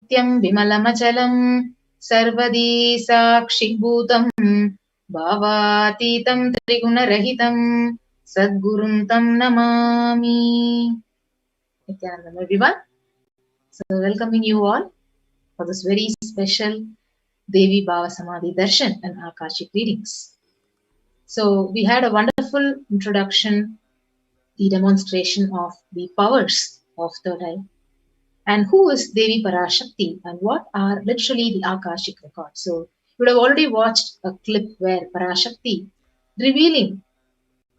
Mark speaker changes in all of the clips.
Speaker 1: Nityam Vimalamachalam Sarvadi Sakshibhutam Bhavatitam Trigunarahitam Sadguruntam Namami. Nityanandam, everyone. So, welcoming you all for this very special Devi Bhava Samadhi Darshan and Akashic readings. So, we had a wonderful introduction, the demonstration of the powers of third eye. And who is Devi Parashakti and what are literally the Akashic records? So, you would have already watched a clip where Parashakti revealing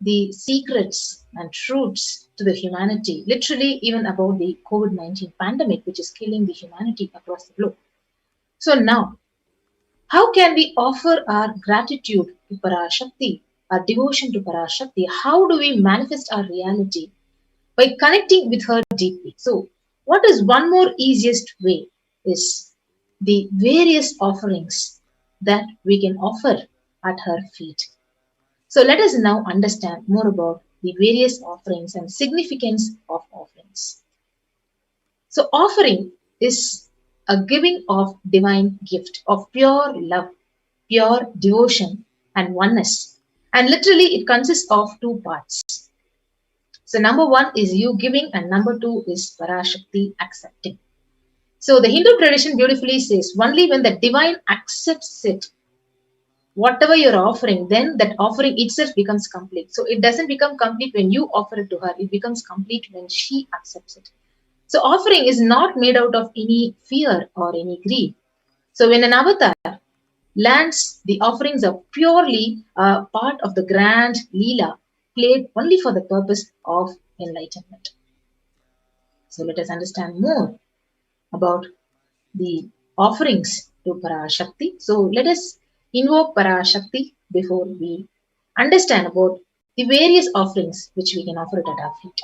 Speaker 1: the secrets and truths to the humanity, literally even about the COVID-19 pandemic, which is killing the humanity across the globe. So now, how can we offer our gratitude to Parashakti, our devotion to Parashakti? How do we manifest our reality? By connecting with her deeply. So, what is one more easiest way is the various offerings that we can offer at her feet. So let us now understand more about the various offerings and significance of offerings. So offering is a giving of divine gift of pure love, pure devotion and oneness. And literally it consists of two parts. So number one is you giving and number two is Parashakti accepting. So the Hindu tradition beautifully says only when the divine accepts it, whatever you're offering, then that offering itself becomes complete. So it doesn't become complete when you offer it to her, it becomes complete when she accepts it. So offering is not made out of any fear or any greed. So when an avatar lands, the offerings are purely a part of the grand Leela played only for the purpose of enlightenment. So let us understand more about the offerings to Parashakti. So let us invoke Parashakti before we understand about the various offerings which we can offer it at our feet.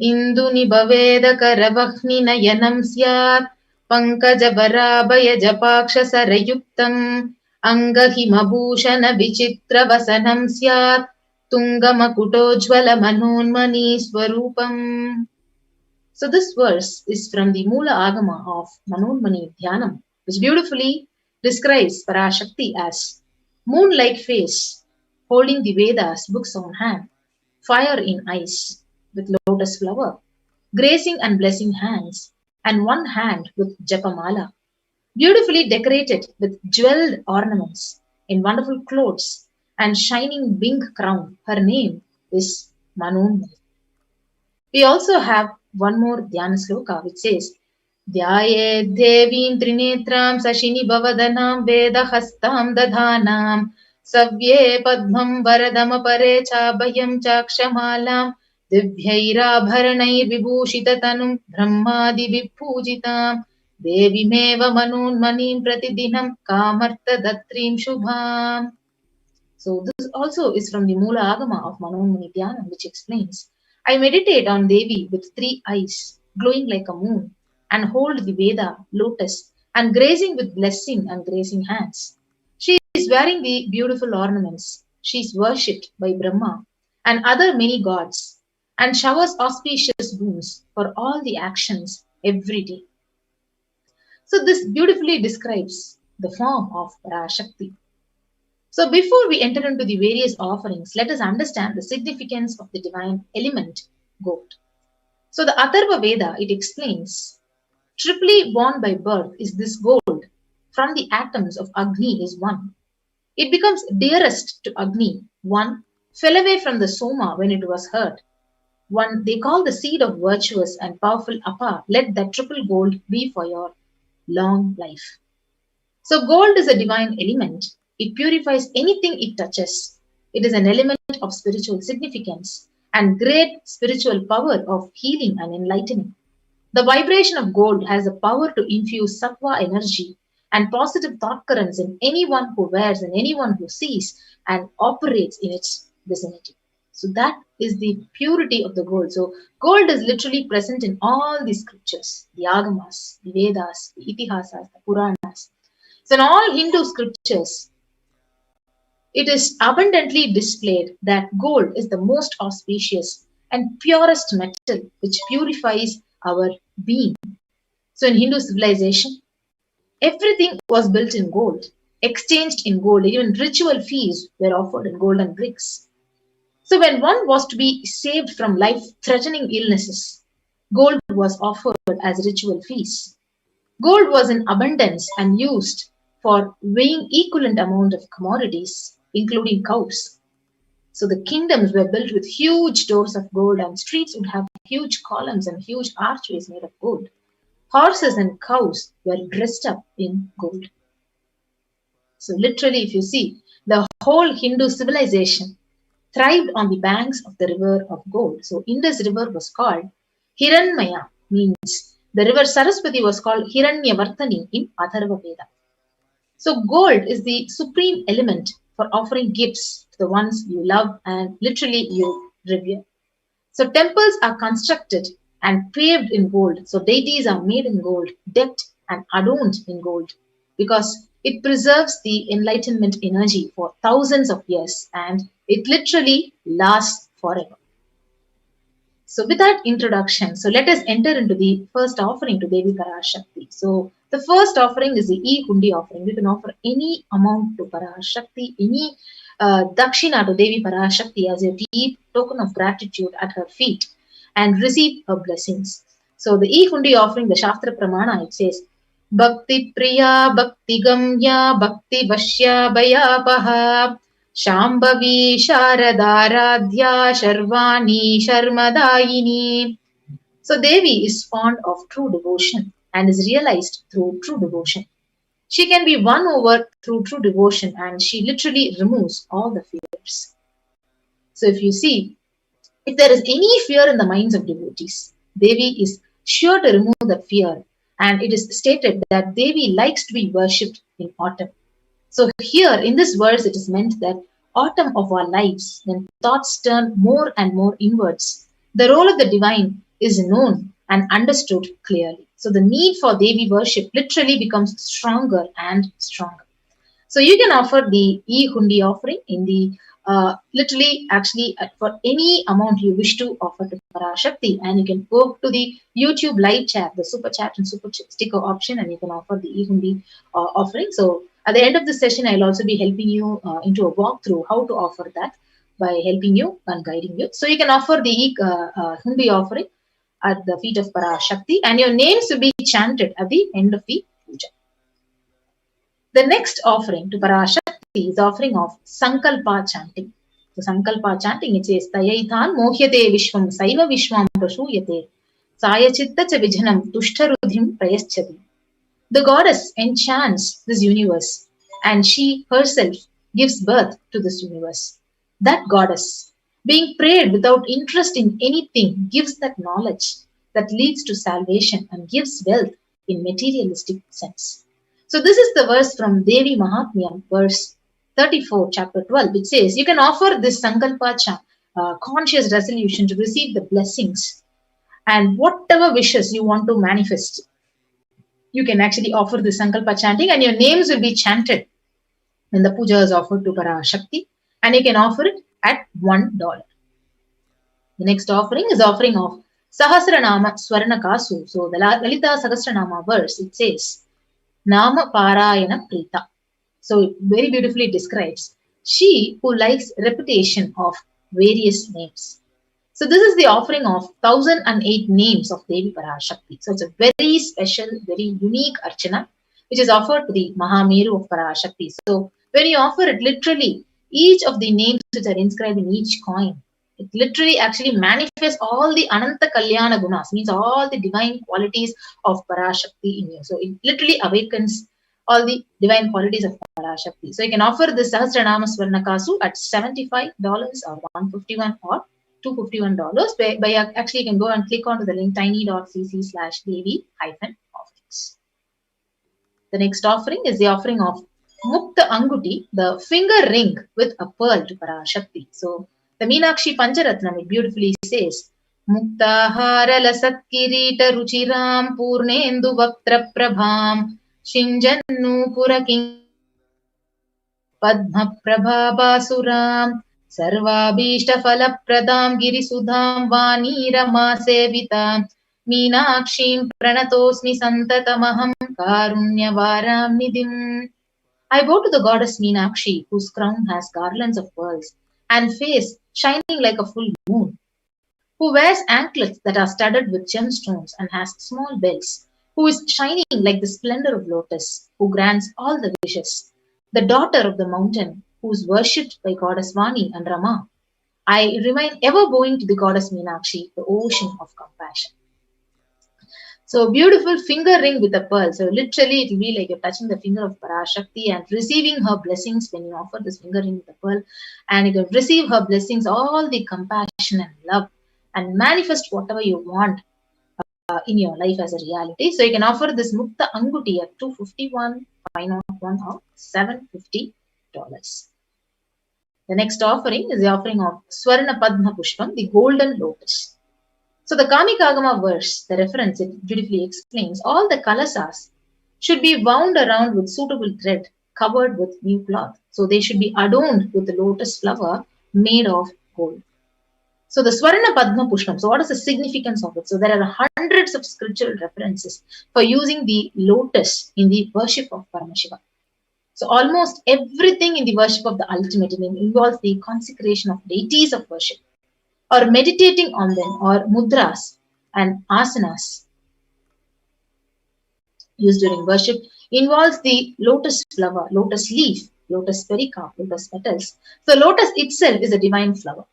Speaker 1: Induni bhaveda karavahni nayanam syat pankaja barabaya japaksha sarayuktam angahimabhushana vichitra vasanam syat tungamakutojvala manonmani swarupam. So this verse is from the Mula Agama of Manonmani Dhyanam, which beautifully describes Parashakti as moon-like face, holding the Vedas books on hand, fire in eyes with lotus flower, gracing and blessing hands, and one hand with Japamala, beautifully decorated with jeweled ornaments in wonderful clothes and shining wing crown. Her name is Manonmani. We also have one more Dhyana Sloka which says, Dhyaye Devim Trinetram Sashini Bhavadanam Vedahastam Dadhanam Savye Padmam Varadama Pare Chabhayam Chakshamalam Divyairabharanair Vibhushita Tanum Brahmadi Vippujitam Devimeva Manonmanim Pratidinam Kamarta Datrim Shubham. So this also is from the Mula Agama of Manonmani Dhyanam, which explains, I meditate on Devi with three eyes, glowing like a moon, and hold the Veda, lotus, and grazing with blessing and gracing hands. She is wearing the beautiful ornaments. She is worshipped by Brahma and other many gods, and showers auspicious boons for all the actions every day. So this beautifully describes the form of Parashakti. So before we enter into the various offerings, let us understand the significance of the divine element, gold. So the Atharva Veda, it explains, triply born by birth is this gold, from the atoms of Agni is one. It becomes dearest to Agni, one fell away from the Soma when it was hurt. One they call the seed of virtuous and powerful Appa, let that triple gold be for your long life. So gold is a divine element. It purifies anything it touches. It is an element of spiritual significance and great spiritual power of healing and enlightening. The vibration of gold has the power to infuse sattva energy and positive thought currents in anyone who wears and anyone who sees and operates in its vicinity. So that is the purity of the gold. So gold is literally present in all the scriptures, the Agamas, the Vedas, the Itihasas, the Puranas. So in all Hindu scriptures, it is abundantly displayed that gold is the most auspicious and purest metal which purifies our being So in Hindu civilization, everything was built in gold, exchanged in gold. Even ritual feasts were offered in golden bricks. So when one was to be saved from life-threatening illnesses, gold was offered as ritual feasts. Gold was in abundance and used for weighing equivalent amount of commodities, including cows. So the kingdoms were built with huge doors of gold, and streets would have huge columns and huge archways made of gold. Horses and cows were dressed up in gold. So literally, if you see, the whole Hindu civilization thrived on the banks of the river of gold. So Indus River was called Hiranmaya, means the river Saraswati was called Hiranyavartani in Atharva Veda. So gold is the supreme element for offering gifts to the ones you love and literally you revere. So temples are constructed and paved in gold. So deities are made in gold, decked and adorned in gold, because it preserves the enlightenment energy for thousands of years and it literally lasts forever. So with that introduction, so let us enter into the first offering to Devi Parashakti. So the first offering is the e-hundi offering. You can offer any amount to Parashakti, any dakshina to Devi Parashakti as a deep token of gratitude at her feet and receive her blessings. So the e-hundi offering, the Shastra Pramana, it says, Bhakti Priya, Bhakti Gamya, Bhakti Vashya Bhayapaha, Shambhavi Sharadaradhya Sharvani Sharmadayini. So Devi is fond of true devotion and is realized through true devotion. She can be won over through true devotion and she literally removes all the fears. So if you see, if there is any fear in the minds of devotees, Devi is sure to remove the fear, and it is stated that Devi likes to be worshipped in autumn. So here in this verse, it is meant that autumn of our lives, when thoughts turn more and more inwards, the role of the divine is known and understood clearly. So the need for Devi worship literally becomes stronger and stronger. So you can offer the e-hundi offering in the literally actually for any amount you wish to offer to Parashakti, and you can go to the YouTube live chat, the super chat and super sticker option, and you can offer the e-hundi offering. So at the end of the session, I'll also be helping you into a walkthrough how to offer that by helping you and guiding you. So you can offer the hundi offering at the feet of Parashakti, and your names will be chanted at the end of the puja. The next offering to Parashakti is offering of Sankalpa chanting. So Sankalpa chanting, it says, Tayaitan mohyate vishwam saiva vishwam prashuyate sayachitta cha vijanam tushtarudhim prayaschati. The goddess enchants this universe and she herself gives birth to this universe. That goddess, being prayed without interest in anything, gives that knowledge that leads to salvation and gives wealth in materialistic sense. So this is the verse from Devi Mahatmyam, verse 34, chapter 12, which says, you can offer this Sankalpa conscious resolution to receive the blessings and whatever wishes you want to manifest. You can actually offer the Sankalpa chanting and your names will be chanted when the puja is offered to Parashakti, and you can offer it at $1. The next offering is offering of Sahasranama Swarnakasu. So the Lalita Sahasranama verse, it says, Nama Parayana Prita. So it very beautifully describes she who likes repetition of various names. So this is the offering of 1008 names of Devi Parashakti. So it's a very special, very unique archana, which is offered to the Mahameru of Parashakti. So when you offer it, literally, each of the names which are inscribed in each coin, it literally actually manifests all the Ananta Kalyana Gunas, means all the divine qualities of Parashakti in you. So it literally awakens all the divine qualities of Parashakti. So you can offer the Sahasranama Swarnakasu at $75 or $151 or $251. By actually, you can go and click onto the link tiny.cc/Devi-offerings. The next offering is the offering of Mukta Anguti, the finger ring with a pearl to Parashakti. So the Meenakshi Pancharatnam, it beautifully says, Mukta Harala Satkirita Ruchiram Purnendu Vaktra Prabham Shinjannu Puraking Padma Prabhabasuram Sarvabhishta Falapradam Girisudham Vanirama Sevitam Meenakshim pranatosmi santatamaham karunyavaram nidhim. I bow to the goddess Meenakshi, whose crown has garlands of pearls and face shining like a full moon, who wears anklets that are studded with gemstones and has small bells, who is shining like the splendor of lotus, who grants all the wishes, the daughter of the mountain, who is worshipped by goddess Vani and Rama. I remain ever bowing to the goddess Meenakshi, the ocean of compassion. So beautiful finger ring with a pearl. So literally it will be like you're touching the finger of Parashakti and receiving her blessings when you offer this finger ring with a pearl. And you can receive her blessings, all the compassion and love, and manifest whatever you want in your life as a reality. So you can offer this Mukta Anguti at $251, $501 or $750. The next offering is the offering of Swarna Padma Pushpam, the golden lotus. So the Kamikagama verse, the reference, it beautifully explains all the kalasas should be wound around with suitable thread covered with new cloth. So they should be adorned with the lotus flower made of gold. So the Swarna Padma Pushpam, so what is the significance of it? So there are hundreds of scriptural references for using the lotus in the worship of Paramashiva. So almost everything in the worship of the ultimate involves the consecration of deities of worship, or meditating on them, or mudras and asanas used during worship, involves the lotus flower, lotus leaf, lotus pericarp, lotus petals. So lotus itself is a divine flower.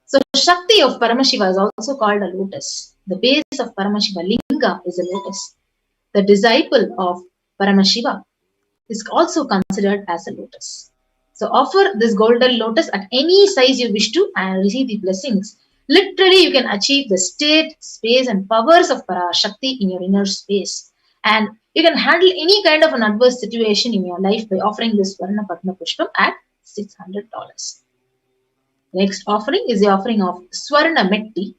Speaker 1: So Shakti of Paramashiva is also called a lotus. The base of Paramashiva, Linga, is a lotus. The disciple of Paramashiva is also considered as a lotus. So offer this golden lotus at any size you wish to and receive the blessings. Literally, you can achieve the state, space and powers of Parashakti in your inner space. And you can handle any kind of an adverse situation in your life by offering this Varna Padma Pushpam at $600. Next offering is the offering of Swarna Metti.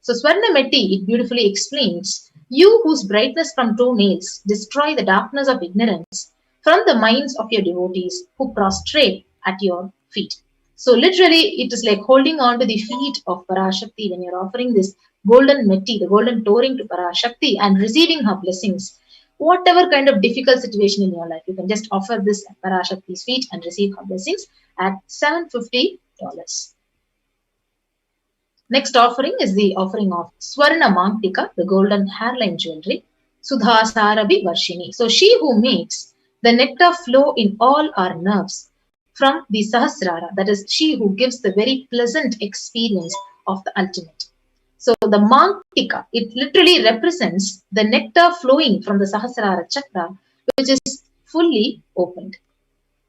Speaker 1: So Swarna Metti, it beautifully explains, you whose brightness from toenails destroy the darkness of ignorance from the minds of your devotees who prostrate at your feet. So literally, it is like holding on to the feet of Parashakti when you're offering this golden metti, the golden touring to Parashakti and receiving her blessings. Whatever kind of difficult situation in your life, you can just offer this at Parashakti's feet and receive her blessings at $750. Next offering is the offering of Swarna Mangtika, the golden hairline jewelry, Sudha Sarabi Varshini. So she who makes the nectar flow in all our nerves from the Sahasrara, that is, she who gives the very pleasant experience of the ultimate. So the Mangtika, it literally represents the nectar flowing from the Sahasrara chakra, which is fully opened.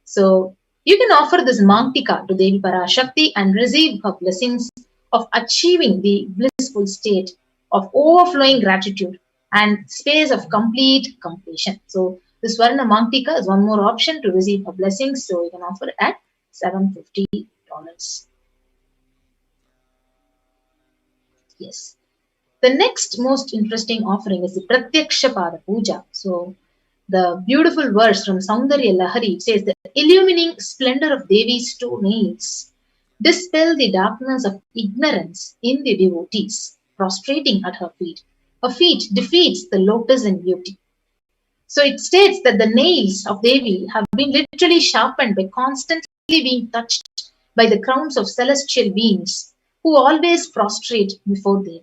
Speaker 1: So you can offer this Mangtika to Devi Parashakti and receive her blessings of achieving the blissful state of overflowing gratitude and space of complete completion. So this Swarna Mangtika is one more option to receive her blessings. So you can offer it at $750. Yes. The next most interesting offering is the Pratyaksha Pada Puja. So the beautiful verse from Saundarya Lahari says, the illumining splendor of Devi's toenails dispel the darkness of ignorance in the devotees, prostrating at her feet. Her feet defeats the lotus in beauty. So it states that the nails of Devi have been literally sharpened by constantly being touched by the crowns of celestial beings who always prostrate before Devi.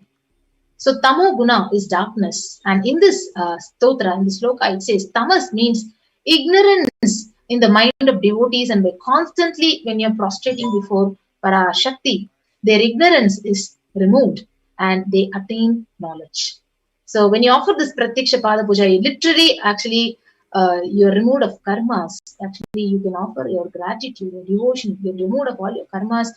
Speaker 1: So Tamo Guna is darkness, and in this stotra, in this sloka, it says Tamas means ignorance in the mind of devotees, and by constantly when you're prostrating before Parashakti, their ignorance is removed and they attain knowledge. So when you offer this Pratyaksha Pada Puja, you literally actually you're removed of karmas. Actually, you can offer your gratitude, your devotion, you're removed of all your karmas,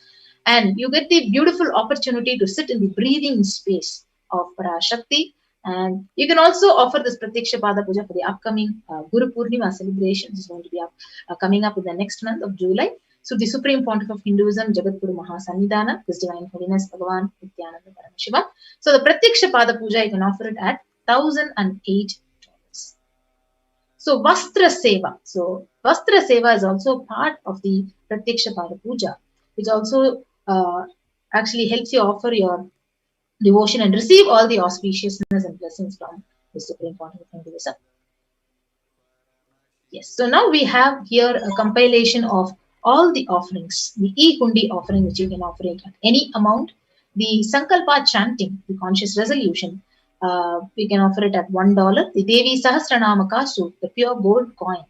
Speaker 1: and you get the beautiful opportunity to sit in the breathing space of Parashakti. And you can also offer this Pratyaksha Pada Puja for the upcoming Guru Purnima celebration. This is going to be coming up in the next month of July. So the Supreme Pontiff of Hinduism, Jagadguru Mahasannidhana, His Divine Holiness Bhagavan Nityananda Paramashiva. So the Pratyaksha Pada Puja, you can offer it at $1,008. So Vastra Seva. So Vastra Seva is also part of the Pratyaksha Pada Puja, which also actually helps you offer your devotion and receive all the auspiciousness and blessings from the Supreme Pontiff of Hinduism. Yes, so now we have here a compilation of all the offerings, the e-hundi offering which you can offer it at any amount, the Sankalpa chanting, the conscious resolution, we can offer it at $1, the Devi Sahasranama Kasu, the pure gold coin,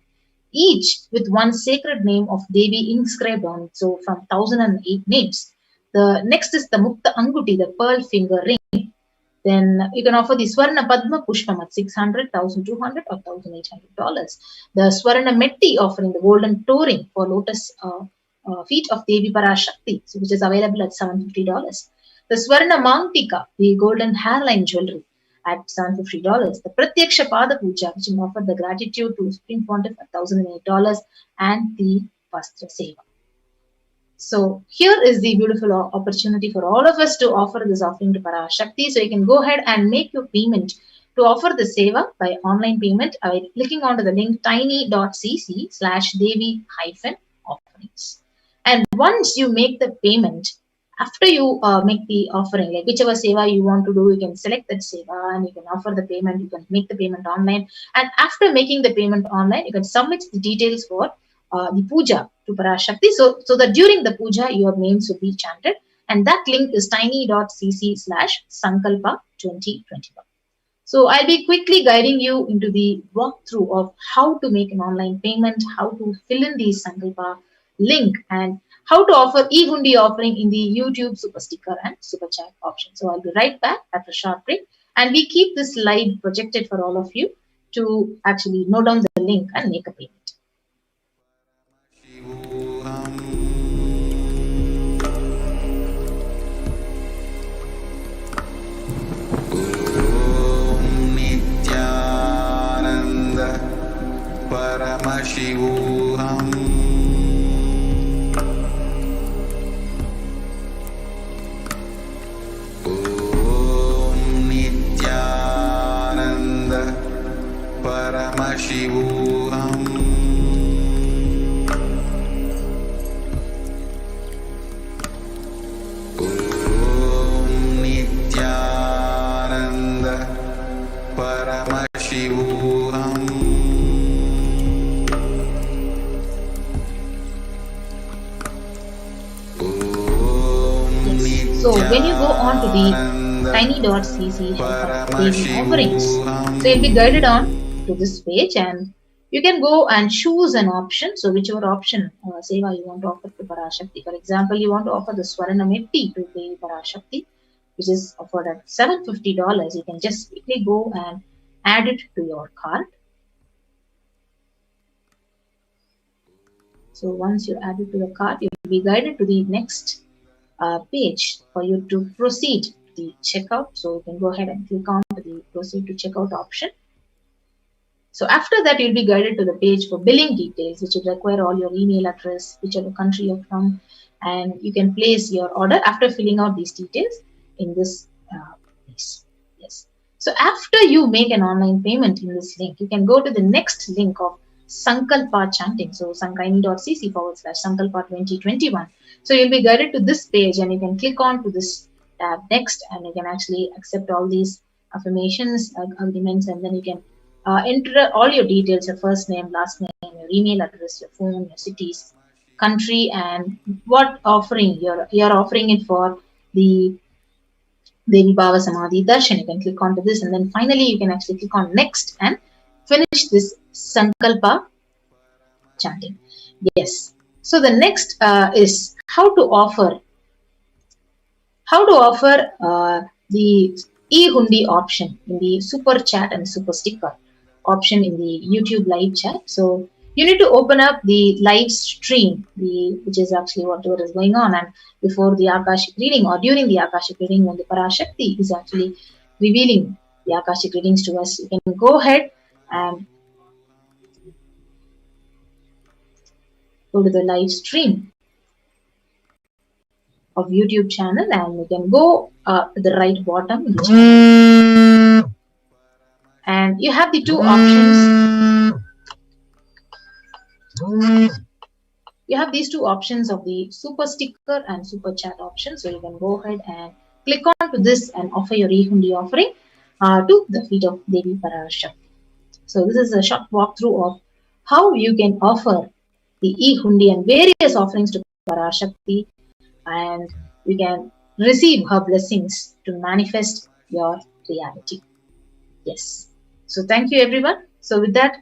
Speaker 1: each with one sacred name of Devi inscribed on it, so from 1008 names. The next is the Mukta Anguti, the pearl finger ring. Then you can offer the Swarna Padma Pushpam at $600, $1,200 or $1,800. The Swarna Metti offering the golden toe ring for lotus feet of Devi Parashakti, so which is available at $750. The Swarna Mangtika, the golden hairline jewelry at $750. The Pratyaksha Pada Puja, which will offer the gratitude to Supreme Pontiff at $1,008, and the Vastra Seva. So here is the beautiful opportunity for all of us to offer this offering to Parashakti. So you can go ahead and make your payment to offer the seva by online payment by clicking onto the link tiny.cc/devi-offerings. And once you make the payment, after you make the offering, like whichever seva you want to do, you can select that seva and you can offer the payment. You can make the payment online. And after making the payment online, you can submit the details for the puja to Parashakti, so that during the puja your names will be chanted, and that link is tiny.cc/sankalpa2021. So I'll be quickly guiding you into the walkthrough of how to make an online payment, how to fill in the Sankalpa link, and how to offer e-hundi offering in the YouTube super sticker and super chat option. So I'll be right back after a short break, and we keep this slide projected for all of you to actually note down the link and make a payment.
Speaker 2: Paramashivoham Om Nityananda Paramashivoham Om Nityananda Paramashivoham.
Speaker 1: So when you go on to the tiny.cc/offerings, so you'll be guided on to this page, and you can go and choose an option. So whichever option seva you want to offer to Parashakti. For example, you want to offer the Swarna Metti to Devi Parashakti, which is offered at $750. You can just quickly go and add it to your cart. So once you add it to the cart, you will be guided to the next page for you to proceed to the checkout. So you can go ahead and click on the proceed to checkout option. So after that, you'll be guided to the page for billing details, which will require all your email address, whichever country you're from, and you can place your order after filling out these details in this place. Yes. So after you make an online payment in this link, you can go to the next link of Sankalpa chanting. So sankaini.cc/Sankalpa2021. So you'll be guided to this page, and you can click on to this tab next, and you can actually accept all these affirmations, agreements, and then you can enter all your details, your first name, last name, your email address, your phone, your cities, country, and what offering you're offering it for the Devi Bhava Samadhi Darshan. You can click on to this, and then finally you can actually click on next and finish this Sankalpa chanting. Yes. So the next is how to offer the e-hundi option in the super chat and super sticker option in the YouTube live chat. So you need to open up the live stream, which is actually whatever is going on, and before the Akashic reading or during the Akashic reading, when the Parashakti is actually revealing the Akashic readings to us, you can go ahead and go to the live stream of YouTube channel, and you can go to the right bottom in the channel. And you have the two options. You have these two options of the super sticker and super chat option. So you can go ahead and click on to this and offer your e-hundi offering to the feet of Devi Parashakti. So this is a short walkthrough of how you can offer the e-hundi and various offerings to Parashakti, and you can receive her blessings to manifest your reality. Yes. So thank you everyone. So with that,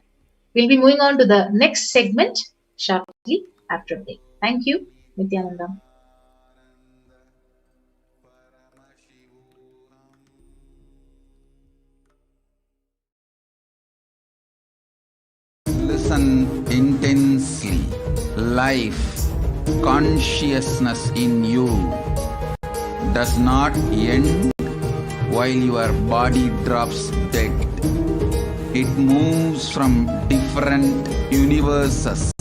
Speaker 1: we'll be moving on to the next segment shortly after a break. Thank you. Nityananda.
Speaker 2: Listen intensely. Life, consciousness in you does not end while your body drops dead. It moves from different universes,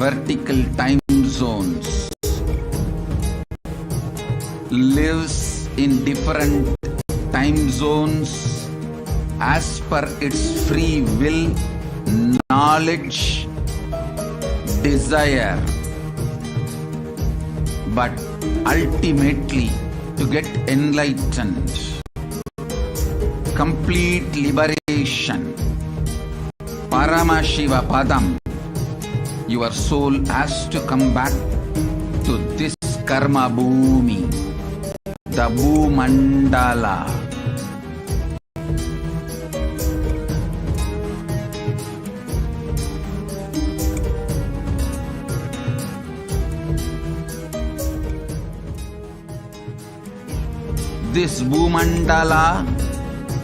Speaker 2: vertical time zones, lives in different time zones as per its free will, knowledge, desire, but ultimately to get enlightened, complete liberation, Paramashiva Padam, your soul has to come back to this Karma Bhumi, the Bhumandala. This Bhumandala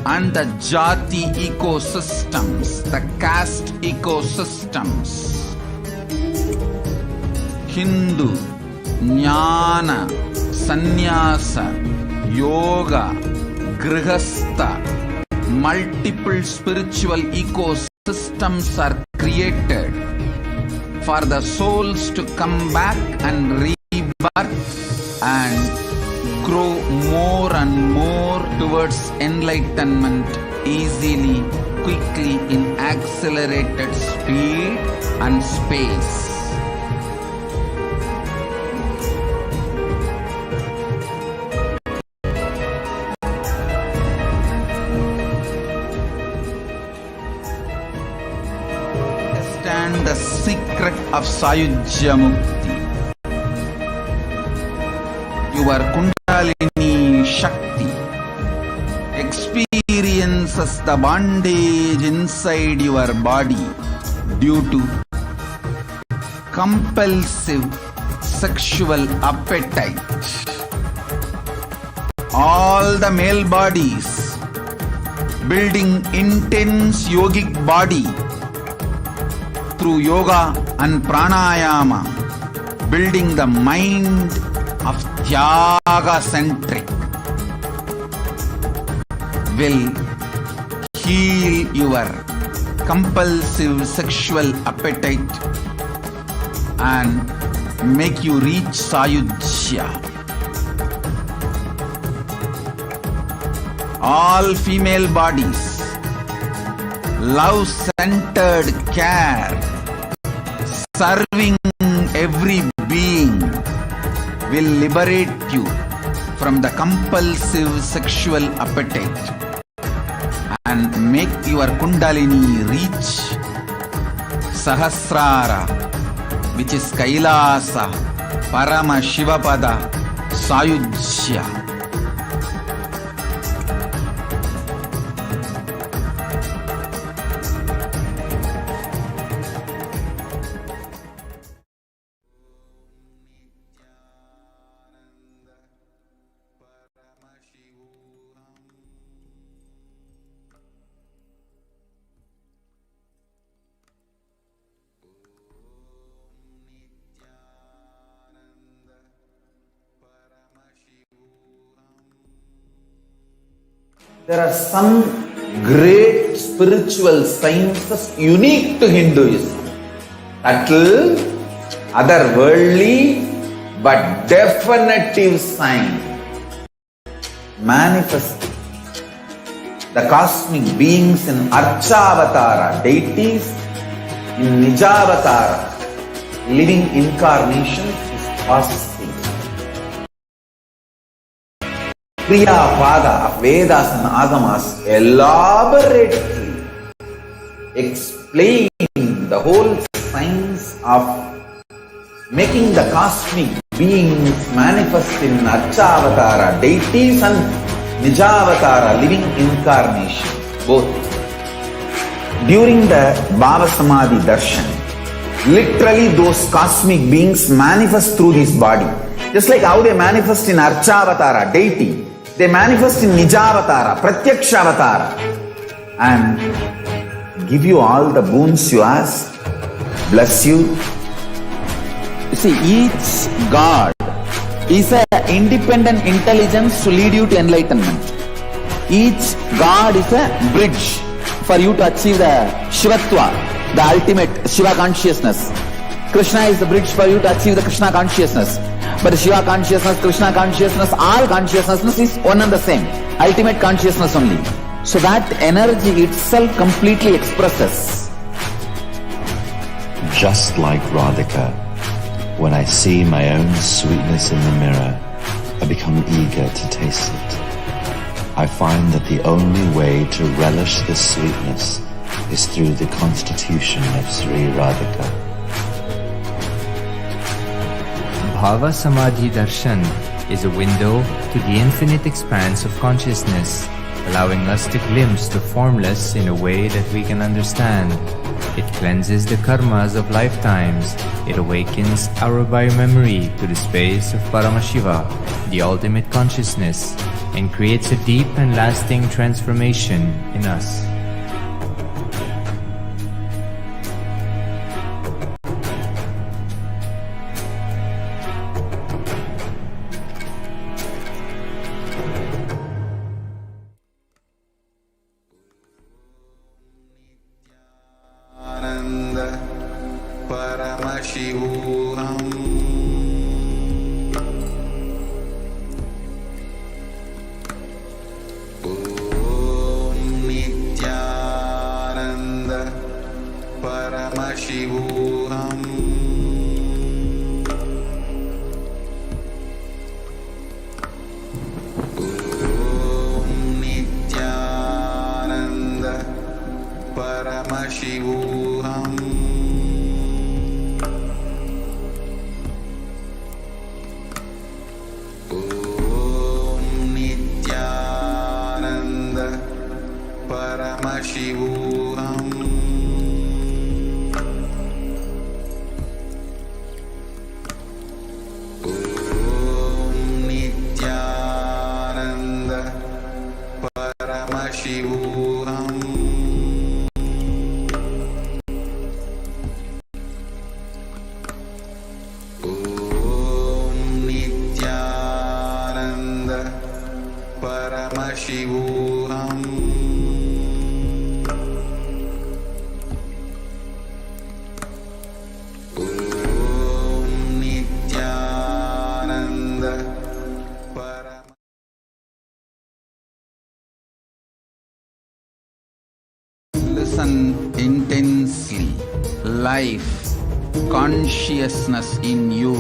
Speaker 2: and the Jati ecosystems, the caste ecosystems, Hindu, Jnana, Sannyasa, Yoga, Grihastha, multiple spiritual ecosystems are created for the souls to come back and rebirth and grow more and more towards enlightenment easily, quickly, in accelerated speed and space. Understand the secret of Sayujya Mukti. Your Kundalini Shakti experiences the bondage inside your body due to compulsive sexual appetite. All the male bodies building intense yogic body through yoga and pranayama, building the mind of Tyaga centric, will heal your compulsive sexual appetite and make you reach Sayujya. All female bodies, love-centered care, serving every being, will liberate you from the compulsive sexual appetite and make your Kundalini reach Sahasrara, which is Kailasa, Parama Shivapada, Sayujya. There are some great spiritual sciences unique to Hinduism. Subtle, otherworldly, but definitive sign. Manifesting the cosmic beings in Archavatara, deities in Nijavatara, living incarnations is possible. Kriya Pada of Vedas and Agamas elaborately explain the whole science of making the cosmic beings manifest in Archavatara deities and Nijavatara living incarnation, both. During the Bhava Samadhi Darshan, literally those cosmic beings manifest through this body. Just like how they manifest in Archavatara deity, they manifest in Nijavatara, Pratyakshavatara, and give you all the boons you ask, bless you. You see, each God is an independent intelligence to lead you to enlightenment. Each God is a bridge for you to achieve the Shivatva, the ultimate Shiva consciousness. Krishna is the bridge for you to achieve the Krishna consciousness. But the Shiva consciousness, Krishna consciousness, all consciousness is one and the same. Ultimate consciousness only. So that energy itself completely expresses.
Speaker 3: Just like Radhika, when I see my own sweetness in the mirror, I become eager to taste it. I find that the only way to relish this sweetness is through the constitution of Sri Radhika.
Speaker 4: Bhava Samadhi Darshan is a window to the infinite expanse of consciousness, allowing us to glimpse the formless in a way that we can understand. It cleanses the karmas of lifetimes. It awakens our biomemory to the space of Paramashiva, the ultimate consciousness, and creates a deep and lasting transformation in us.
Speaker 2: Listen intensely. Life, consciousness in you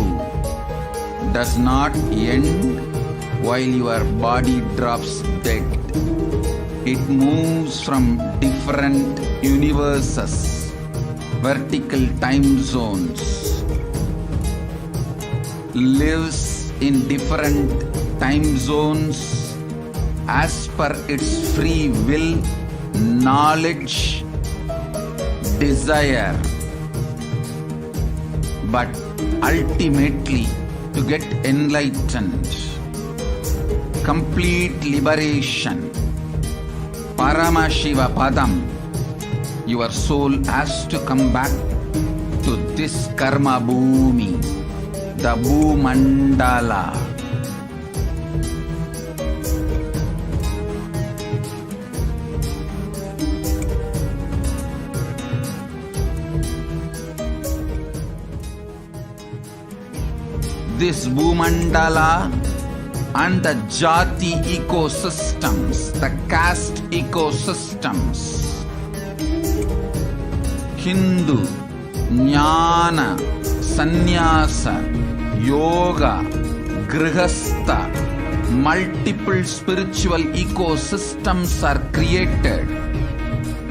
Speaker 2: does not end while your body drops dead. It moves from different universes, vertical time zones, lives in different time zones as per its free will, knowledge, desire, but ultimately to get enlightened, complete liberation, Paramashiva Padam, your soul has to come back to this Karma Bhumi, the Bhumandala. This Bhumandala and the Jati ecosystems, the caste ecosystems, Hindu, Jnana, Sannyasa, Yoga, Grihastha, multiple spiritual ecosystems are created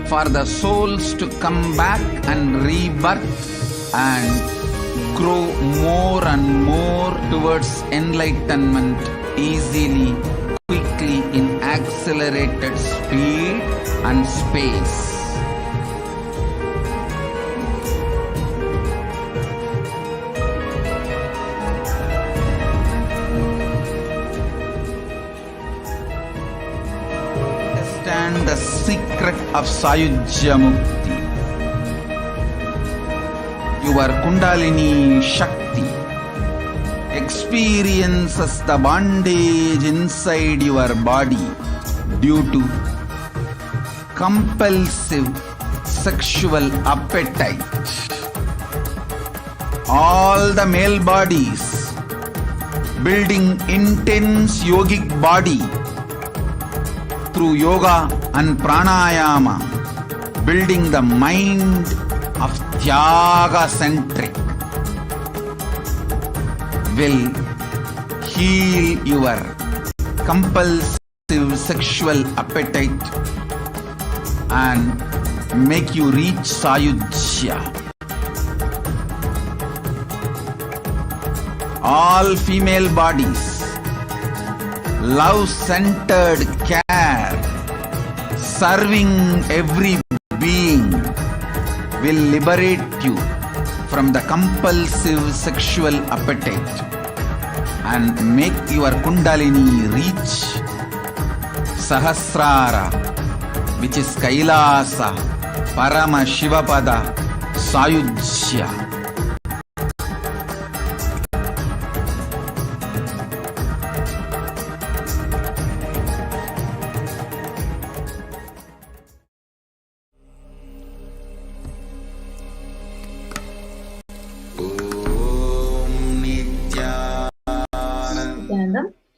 Speaker 2: for the souls to come back and rebirth and grow more and more towards enlightenment easily, quickly, in accelerated speed and space. Understand the secret of Sayujya Mukti. Your Kundalini Shakti experiences the bondage inside your body due to compulsive sexual appetite. All the male bodies building intense yogic body through yoga and pranayama, building the mind of Tyaga centric, will heal your compulsive sexual appetite and make you reach Sayujya. All female bodies, love-centered care, serving every being, will liberate you from the compulsive sexual appetite and make your Kundalini reach Sahasrara, which is Kailasa, Parama Shivapada, Sayujya.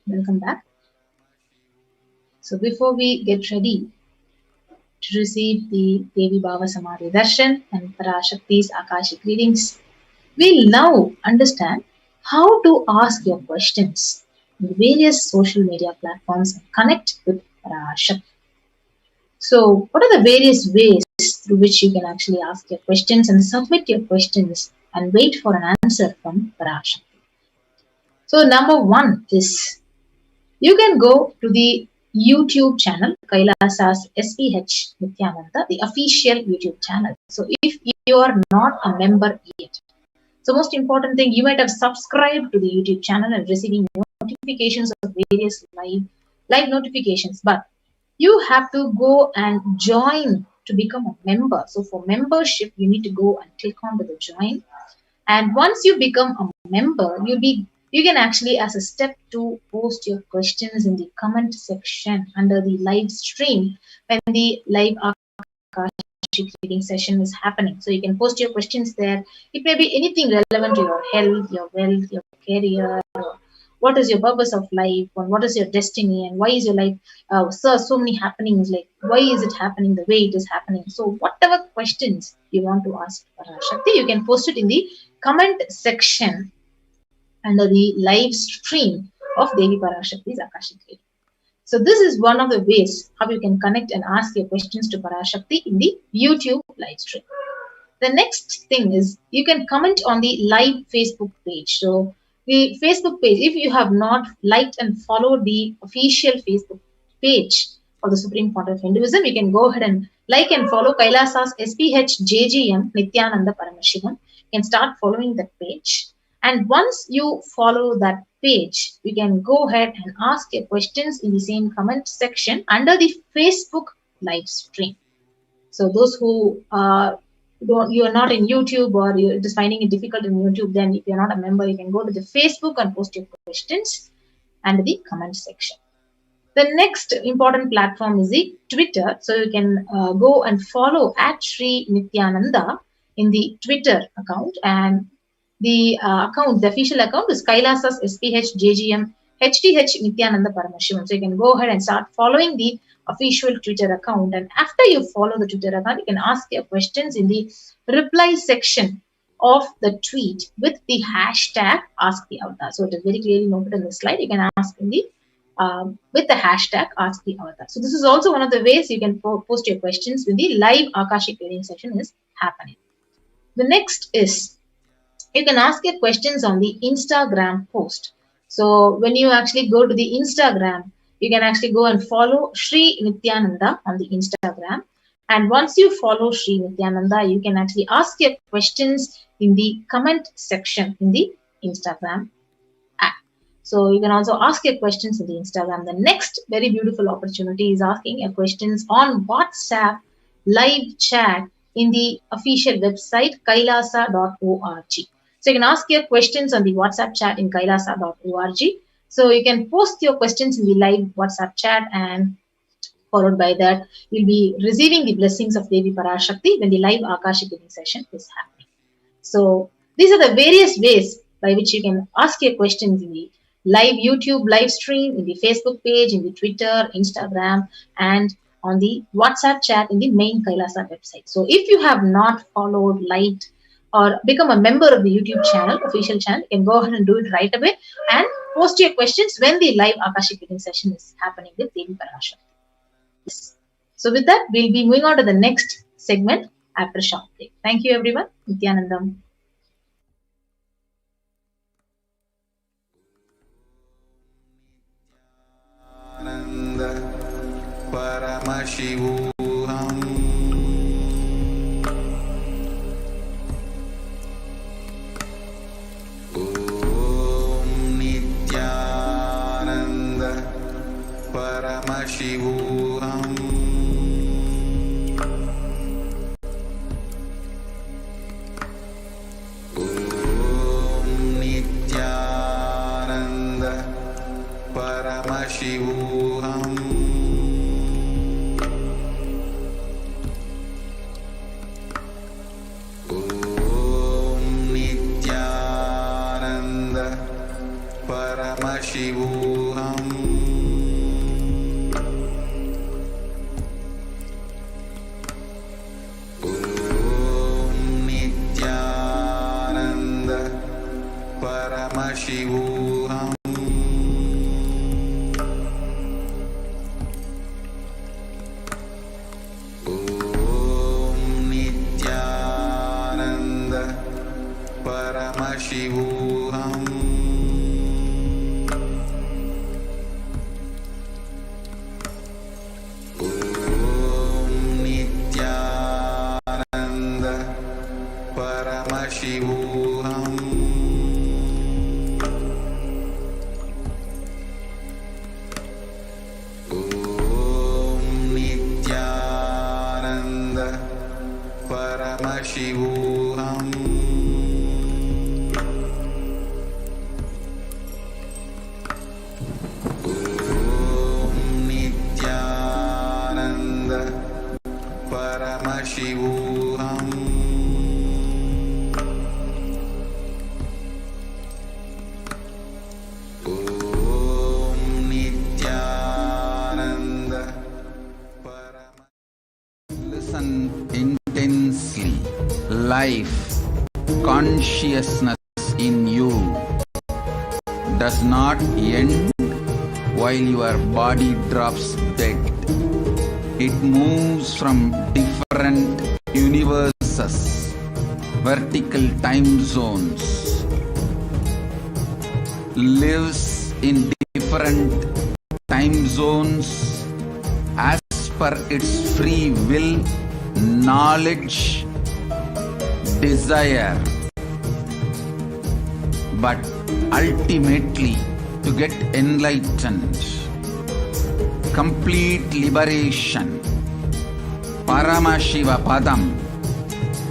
Speaker 1: Welcome back. So before we get ready to receive the Devi Bhava Samadhi Darshan and Parashakti's Akashic readings, we'll now understand how to ask your questions in the various social media platforms and connect with Parashakti. So what are the various ways through which you can actually ask your questions and submit your questions and wait for an answer from Parashakti? So number one is, you can go to the YouTube channel, Kailasa's SPH Nityananda, the official YouTube channel. So if you are not a member yet, so most important thing, you might have subscribed to the YouTube channel and receiving notifications of various live notifications, but you have to go and join to become a member. So for membership, you need to go and click on to the join. And once you become a member, you can actually, as a step 2, post your questions in the comment section under the live stream when the live Akashic reading session is happening. So you can post your questions there. It may be anything relevant to your health, your wealth, your career, or what is your purpose of life, or what is your destiny, and why is your life so many happenings, like why is it happening the way it is happening. So whatever questions you want to ask Parashakti, you can post it in the comment section under the live stream of Devi Parashakti's Akashic reading. So this is one of the ways how you can connect and ask your questions to Parashakti in the YouTube live stream. The next thing is, you can comment on the live Facebook page. So the Facebook page, if you have not liked and followed the official Facebook page of the Supreme Founder of Hinduism, you can go ahead and like and follow Kailasa's SPH JGM Nityananda Paramashivam. You can start following that page. And once you follow that page, you can go ahead and ask your questions in the same comment section under the Facebook live stream. So those who you are not in YouTube, or you're just finding it difficult in YouTube, then if you're not a member, you can go to the Facebook and post your questions under the comment section. The next important platform is the Twitter. So you can go and follow @Sri Nityananda in the Twitter account, and the official account is Kailasa's SPH JGM HTH Nityananda Paramashivam. So you can go ahead and start following the official Twitter account. And after you follow the Twitter account, you can ask your questions in the reply section of the tweet with the hashtag AskTheAvatar. So it is very clearly noted in the slide. You can ask in the with the hashtag Ask the Avatar. So this is also one of the ways you can post your questions when the live Akashic reading session is happening. The next is you can ask your questions on the Instagram post. So when you actually go to the Instagram, you can actually go and follow Sri Nityananda on the Instagram. And once you follow Sri Nityananda, you can actually ask your questions in the comment section in the Instagram app. So you can also ask your questions in the Instagram. The next very beautiful opportunity is asking your questions on WhatsApp live chat in the official website kailasa.org. So you can ask your questions on the WhatsApp chat in kailasa.org. So you can post your questions in the live WhatsApp chat, and followed by that, you'll be receiving the blessings of Devi Parashakti when the live Akashic reading session is happening. So these are the various ways by which you can ask your questions in the live YouTube live stream, in the Facebook page, in the Twitter, Instagram, and on the WhatsApp chat in the main Kailasa website. So if you have not followed, liked, or become a member of the YouTube channel, official channel, you can go ahead and do it right away and post your questions when the live Akashic reading session is happening with Devi Parashakti. Yes. So with that, we'll be moving on to the next segment after a short break. Thank you, everyone. Nityanandam.
Speaker 5: Paramashivoham Om Nityananda Paramashivoham Om Nityananda Paramashivoham Paramashivoham Om Nityananda Paramashivoham Om Nityananda Paramashivoham Paramashivoham Om Nityananda Paramashivoham Om Nityananda Paramashivoham
Speaker 6: Listen intensely. Life, consciousness in you does not end while your body drops dead. It moves from different universes, vertical time zones, lives in different time zones as per its free will, knowledge, desire, but ultimately to get enlightened, complete liberation, Paramashiva Padam,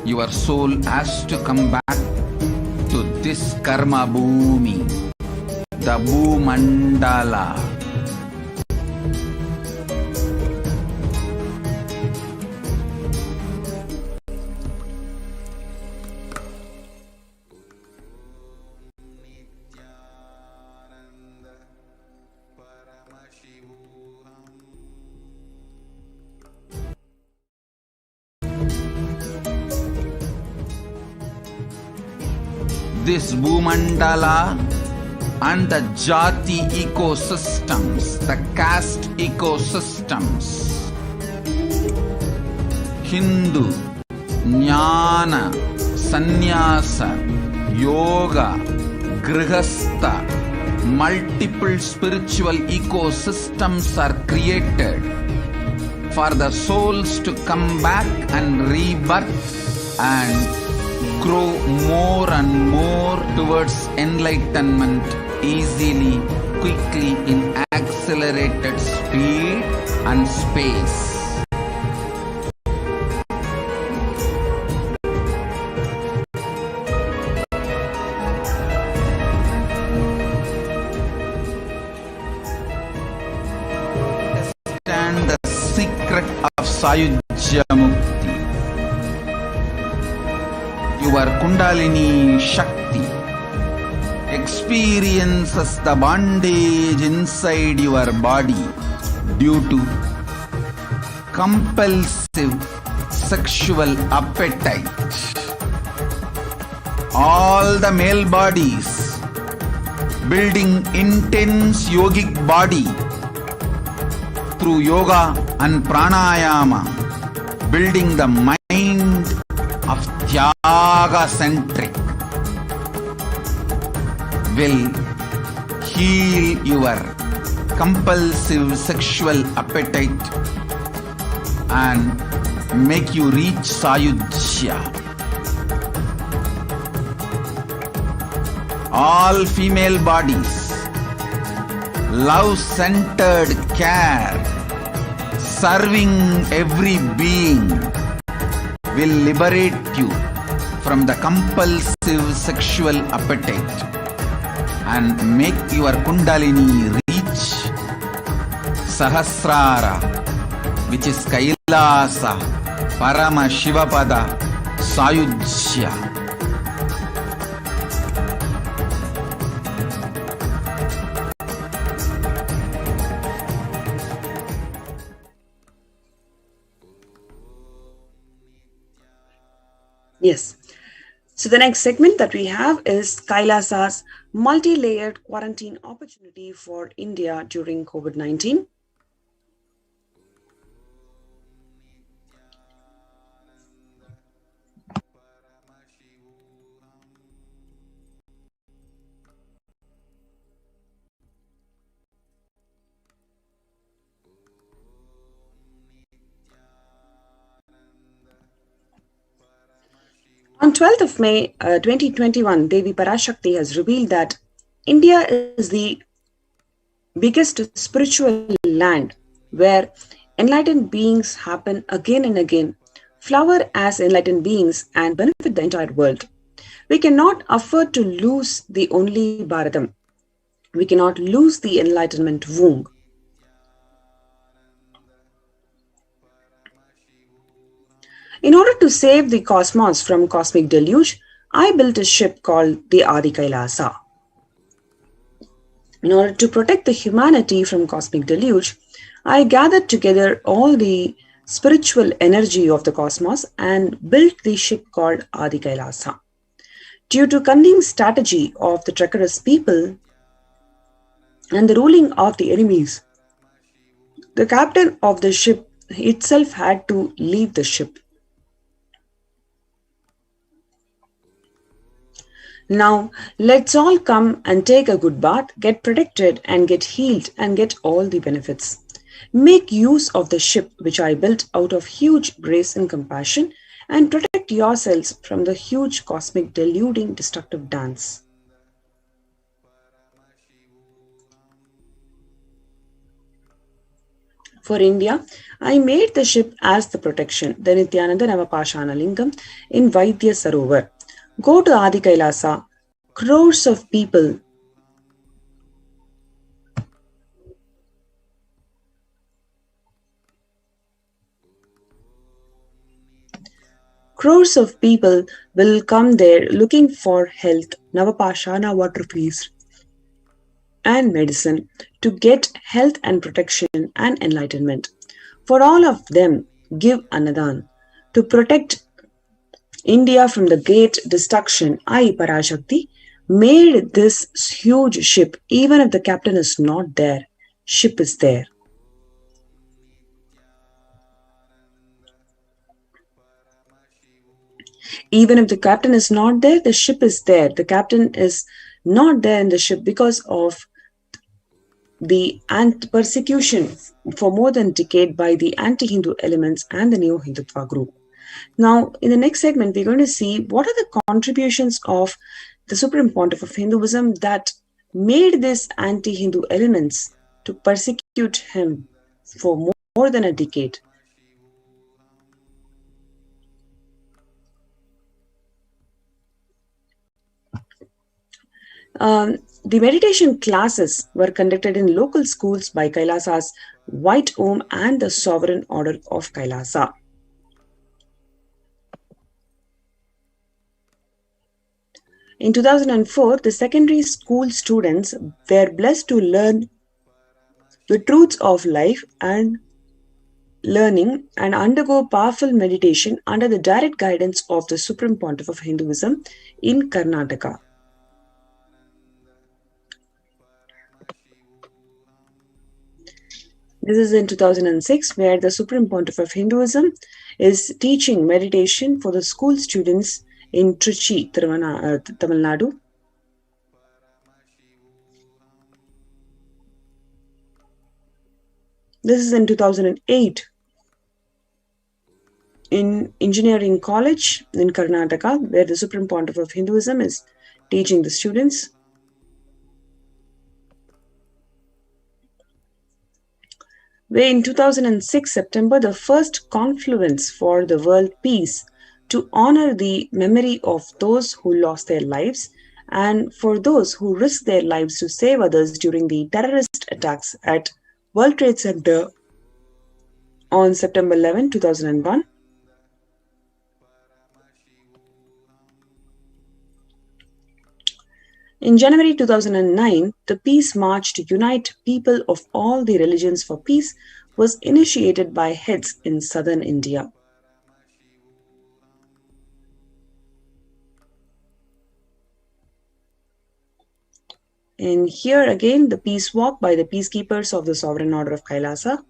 Speaker 6: your soul has to come back to this karma bhumi, the Bhumandala. This Bhumandala and the jati ecosystems, the caste ecosystems. Hindu, Jnana, Sannyasa, Yoga, Grihastha, multiple spiritual ecosystems are created for the souls to come back and rebirth and grow more and more towards enlightenment easily, quickly, in accelerated speed and space. Understand the secret of Sayujya Mukti. Your Kundalini Shakti experiences the bondage inside your body due to compulsive sexual appetite. All the male bodies building intense yogic body through yoga and pranayama, building the mind of Tyaga centric, will heal your compulsive sexual appetite and make you reach Sayujya. All female bodies, love-centered care, serving every being, will liberate you from the compulsive sexual appetite and make your Kundalini reach Sahasrara, which is Kailasa, Parama Shivapada, Sayujya.
Speaker 7: Yes. So the next segment that we have is Kailasa's multi-layered quarantine opportunity for India during COVID-19. On 12th of May 2021, Devi Parashakti has revealed that India is the biggest spiritual land where enlightened beings happen again and again, flower as enlightened beings and benefit the entire world. We cannot afford to lose the only Bharatam. We cannot lose the enlightenment womb. In order to save the cosmos from cosmic deluge, I built a ship called the Adi Kailasa. In order to protect the humanity from cosmic deluge, I gathered together all the spiritual energy of the cosmos and built the ship called Adi Kailasa. Due to cunning strategy of the treacherous people and the ruling of the enemies, the captain of the ship itself had to leave the ship. Now, let's all come and take a good bath, get protected and get healed and get all the benefits. Make use of the ship which I built out of huge grace and compassion and protect yourselves from the huge cosmic deluding destructive dance. For India, I made the ship as the protection, the Nityananda Navapashana Lingam in Vaidya Sarovar. Go to Adi Kailasa, crores of people will come there looking for health, Navapashana water feast and medicine to get health and protection and enlightenment. For all of them, give Annadan to protect India from the great destruction. I, Parashakti, made this huge ship. Even if the captain is not there, ship is there. Even if the captain is not there, the ship is there. The captain is not there in the ship because of the persecution for more than a decade by the anti-Hindu elements and the Neo-Hindutva group. Now, in the next segment, we're going to see what are the contributions of the Supreme Pontiff of Hinduism that made these anti-Hindu elements to persecute him for more than a decade. The meditation classes were conducted in local schools by Kailasa's White Om and the Sovereign Order of Kailasa. In 2004, the secondary school students were blessed to learn the truths of life and learning and undergo powerful meditation under the direct guidance of the Supreme Pontiff of Hinduism in Karnataka. This is in 2006, where the Supreme Pontiff of Hinduism is teaching meditation for the school students in Trichy, Tamil Nadu. This is in 2008 in Engineering College in Karnataka, where the Supreme Pontiff of Hinduism is teaching the students. Where in 2006 September, the first confluence for the world peace to honor the memory of those who lost their lives and for those who risked their lives to save others during the terrorist attacks at World Trade Center on September 11, 2001. In January 2009, the Peace March to unite people of all the religions for peace was initiated by heads in southern India. And here again, the peace walk by the peacekeepers of the Sovereign Order of Kailasa.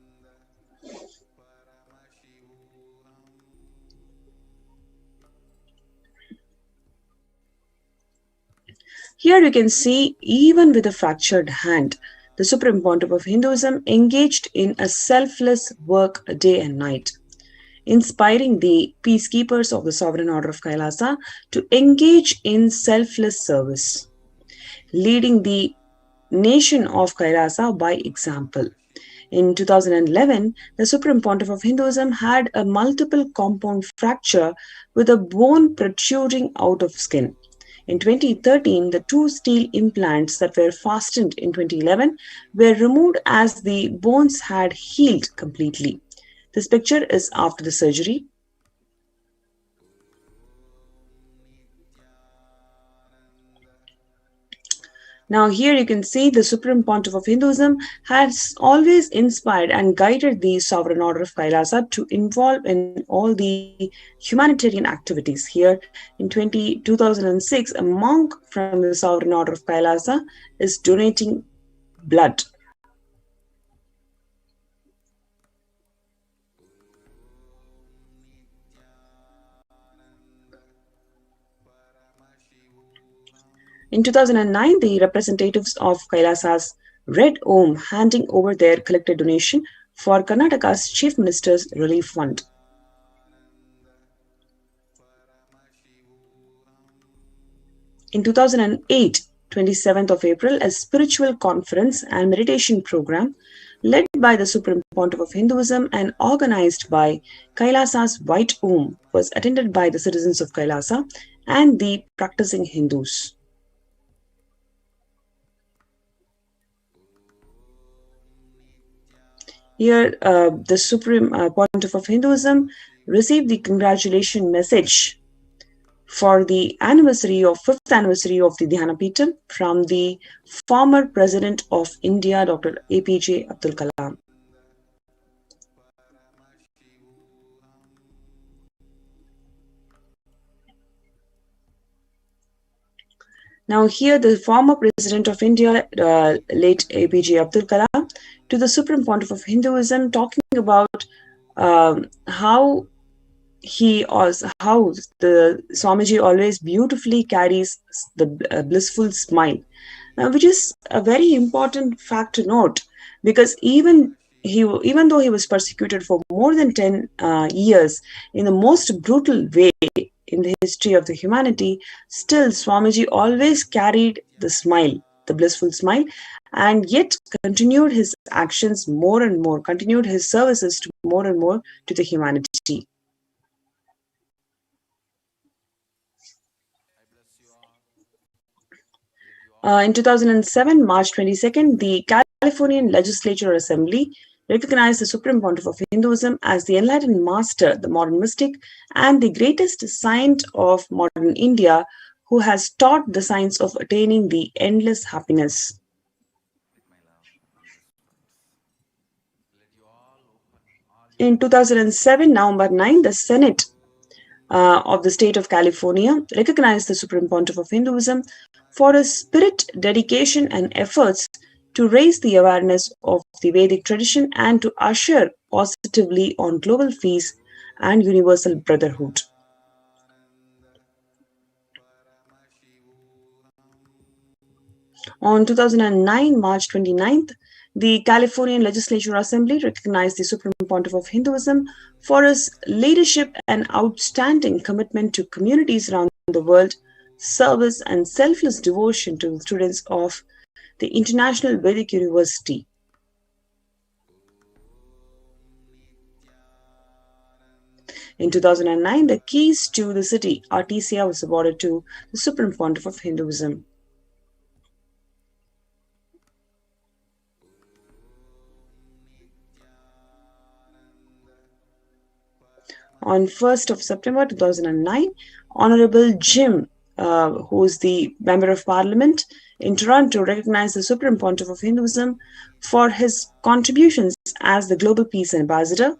Speaker 7: Here you can see, even with a fractured hand, the Supreme Pontiff of Hinduism engaged in a selfless work day and night, inspiring the peacekeepers of the Sovereign Order of Kailasa to engage in selfless service, leading the nation of Kailasa by example. In 2011, the Supreme Pontiff of Hinduism had a multiple compound fracture with a bone protruding out of skin. In 2013, the two steel implants that were fastened in 2011 were removed as the bones had healed completely. This picture is after the surgery. Now here you can see the Supreme Pontiff of Hinduism has always inspired and guided the Sovereign Order of Kailasa to involve in all the humanitarian activities. Here in 2006, a monk from the Sovereign Order of Kailasa is donating blood. In 2009, the representatives of Kailasa's Red Om handing over their collected donation for Karnataka's Chief Minister's Relief Fund. In 2008, 27th of April, a spiritual conference and meditation program led by the Supreme Pontiff of Hinduism and organized by Kailasa's White Om was attended by the citizens of Kailasa and the practicing Hindus. Here, the Supreme Pontiff of Hinduism received the congratulation message for the fifth anniversary of the Dhyanapitham from the former President of India, Dr. APJ Abdul Kalam. Now here the former President of India, late APJ Abdul Kalam, to the Supreme Pontiff of Hinduism, talking about how the Swamiji always beautifully carries the blissful smile, which is a very important fact to note, because even though he was persecuted for more than 10 years in the most brutal way in the history of the humanity, still Swamiji always carried the smile, the blissful smile, and yet continued his actions more and more, continued his services to more and more to the humanity. In 2007, March 22nd, the Californian Legislature Assembly recognized the Supreme Pontiff of Hinduism as the enlightened master, the modern mystic, and the greatest saint of modern India, who has taught the science of attaining the endless happiness. In 2007, November 9, the Senate of the state of California recognized the Supreme Pontiff of Hinduism for his spirit, dedication, and efforts to raise the awareness of the Vedic tradition and to usher positively on global peace and universal brotherhood. On 2009, March 29th, the Californian Legislature Assembly recognized the Supreme Pontiff of Hinduism for his leadership and outstanding commitment to communities around the world, service, and selfless devotion to the students of the International Vedic University. In 2009, the keys to the city, Artesia, was awarded to the Supreme Pontiff of Hinduism. On 1st of September 2009, Honorable Jim, who is the Member of Parliament in Toronto, recognized the Supreme Pontiff of Hinduism for his contributions as the Global Peace Ambassador.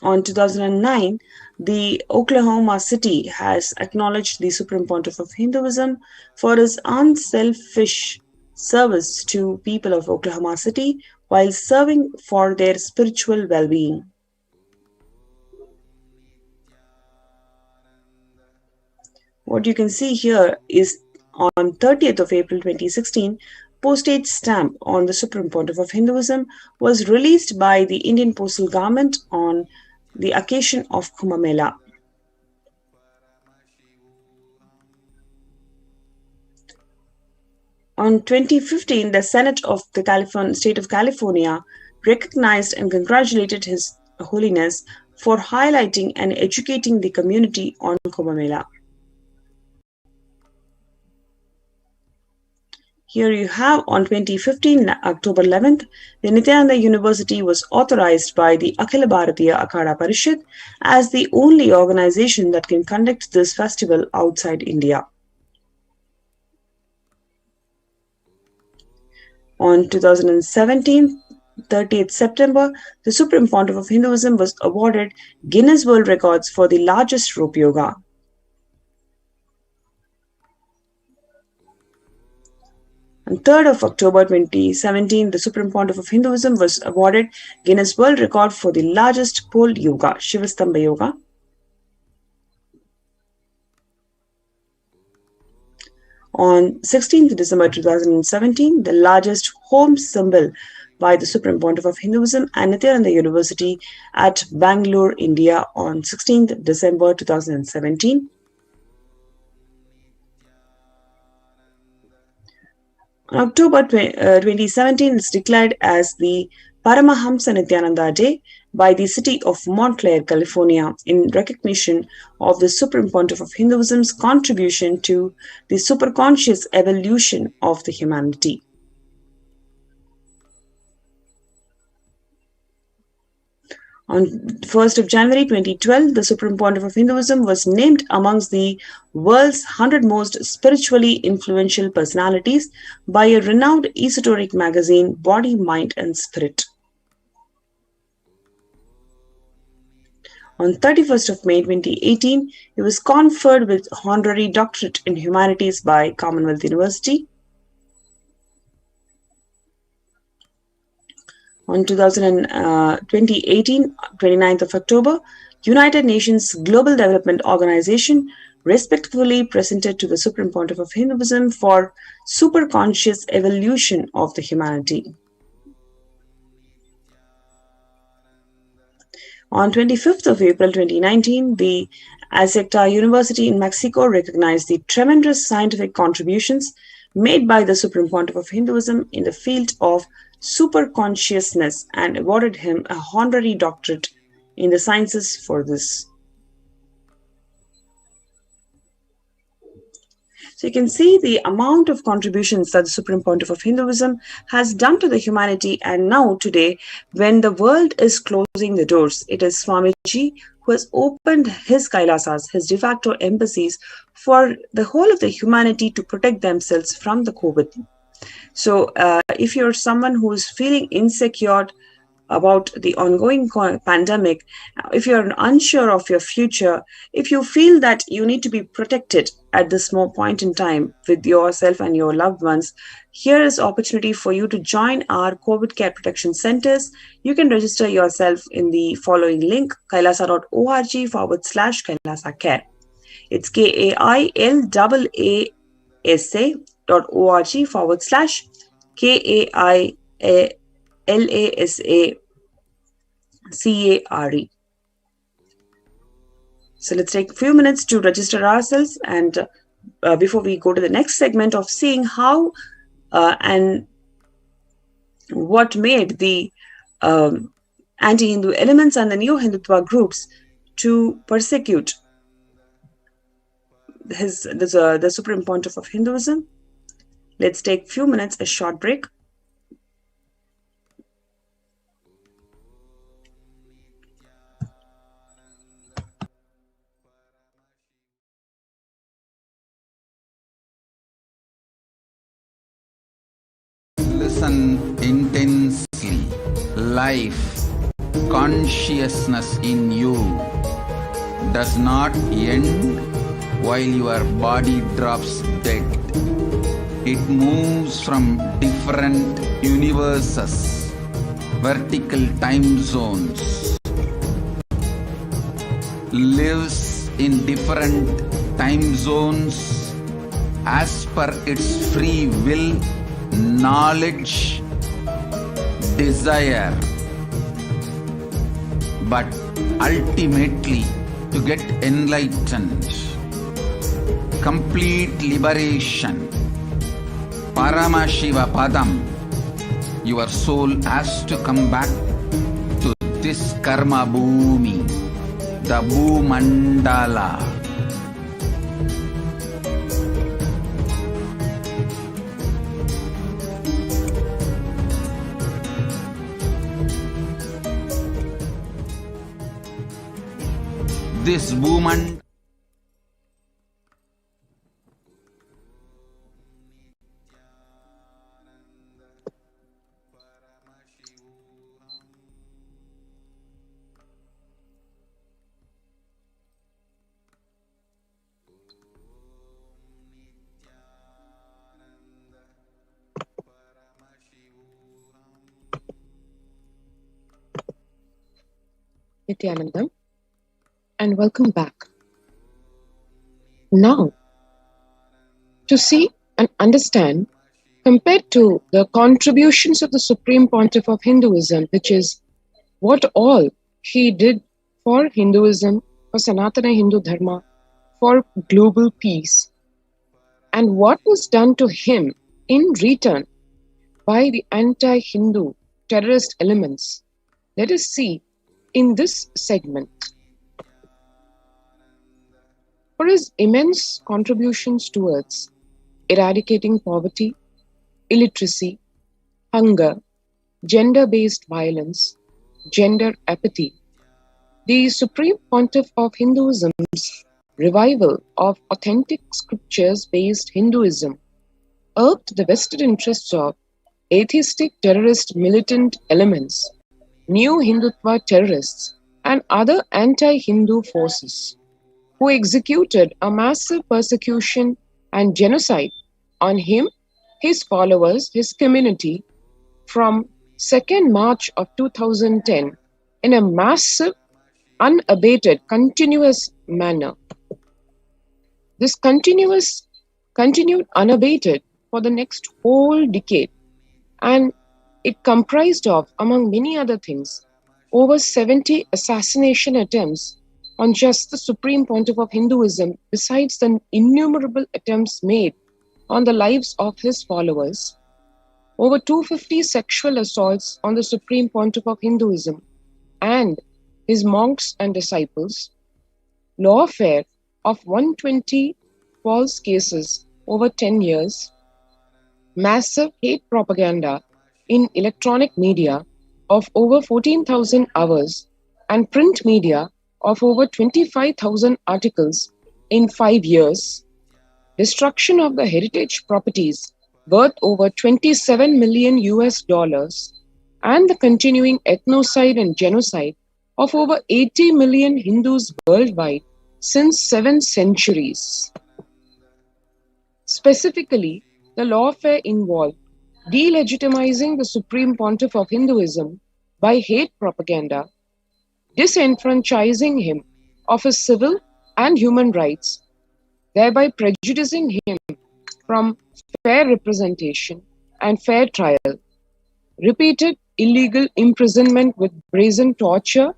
Speaker 7: On 2009, the Oklahoma City has acknowledged the Supreme Pontiff of Hinduism for his unselfish service to people of Oklahoma City while serving for their spiritual well-being. What you can see here is on 30th of April 2016, postage stamp on the Supreme Pontiff of Hinduism was released by the Indian Postal Government on the occasion of Kumbh Mela. On 2015, the Senate of the State of California recognized and congratulated His Holiness for highlighting and educating the community on Kumbh Mela. Here you have on 2015, October 11th, the Nityananda University was authorized by the Akhila Bharatiya Akhada Parishad as the only organization that can conduct this festival outside India. On 2017, 30th September, the Supreme Pontiff of Hinduism was awarded Guinness World Records for the largest rope yoga. On 3rd of October 2017, the Supreme Pontiff of Hinduism was awarded Guinness World Record for the largest pole yoga, Shivastambha Yoga. On 16th December 2017, the largest home symbol by the Supreme Pontiff of Hinduism and Nityananda University at Bangalore, India on 16th December 2017. On October 2017, it's declared as the Paramahamsa Nityananda Day by the city of Montclair, California, in recognition of the Supreme Pontiff of Hinduism's contribution to the superconscious evolution of the humanity. On 1st of January 2012, the Supreme Pontiff of Hinduism was named amongst the world's 100 most spiritually influential personalities by a renowned esoteric magazine, Body, Mind and Spirit. On 31st of May 2018, he was conferred with honorary doctorate in humanities by Commonwealth University. On 2018, 29th of October, United Nations Global Development Organization respectfully presented to the Supreme Pontiff of Hinduism for superconscious evolution of the humanity. On 25th of April 2019, the Azteca University in Mexico recognized the tremendous scientific contributions made by the Supreme Pontiff of Hinduism in the field of superconsciousness and awarded him a honorary doctorate in the sciences for this. So you can see the amount of contributions that the Supreme Pontiff of Hinduism has done to the humanity, and now today, when the world is closing the doors, it is Swamiji who has opened his Kailasas, his de facto embassies, for the whole of the humanity to protect themselves from the COVID. So if you're someone who is feeling insecure about the ongoing pandemic, if you're unsure of your future, if you feel that you need to be protected at this small point in time with yourself and your loved ones, here is opportunity for you to join our COVID care protection centers. You can register yourself in the following link, kailasa.org/Kailasa Care. It's KAILASA.org/KAILASACARE. So let's take a few minutes to register ourselves, and before we go to the next segment of seeing how and what made the anti-Hindu elements and the neo-Hindutva groups to persecute the Supreme Pontiff of Hinduism. Let's take a few minutes, a short break.
Speaker 6: Listen intensely. Life, consciousness in you does not end while your body drops dead. It moves from different universes, vertical time zones, lives in different time zones as per its free will, knowledge, desire, but ultimately to get enlightened, complete liberation, Paramashiva Padam, your soul has to come back to this karma bhumi, the Bhumandala. This Bhumandala
Speaker 8: Nityanandam, and welcome back. Now, to see and understand, compared to the contributions of the Supreme Pontiff of Hinduism, which is what all he did for Hinduism, for Sanatana Hindu Dharma, for global peace, and what was done to him in return by the anti-Hindu terrorist elements, let us see in this segment. For his immense contributions towards eradicating poverty, illiteracy, hunger, gender-based violence, gender apathy, the Supreme Pontiff of Hinduism's revival of authentic scriptures-based Hinduism irked the vested interests of atheistic terrorist militant elements, new Hindutva terrorists, and other anti-Hindu forces, who executed a massive persecution and genocide on him, his followers, his community from 2nd March of 2010 in a massive, unabated, continuous manner. This continued unabated for the next whole decade, and it comprised of, among many other things, over 70 assassination attempts on just the Supreme Pontiff of Hinduism, besides the innumerable attempts made on the lives of his followers, over 250 sexual assaults on the Supreme Pontiff of Hinduism and his monks and disciples, lawfare of 120 false cases over 10 years, massive hate propaganda in electronic media of over 14,000 hours, and print media of over 25,000 articles in 5 years, destruction of the heritage properties worth over $27 million, and the continuing ethnocide and genocide of over 80 million Hindus worldwide since 7 centuries. Specifically, the lawfare involved delegitimizing the Supreme Pontiff of Hinduism by hate propaganda, disenfranchising him of his civil and human rights, thereby prejudicing him from fair representation and fair trial, repeated illegal imprisonment with brazen torture,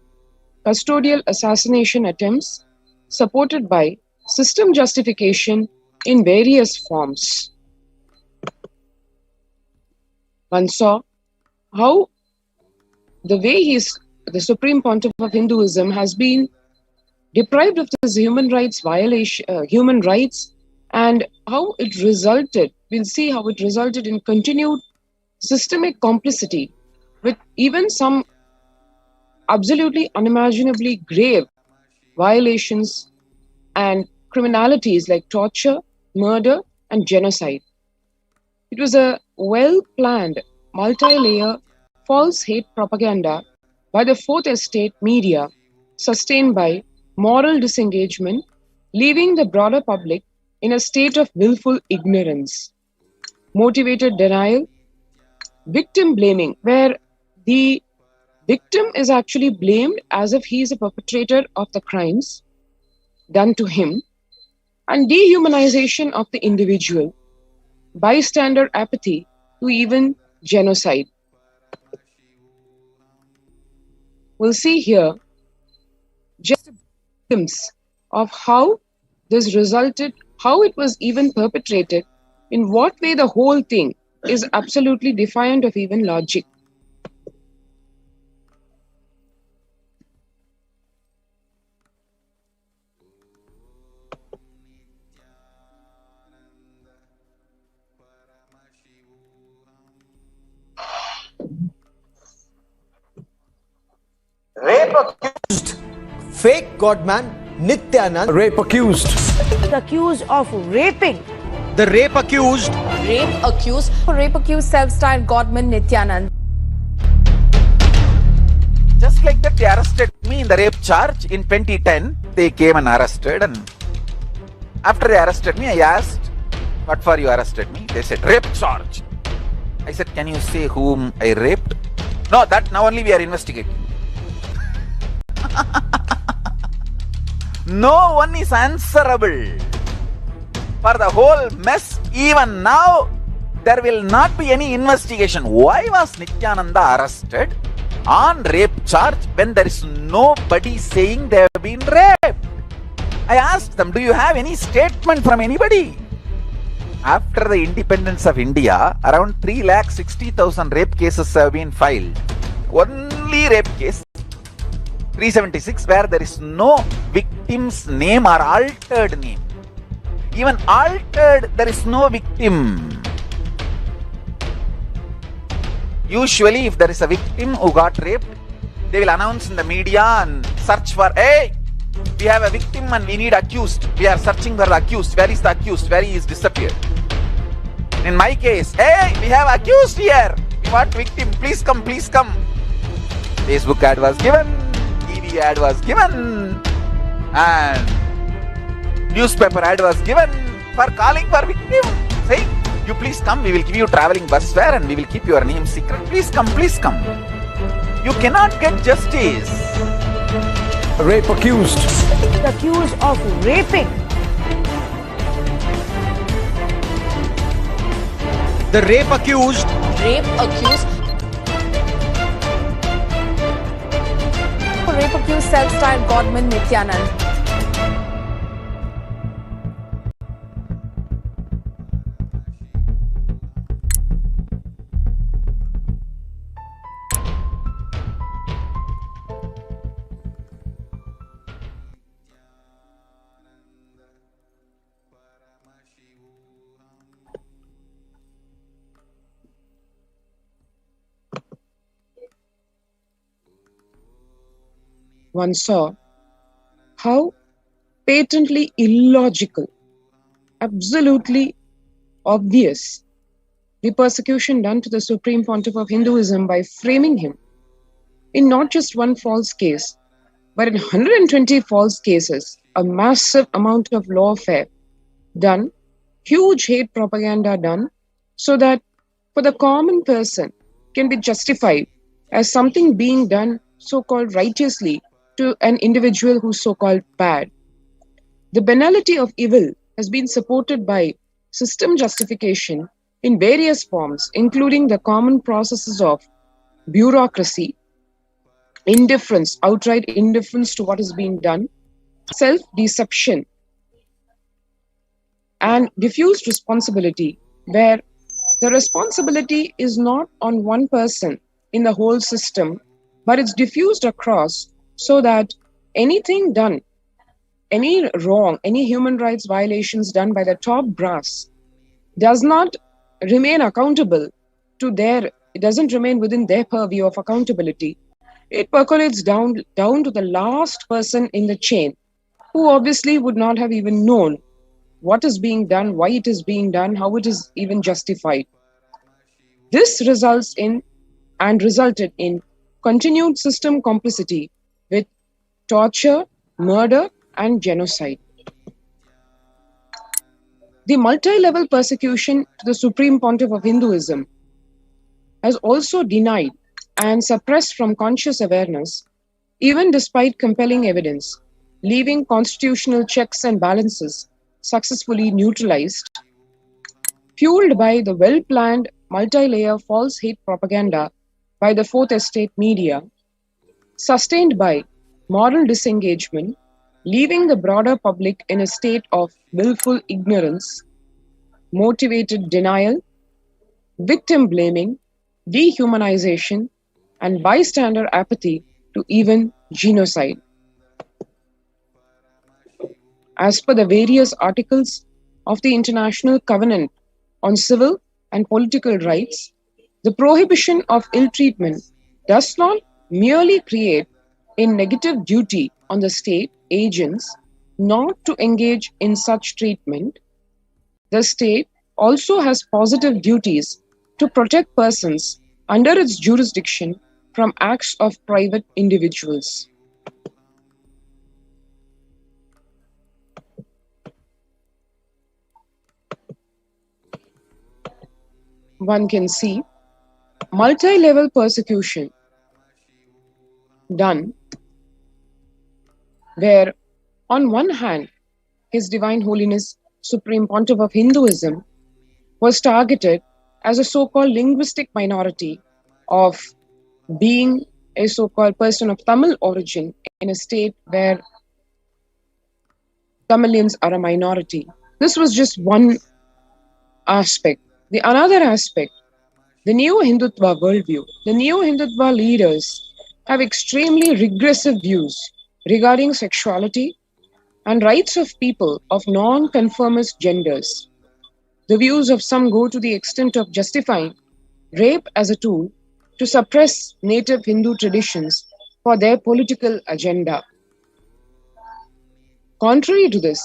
Speaker 8: custodial assassination attempts, supported by system justification in various forms. One saw how the way the Supreme Pontiff of Hinduism has been deprived of his human rights and how it resulted, we'll see how it resulted in continued systemic complicity with even some absolutely unimaginably grave violations and criminalities like torture, murder, and genocide. It was a well-planned, multi-layer false hate propaganda by the Fourth Estate media, sustained by moral disengagement, leaving the broader public in a state of willful ignorance, motivated denial, victim blaming, where the victim is actually blamed as if he is a perpetrator of the crimes done to him, and dehumanization of the individual, bystander apathy to even genocide. We'll see here just a glimpse of how this resulted, how it was even perpetrated, in what way the whole thing is absolutely defiant of even logic.
Speaker 9: Rape accused fake godman Nityanand.
Speaker 10: Rape accused.
Speaker 11: Accused of raping.
Speaker 9: The rape accused.
Speaker 11: Rape accused self-styled godman Nityanand.
Speaker 6: Just like that, they arrested me in the rape charge in 2010. They came and arrested, and after they arrested me, I asked, "What for you arrested me?" They said, "Rape charge." I said, "Can you say whom I raped?" "No, that now only we are investigating." No one is answerable for the whole mess. Even now, there will not be any investigation. Why was Nityananda arrested on rape charge when there is nobody saying they have been raped? I asked them, do you have any statement from anybody? After the independence of India, around 3,60,000 rape cases have been filed. Only rape case 376 where there is no victim's name or altered name. Even altered, there is no victim. Usually, if there is a victim who got raped, they will announce in the media and search for, "Hey, we have a victim and we need accused. We are searching for the accused. Where is the accused? Where he is disappeared?" In my case, "Hey, we have accused here. We want victim. Please come, please come." Facebook ad was given. TV TV ad was given and newspaper ad was given for calling for victim, saying, you please come, we will give you traveling bus fare and we will keep your name secret. Please come, please come. You cannot get justice.
Speaker 9: Rape accused.
Speaker 11: Accused of raping.
Speaker 9: The rape accused.
Speaker 11: Rape accused. Rape accused self-styled Godman Nityanand.
Speaker 8: One saw how patently illogical, absolutely obvious the persecution done to the Supreme Pontiff of Hinduism by framing him in not just one false case, but in 120 false cases, a massive amount of lawfare done, huge hate propaganda done, so that for the common person can be justified as something being done so-called righteously to an individual who's so-called bad. The banality of evil has been supported by system justification in various forms, including the common processes of bureaucracy, indifference, outright indifference to what is being done, self-deception, and diffused responsibility, where the responsibility is not on one person in the whole system, but it's diffused across so that anything done, any wrong, any human rights violations done by the top brass does not remain accountable to it doesn't remain within their purview of accountability. It percolates down to the last person in the chain, who obviously would not have even known what is being done, why it is being done, how it is even justified. This resulted in continued system complicity with torture, murder, and genocide. The multi-level persecution to the Supreme Pontiff of Hinduism has also denied and suppressed from conscious awareness, even despite compelling evidence, leaving constitutional checks and balances successfully neutralized, fueled by the well-planned multi-layer false hate propaganda by the Fourth Estate media, sustained by moral disengagement, leaving the broader public in a state of willful ignorance, motivated denial, victim blaming, dehumanization, and bystander apathy to even genocide. As per the various articles of the International Covenant on Civil and Political Rights, the prohibition of ill treatment does not merely create a negative duty on the state agents not to engage in such treatment. The state also has positive duties to protect persons under its jurisdiction from acts of private individuals. One can see multi-level persecution done where on one hand His Divine Holiness Supreme Pontiff of Hinduism was targeted as a so-called linguistic minority of being a so-called person of Tamil origin in a state where Tamilians are a minority. This was just one aspect. The another aspect, the Neo-Hindutva worldview. The Neo-Hindutva leaders have extremely regressive views regarding sexuality and rights of people of non-conformist genders. The views of some go to the extent of justifying rape as a tool to suppress native Hindu traditions for their political agenda. Contrary to this,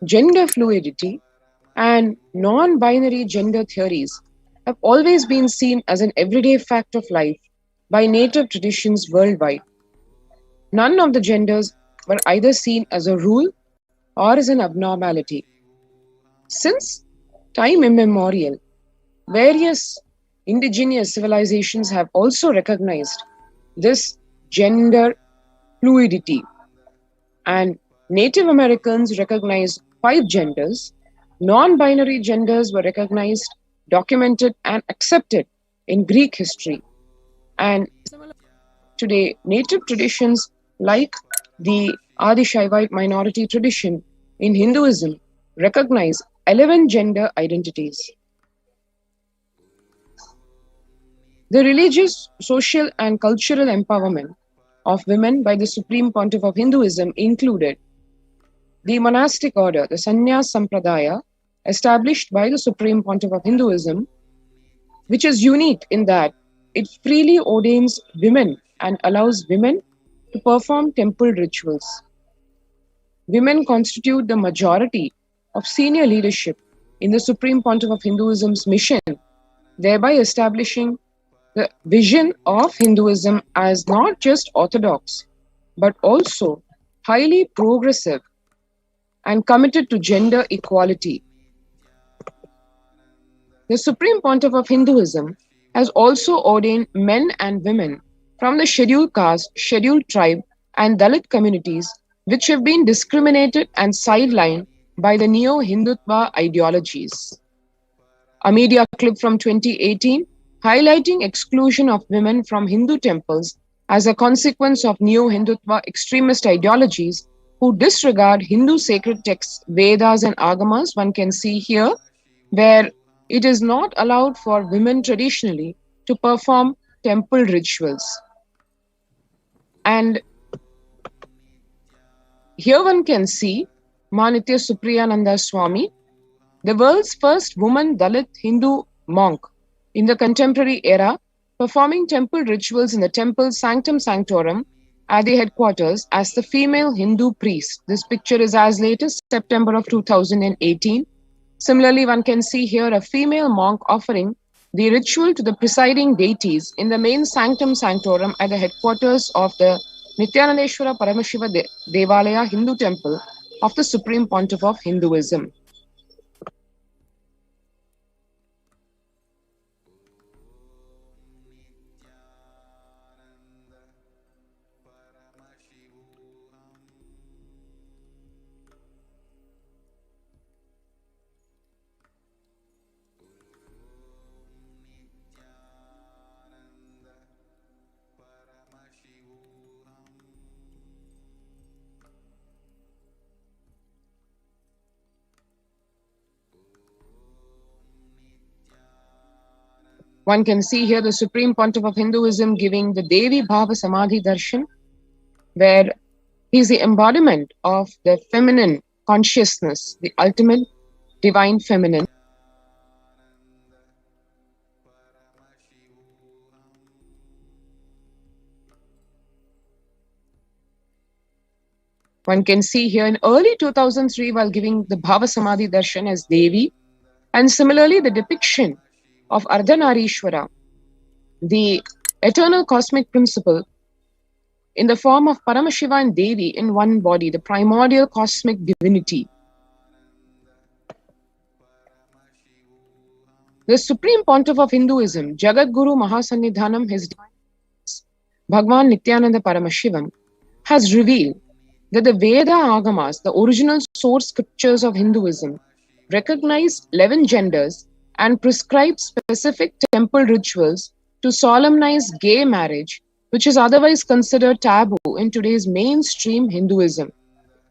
Speaker 8: gender fluidity and non-binary gender theories have always been seen as an everyday fact of life by native traditions worldwide. none of the genders were either seen as a rule or as an abnormality. Since time immemorial, various indigenous civilizations have also recognized this gender fluidity, and Native Americans recognized 5 genders. Non-binary genders were recognized, documented, and accepted in Greek history. And today, native traditions like the Adi Shaivite minority tradition in Hinduism recognize 11 gender identities. The religious, social, and cultural empowerment of women by the Supreme Pontiff of Hinduism included the monastic order, the Sannyas Sampradaya, established by the Supreme Pontiff of Hinduism, which is unique in that it freely ordains women and allows women to perform temple rituals. Women constitute the majority of senior leadership in the Supreme Pontiff of Hinduism's mission, thereby establishing the vision of Hinduism as not just orthodox, but also highly progressive and committed to gender equality. The Supreme Pontiff of Hinduism has also ordained men and women from the scheduled caste, scheduled tribe, and Dalit communities which have been discriminated and sidelined by the neo-Hindutva ideologies. A media clip from 2018 highlighting exclusion of women from Hindu temples as a consequence of neo-Hindutva extremist ideologies who disregard Hindu sacred texts, Vedas and Agamas, one can see here, where it is not allowed for women traditionally to perform temple rituals. And here one can see Manitya Supriyananda Swami, the world's first woman Dalit Hindu monk in the contemporary era, performing temple rituals in the temple Sanctum Sanctorum at the headquarters as the female Hindu priest. This picture is as late as September of 2018. Similarly, one can see here a female monk offering the ritual to the presiding deities in the main Sanctum Sanctorum at the headquarters of the Nityanandeshwara Paramashiva Devalaya Hindu temple of the Supreme Pontiff of Hinduism. One can see here the Supreme Pontiff of Hinduism giving the Devi Bhava Samadhi Darshan, where he is the embodiment of the feminine consciousness, the ultimate divine feminine. One can see here in early 2003 while giving the Bhava Samadhi Darshan as Devi, and similarly the depiction of Ardhanarishwara, the eternal cosmic principle, in the form of Paramashiva and Devi in one body, the primordial cosmic divinity. The Supreme Pontiff of Hinduism, Jagat Guru Mahasannidhanam, his Bhagwan Nityananda Paramashivam, has revealed that the Veda Agamas, the original source scriptures of Hinduism, recognize 11 genders and prescribe specific temple rituals to solemnize gay marriage, which is otherwise considered taboo in today's mainstream Hinduism.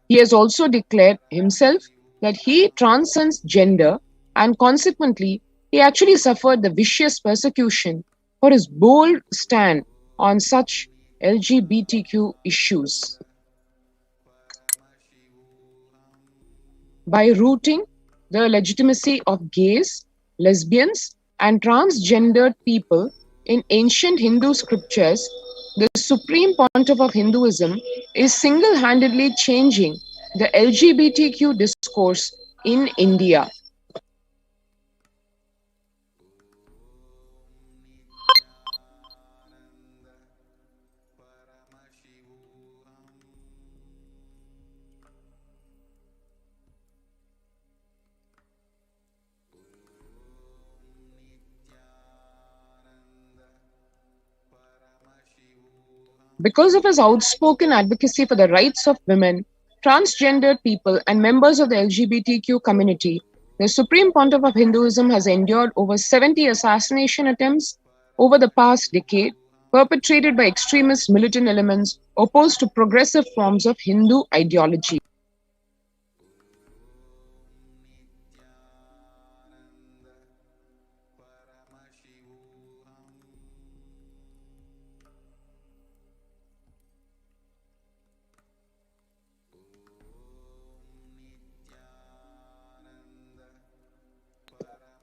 Speaker 8: He has also declared himself that he transcends gender, and consequently, he actually suffered the vicious persecution for his bold stand on such LGBTQ issues. By rooting the legitimacy of gays, lesbians, and transgendered people in ancient Hindu scriptures, the Supreme Pontiff of Hinduism is single-handedly changing the LGBTQ discourse in India. Because of his outspoken advocacy for the rights of women, transgendered people, and members of the LGBTQ community, the Supreme Pontiff of Hinduism has endured over 70 assassination attempts over the past decade, perpetrated by extremist militant elements opposed to progressive forms of Hindu ideology.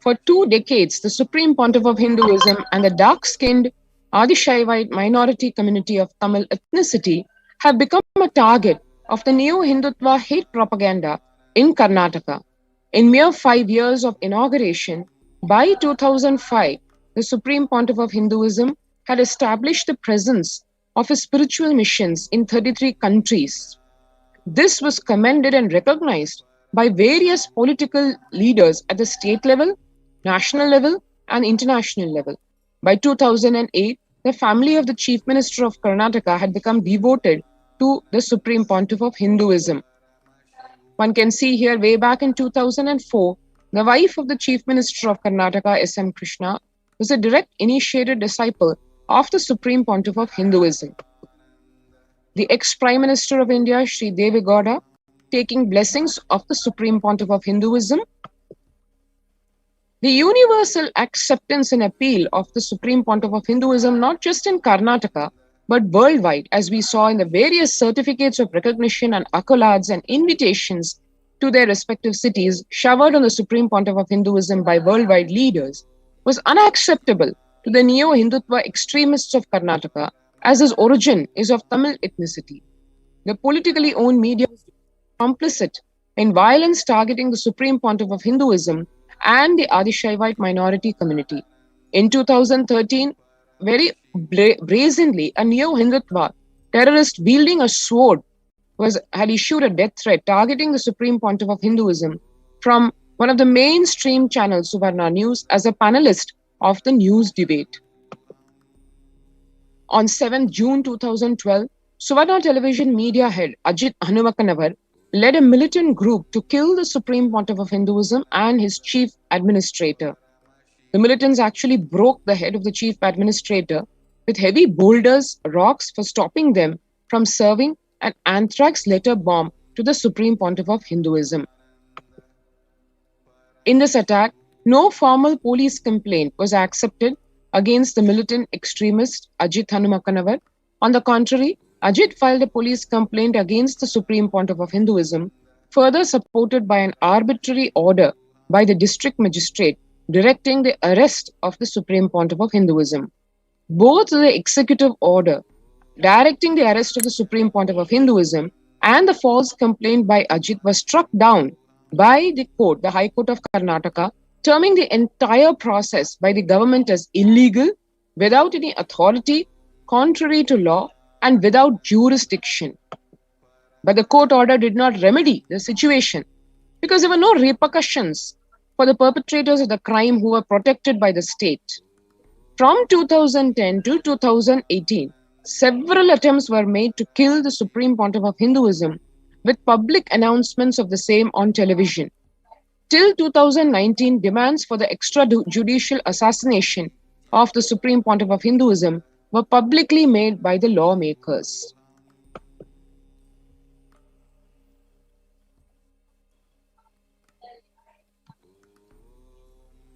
Speaker 8: For 2 decades, the Supreme Pontiff of Hinduism and the dark-skinned Adishaivite minority community of Tamil ethnicity have become a target of the neo-Hindutva hate propaganda in Karnataka. In mere 5 years of inauguration, by 2005, the Supreme Pontiff of Hinduism had established the presence of his spiritual missions in 33 countries. This was commended and recognized by various political leaders at the state level, national level, and international level. By 2008, the family of the Chief Minister of Karnataka had become devoted to the Supreme Pontiff of Hinduism. One can see here, way back in 2004, the wife of the Chief Minister of Karnataka, S.M. Krishna, was a direct initiated disciple of the Supreme Pontiff of Hinduism. The ex-Prime Minister of India, Sri Deve Gowda, taking blessings of the Supreme Pontiff of Hinduism. The universal acceptance and appeal of the Supreme Pontiff of Hinduism, not just in Karnataka, but worldwide, as we saw in the various certificates of recognition and accolades and invitations to their respective cities showered on the Supreme Pontiff of Hinduism by worldwide leaders, was unacceptable to the neo-Hindutva extremists of Karnataka, as his origin is of Tamil ethnicity. The politically owned media was complicit in violence targeting the Supreme Pontiff of Hinduism and the Adishaivite minority community. In 2013, very brazenly, a neo-Hindutva terrorist wielding a sword had issued a death threat targeting the Supreme Pontiff of Hinduism from one of the mainstream channels, Suvarna News, as a panelist of the news debate. On 7th June 2012, Suvarna television media head Ajit Hanumakanavar led a militant group to kill the Supreme Pontiff of Hinduism and his chief administrator. The militants actually broke the head of the chief administrator with heavy boulders, rocks, for stopping them from serving an anthrax letter bomb to the Supreme Pontiff of Hinduism. In this attack, no formal police complaint was accepted against the militant extremist Ajit Hanumakanavar. On the contrary, Ajit filed a police complaint against the Supreme Pontiff of Hinduism, further supported by an arbitrary order by the district magistrate directing the arrest of the Supreme Pontiff of Hinduism. Both the executive order directing the arrest of the Supreme Pontiff of Hinduism and the false complaint by Ajit was struck down by the court, the High Court of Karnataka, terming the entire process by the government as illegal, without any authority, contrary to law, and without jurisdiction. But the court order did not remedy the situation because there were no repercussions for the perpetrators of the crime who were protected by the state. From 2010 to 2018, several attempts were made to kill the Supreme Pontiff of Hinduism, with public announcements of the same on television. Till 2019, demands for the extrajudicial assassination of the Supreme Pontiff of Hinduism were publicly made by the lawmakers.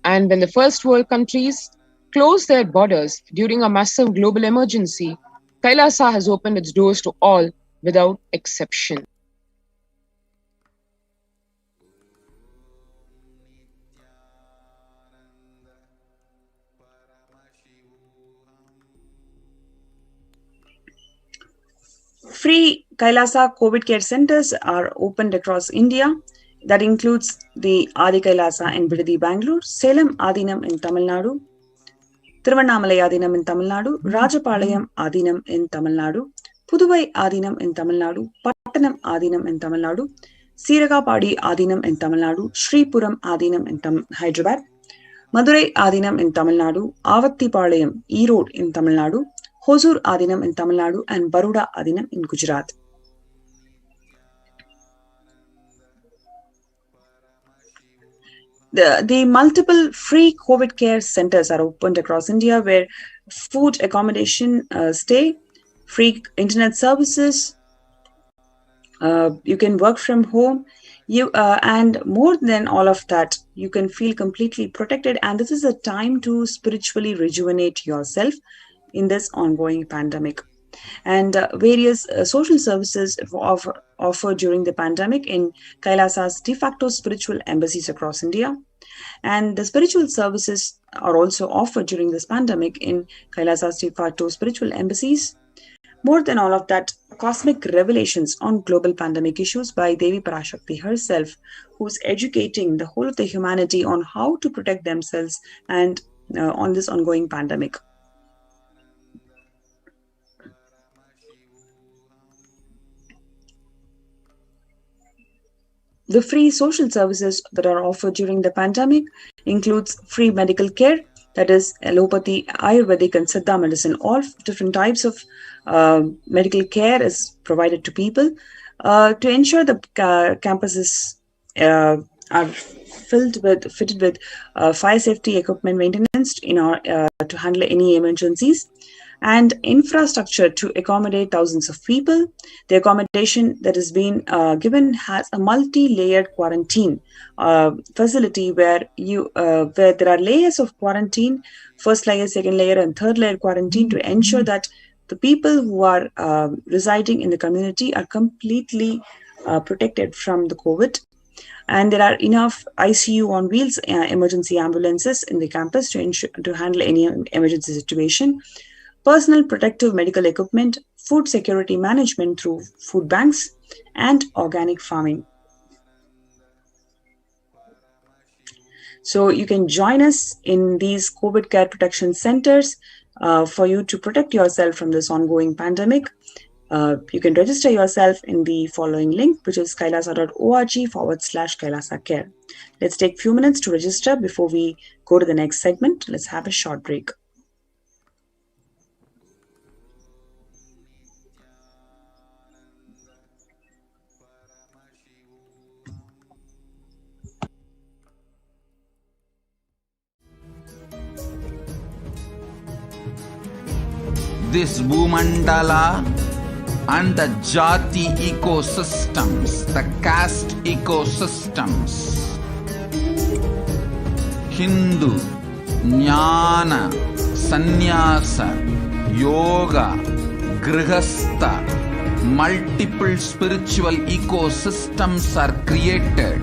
Speaker 8: And when the first world countries closed their borders during a massive global emergency, Kailasa has opened its doors to all without exception.
Speaker 7: Free Kailasa COVID care centers are opened across India. That includes the Adi Kailasa in Vidadi, Bangalore, Salem Adinam in Tamil Nadu, Tiruvannamalai Adinam in Tamil Nadu, Rajapalayam Adinam in Tamil Nadu, Puduvai Adinam in Tamil Nadu, Pattanam Adinam in Tamil Nadu, Siragapadi Adinam in Tamil Nadu, Sripuram Adinam in Hyderabad, Madurai Adinam in Tamil Nadu, Avattipalayam, Erode in Tamil Nadu, Hosur Adinam in Tamil Nadu, and Baroda Adinam in Gujarat. The multiple free COVID care centers are opened across India where food, accommodation, stay, free internet services, you can work from home, and more than all of that, you can feel completely protected. And this is a time to spiritually rejuvenate yourself in this ongoing pandemic. And various social services offered during the pandemic in Kailasa's de facto spiritual embassies across India. And the spiritual services are also offered during this pandemic in Kailasa's de facto spiritual embassies. More than all of that, cosmic revelations on global pandemic issues by Devi Parashakti herself, who's educating the whole of the humanity on how to protect themselves and on this ongoing pandemic. The free social services that are offered during the pandemic includes free medical care, that is allopathy, Ayurvedic and Siddha medicine. All different types of medical care is provided to people to ensure the campuses are fitted with fire safety equipment maintenance to handle any emergencies, and infrastructure to accommodate thousands of people. The accommodation that has been given has a multi-layered quarantine facility where there are layers of quarantine, first layer, second layer, and third layer quarantine to ensure that the people who are residing in the community are completely protected from the COVID. And there are enough ICU on wheels, emergency ambulances in the campus to handle any emergency situation. Personal protective medical equipment, food security management through food banks, and organic farming. So you can join us in these COVID care protection centers for you to protect yourself from this ongoing pandemic. You can register yourself in the following link, which is kailasa.org/Kailasa Care. Let's take a few minutes to register before we go to the next segment. Let's have a short break.
Speaker 6: This Bhumandala and the Jati ecosystems, the caste ecosystems, Hindu, Jnana, Sannyasa, Yoga, Grihastha, multiple spiritual ecosystems are created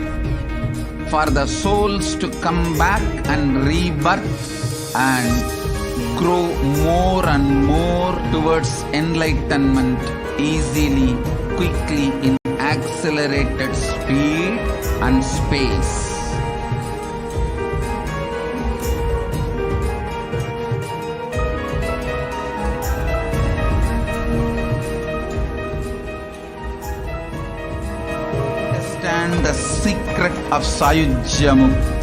Speaker 6: for the souls to come back and rebirth and grow more and more towards enlightenment easily, quickly, in accelerated speed and space. Understand the secret of Sayujya Mukti.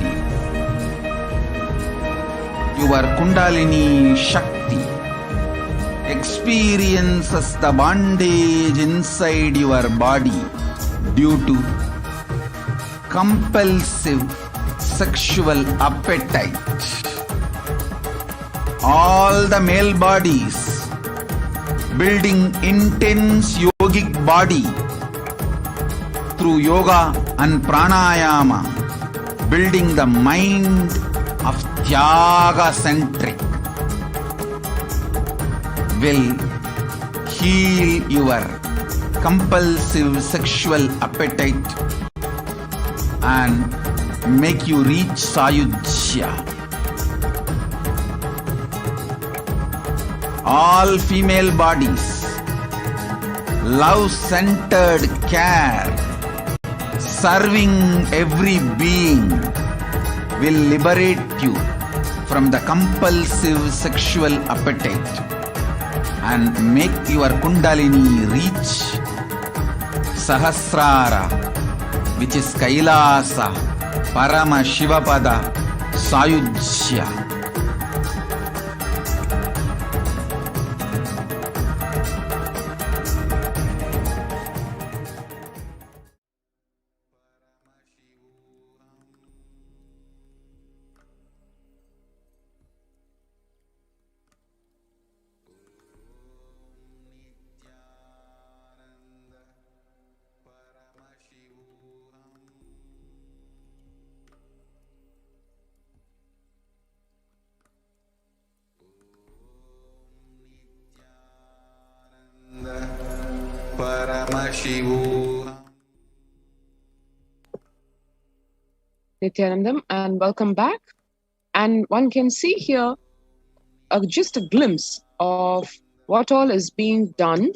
Speaker 6: Your Kundalini Shakti experiences the bondage inside your body due to compulsive sexual appetite. All the male bodies building intense yogic body through yoga and pranayama, building the mind of Tyaga-centric, will heal your compulsive sexual appetite and make you reach Sayujya. All female bodies, love-centered care, serving every being, will liberate you from the compulsive sexual appetite and make your Kundalini reach Sahasrara, which is Kailasa, Parama Shivapada, Sayujya.
Speaker 5: Paramashivoham.
Speaker 8: Nityanandam, and welcome back. And one can see here just a glimpse of what all is being done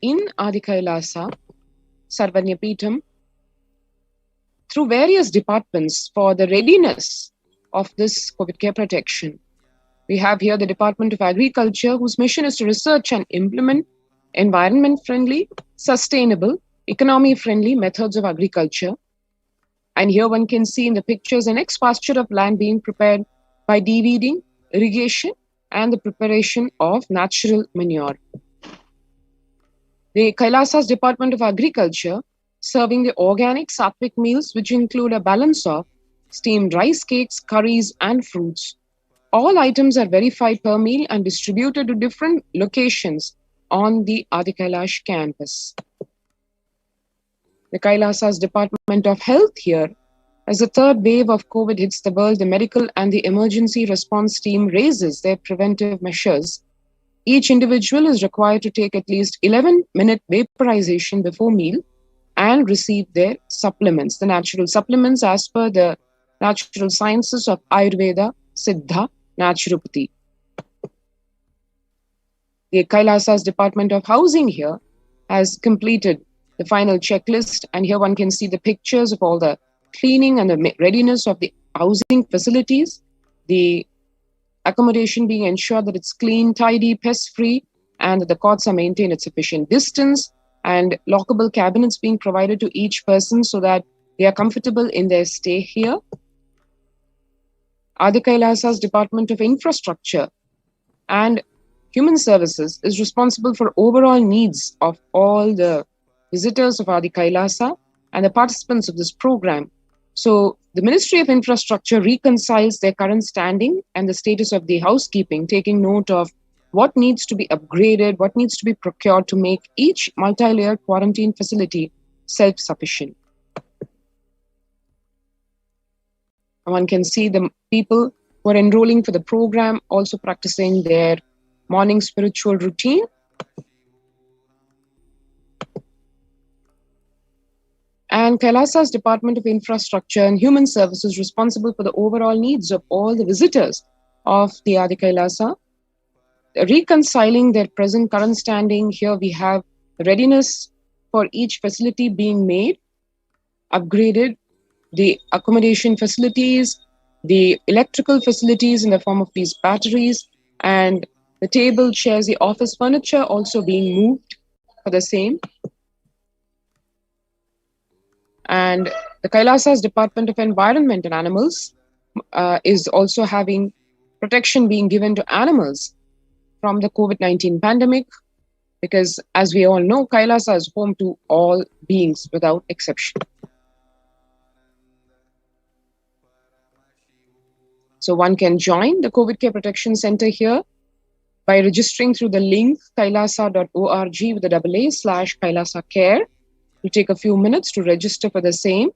Speaker 8: in Adi Kailasa, Sarvanyapeetham, through various departments for the readiness of this COVID care protection. We have here the Department of Agriculture, whose mission is to research and implement environment-friendly, sustainable, economy-friendly methods of agriculture. And here one can see in the pictures an ex-pasture of land being prepared by de-weeding, irrigation, and the preparation of natural manure. The Kailasa's Department of Agriculture, serving the organic sattvic meals, which include a balance of steamed rice cakes, curries, and fruits. All items are verified per meal and distributed to different locations on the Adi Kailash campus. The Kailasa's Department of Health here, as the third wave of COVID hits the world, the medical and the emergency response team raises their preventive measures. Each individual is required to take at least 11-minute vaporization before meal and receive their supplements, the natural supplements as per the natural sciences of Ayurveda, Siddha, Naturopathy. The Kailasa's Department of Housing here has completed the final checklist, and here one can see the pictures of all the cleaning and the readiness of the housing facilities, the accommodation being ensured that it's clean, tidy, pest-free, and that the cots are maintained at sufficient distance, and lockable cabinets being provided to each person so that they are comfortable in their stay here. Adi Kailasa's Department of Infrastructure and Human Services is responsible for overall needs of all the visitors of Adi Kailasa and the participants of this program. So the Ministry of Infrastructure reconciles their current standing and the status of the housekeeping, taking note of what needs to be upgraded, what needs to be procured to make each multi-layer quarantine facility self-sufficient. One can see the people who are enrolling for the program also practicing their morning spiritual routine. And Kailasa's Department of Infrastructure and Human Services is responsible for the overall needs of all the visitors of the Adi Kailasa. Reconciling their current standing, here we have readiness for each facility being made, upgraded, the accommodation facilities, the electrical facilities in the form of these batteries, and the table, chairs, the office furniture also being moved for the same. And the Kailasa's Department of Environment and Animals is also having protection being given to animals from the COVID-19 pandemic, because as we all know, Kailasa is home to all beings without exception. So one can join the COVID Care Protection Center here by registering through the link kailasa.org with the AA/Kailasa Care. It'll take a few minutes to register for the same.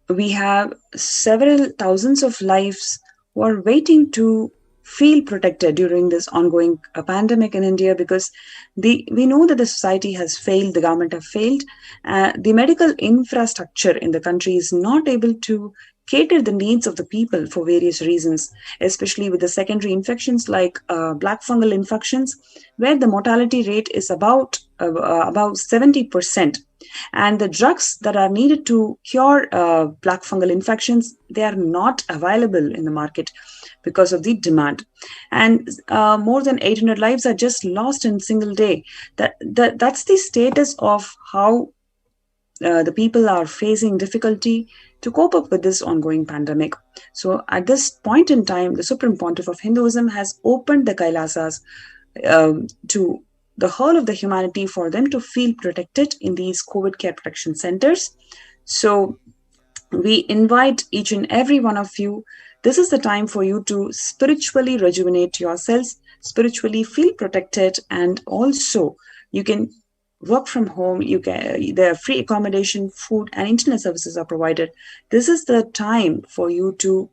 Speaker 7: We have several thousands of lives who are waiting to feel protected during this ongoing pandemic in India, because we know that the society has failed, the government have failed, the medical infrastructure in the country is not able to cater the needs of the people for various reasons, especially with the secondary infections like black fungal infections, where the mortality rate is about 70%. And the drugs that are needed to cure black fungal infections, they are not available in the market because of the demand. And more than 800 lives are just lost in a single day. That's the status of how the people are facing difficulty to cope up with this ongoing pandemic. So, at this point in time, the Supreme Pontiff of Hinduism has opened the Kailasas to the whole of the humanity for them to feel protected in these COVID care protection centers. So, we invite each and every one of you. This is the time for you to spiritually rejuvenate yourselves, spiritually feel protected, and also you can work from home. You can the free accommodation, food, and internet services are provided. This is the time for you to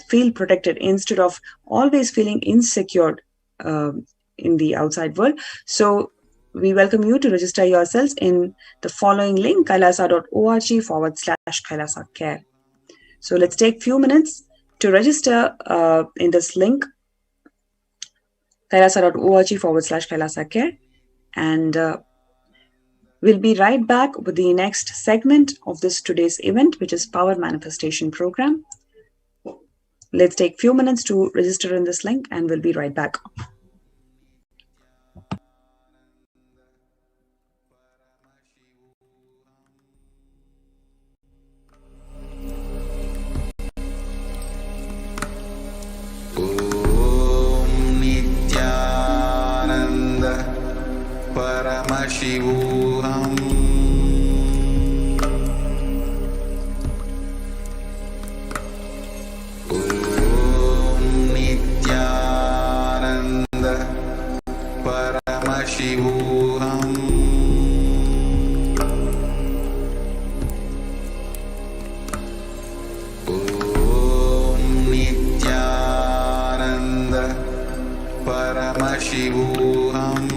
Speaker 7: feel protected instead of always feeling insecure in the outside world. So we welcome you to register yourselves in the following link, kailasa.org/kailasa care. So let's take few minutes to register in this link, kailasa.org/kailasa care. And we'll be right back with the next segment of this today's event, which is Power Manifestation Program. Let's take few minutes to register in this link and we'll be right back.
Speaker 5: Nityanand परमशिवोऽहम् ॐ नित्यानन्द परमशिवोऽहम् ॐ नित्यानन्द परमशिवोऽहम्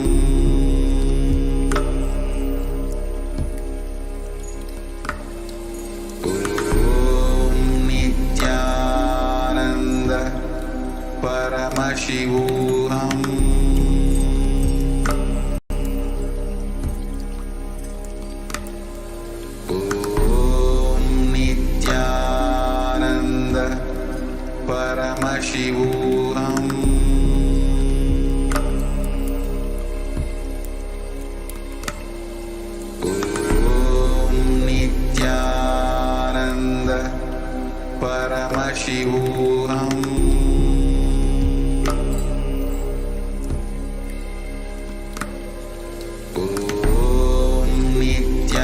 Speaker 5: ॐ नित्यानन्द परमशिवोऽहम् ॐ नित्यानन्द परमशिवोऽहम् ॐ नित्यानन्द परमशिवोऽहम् ॐ नित्यानन्द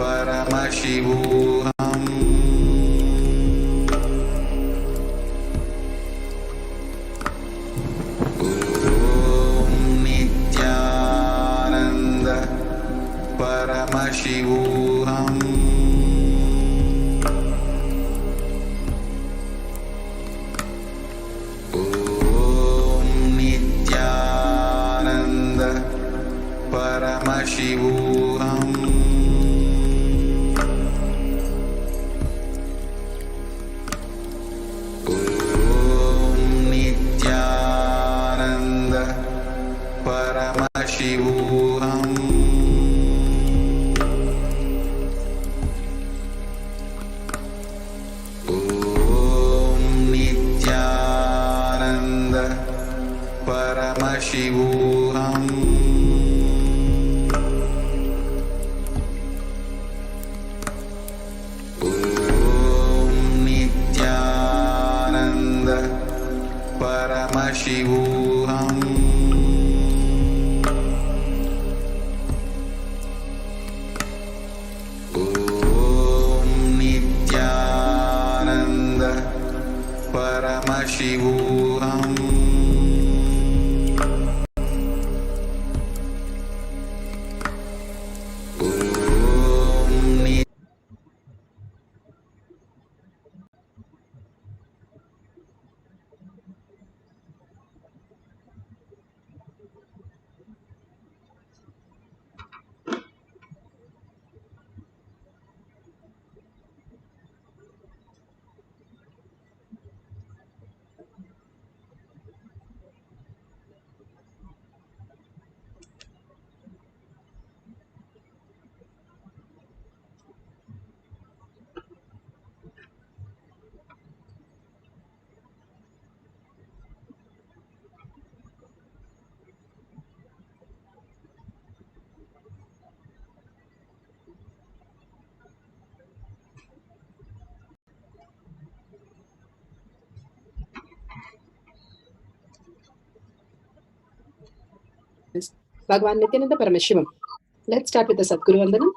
Speaker 5: परमशिवोऽहम् ॐ नित्यानन्द परमशिवोऽहम् ॐ नित्यानन्द परमशिवोऽहम् ॐ नित्यानन्द परमशिवोऽहम् ॐ नित्यानन्द परमशिवोऽहम् ॐ नित्यानन्द परमशिवोऽहम् ॐ नित्यानन्द परमशिवोऽहम् ॐ
Speaker 10: Bhagavan Nityananda Paramashivam. Let's start with the Sadguru Vandanam.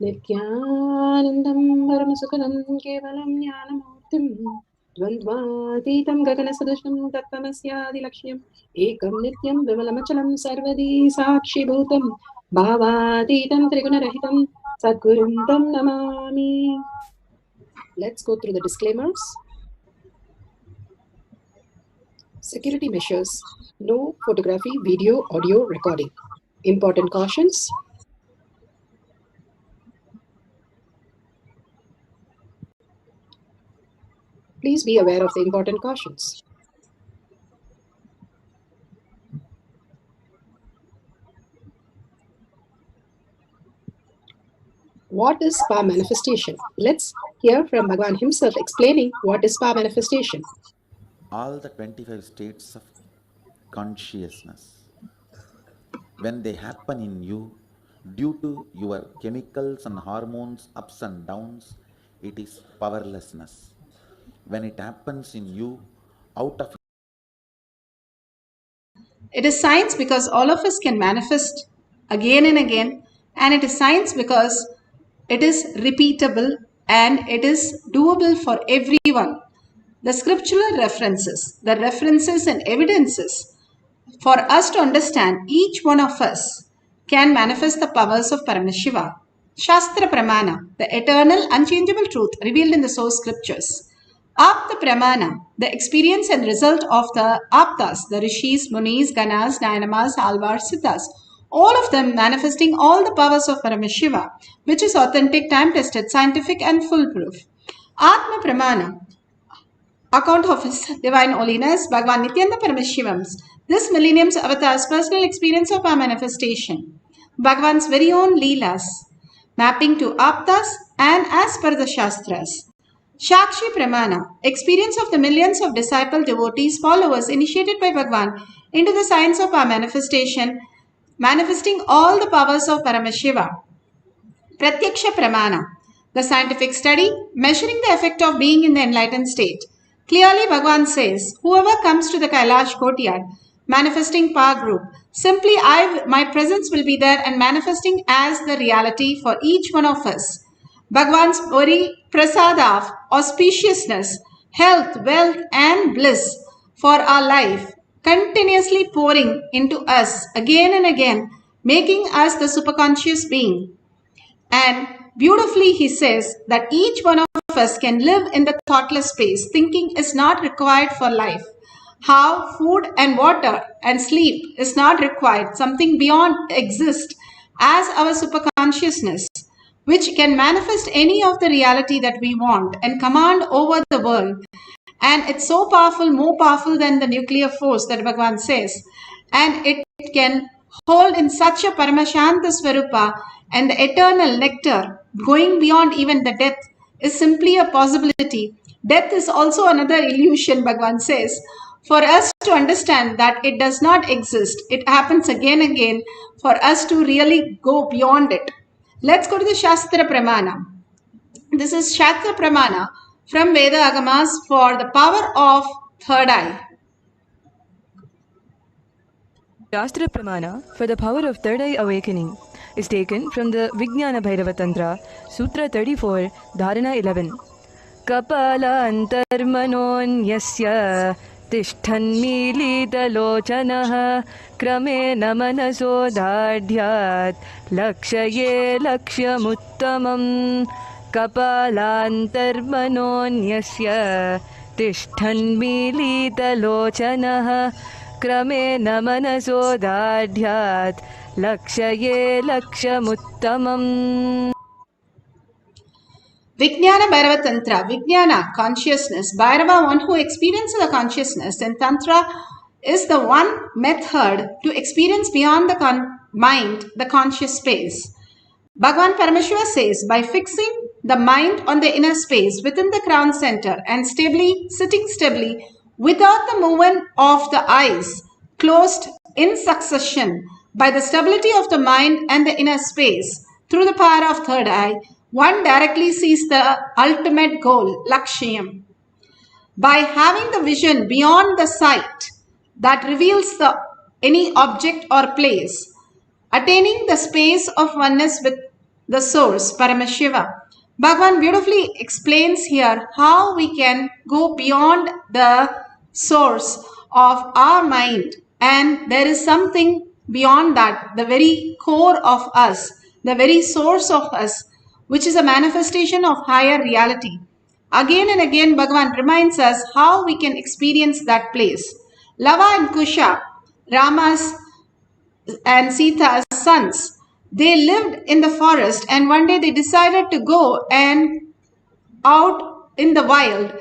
Speaker 10: Nityanandam Paramasukhanam Kevalam Jnanamurtim Dvandvatītam Gaganasadushnam Tattvamasyaadilakshmyam Ekam Nityam Vimalamachalam Sarvadi Sakshibhutam Bhavatītam Trigunarahitam Sadgurum Tam Namami. Let's go through the disclaimers. Security measures. No photography, video, audio recording. Important cautions. Please be aware of the important cautions. What is spa manifestation? Let's hear from Bhagavan himself explaining what is spa manifestation.
Speaker 6: All the 25 states of consciousness, when they happen in you, due to your chemicals and hormones ups and downs, it is powerlessness. When it happens in you, out of
Speaker 12: it is science because all of us can manifest again and again, and it is science because it is repeatable and it is doable for everyone. The scriptural references, the references and evidences for us to understand each one of us can manifest the powers of Paramashiva. Shastra Pramana, the eternal unchangeable truth revealed in the source scriptures. Apta Pramana, the experience and result of the Aptas, the Rishis, Munis, Ganas, Nayanamas, Alvars, Siddhas, all of them manifesting all the powers of Paramashiva, which is authentic, time-tested, scientific and foolproof. Atma Pramana, account of His Divine Holiness, Bhagavan Nityananda Paramashivam's, this millennium's avatar's personal experience of our manifestation. Bhagavan's very own Leelas, mapping to Aptas and as per the Shastras. Shakshi Pramana, experience of the millions of disciple devotees, followers initiated by Bhagavan into the science of our manifestation, manifesting all the powers of Paramashiva. Pratyaksha Pramana, the scientific study measuring the effect of being in the enlightened state. Clearly Bhagavan says, whoever comes to the Kailash courtyard, manifesting power group, simply my presence will be there and manifesting as the reality for each one of us. Bhagavan's very prasada of auspiciousness, health, wealth and bliss for our life, continuously pouring into us again and again, making us the superconscious being. And beautifully he says that each one of us can live in the thoughtless space. Thinking is not required for life. How food and water and sleep is not required. Something beyond exists as our superconsciousness, which can manifest any of the reality that we want and command over the world. And it's so powerful, more powerful than the nuclear force that Bhagavan says. And it can hold in such a Paramashanta Swarupa, and the eternal nectar going beyond even the death is simply a possibility. Death is also another illusion, Bhagavan says. For us to understand that it does not exist, it happens again and again, for us to really go beyond it. Let's go to the Shastra Pramana. This is Shastra Pramana from Veda Agamas for the power of third eye.
Speaker 13: Shastra Pramana for the power of third eye awakening is taken from the Vijnana Bhairava Tantra, Sutra 34, Dharana 11. Kapala antarmanonyasya tishthanmilitalochanaha kramena manasodadhyat lakshaye lakshyamuttamam. Kapalantarmanonyasya tishthanmilitalochanaha kramena manasodadhyat lakshaye lakshamuttamam.
Speaker 12: Vijnana Bhairava Tantra, Vijnana, consciousness, Bhairava, one who experiences the consciousness, and Tantra is the one method to experience beyond the mind, the conscious space. Bhagavan Paramashiva says, by fixing the mind on the inner space within the crown center and sitting stably without the movement of the eyes, closed in succession, by the stability of the mind and the inner space, through the power of third eye, one directly sees the ultimate goal, Lakshyam. By having the vision beyond the sight that reveals the any object or place. Attaining the space of oneness with the source, Paramashiva. Bhagavan beautifully explains here how we can go beyond the source of our mind, and there is something beyond that, the very core of us, the very source of us, which is a manifestation of higher reality. Again and again, Bhagavan reminds us how we can experience that place. Lava and Kusha, Rama's and Sita's sons, they lived in the forest, and one day they decided to go and out in the wild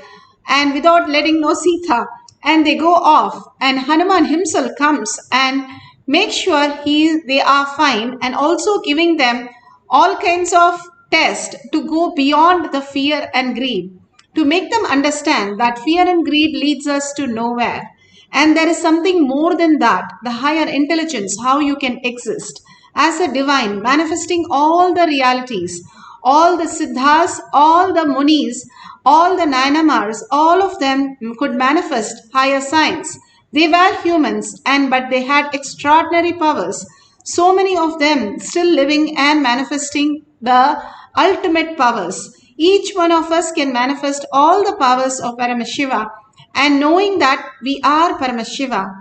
Speaker 12: and without letting know Sita, and they go off, and Hanuman himself comes and makes sure they are fine, and also giving them all kinds of tests to go beyond the fear and greed, to make them understand that fear and greed leads us to nowhere. And there is something more than that, the higher intelligence, how you can exist as a divine, manifesting all the realities, all the siddhas, all the munis, all the nayanamars, all of them could manifest higher signs. They were humans, but they had extraordinary powers. So many of them still living and manifesting the ultimate powers. Each one of us can manifest all the powers of Paramashiva, and knowing that we are Paramashiva.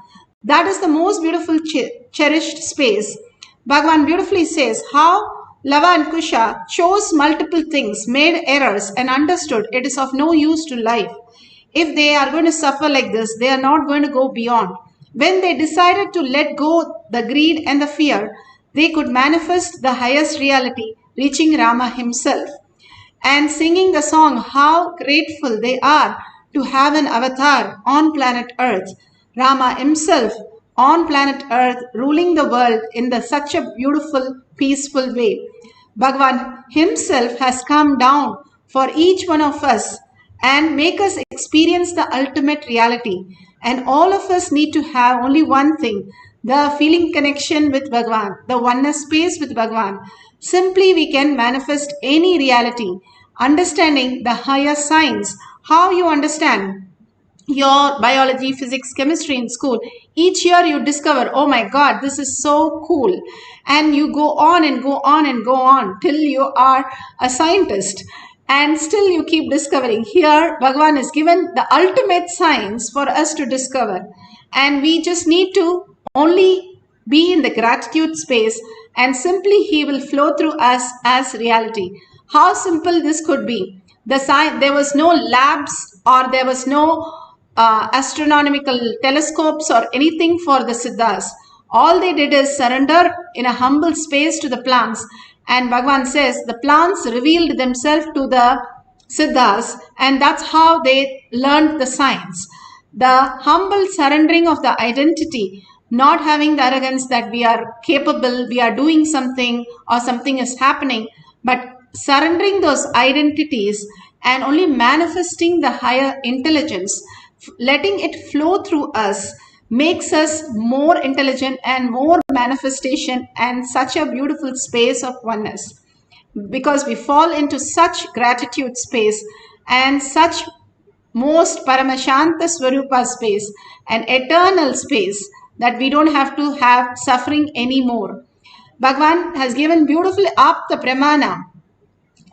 Speaker 12: That is the most beautiful cherished space. Bhagavan beautifully says how Lava and Kusha chose multiple things, made errors, and understood it is of no use to life. If they are going to suffer like this, they are not going to go beyond. When they decided to let go the greed and the fear, they could manifest the highest reality, reaching Rama himself, and singing the song how grateful they are to have an avatar on planet Earth. Rama himself on planet Earth, ruling the world in such a beautiful, peaceful way. Bhagavan himself has come down for each one of us and make us experience the ultimate reality. And all of us need to have only one thing, the feeling connection with Bhagavan, the oneness space with Bhagavan. Simply we can manifest any reality, understanding the higher science. How you understand your biology, physics, chemistry in school, each year you discover, oh my God, this is so cool. And you go on and go on and go on till you are a scientist. And still you keep discovering. Here, Bhagavan is given the ultimate science for us to discover. And we just need to only be in the gratitude space, and simply he will flow through us as reality. How simple this could be. There was no labs, or there was no astronomical telescopes or anything for the siddhas. All they did is surrender in a humble space to the plants. And Bhagavan says the plants revealed themselves to the siddhas, and that's how they learned the science. The humble surrendering of the identity, not having the arrogance that we are capable, we are doing something or something is happening, but surrendering those identities and only manifesting the higher intelligence, letting it flow through us, makes us more intelligent and more manifestation and such a beautiful space of oneness. Because we fall into such gratitude space and such most Paramashanta Swarupa space, an eternal space, that we don't have to have suffering anymore. Bhagavan has given beautifully Apta Pramana.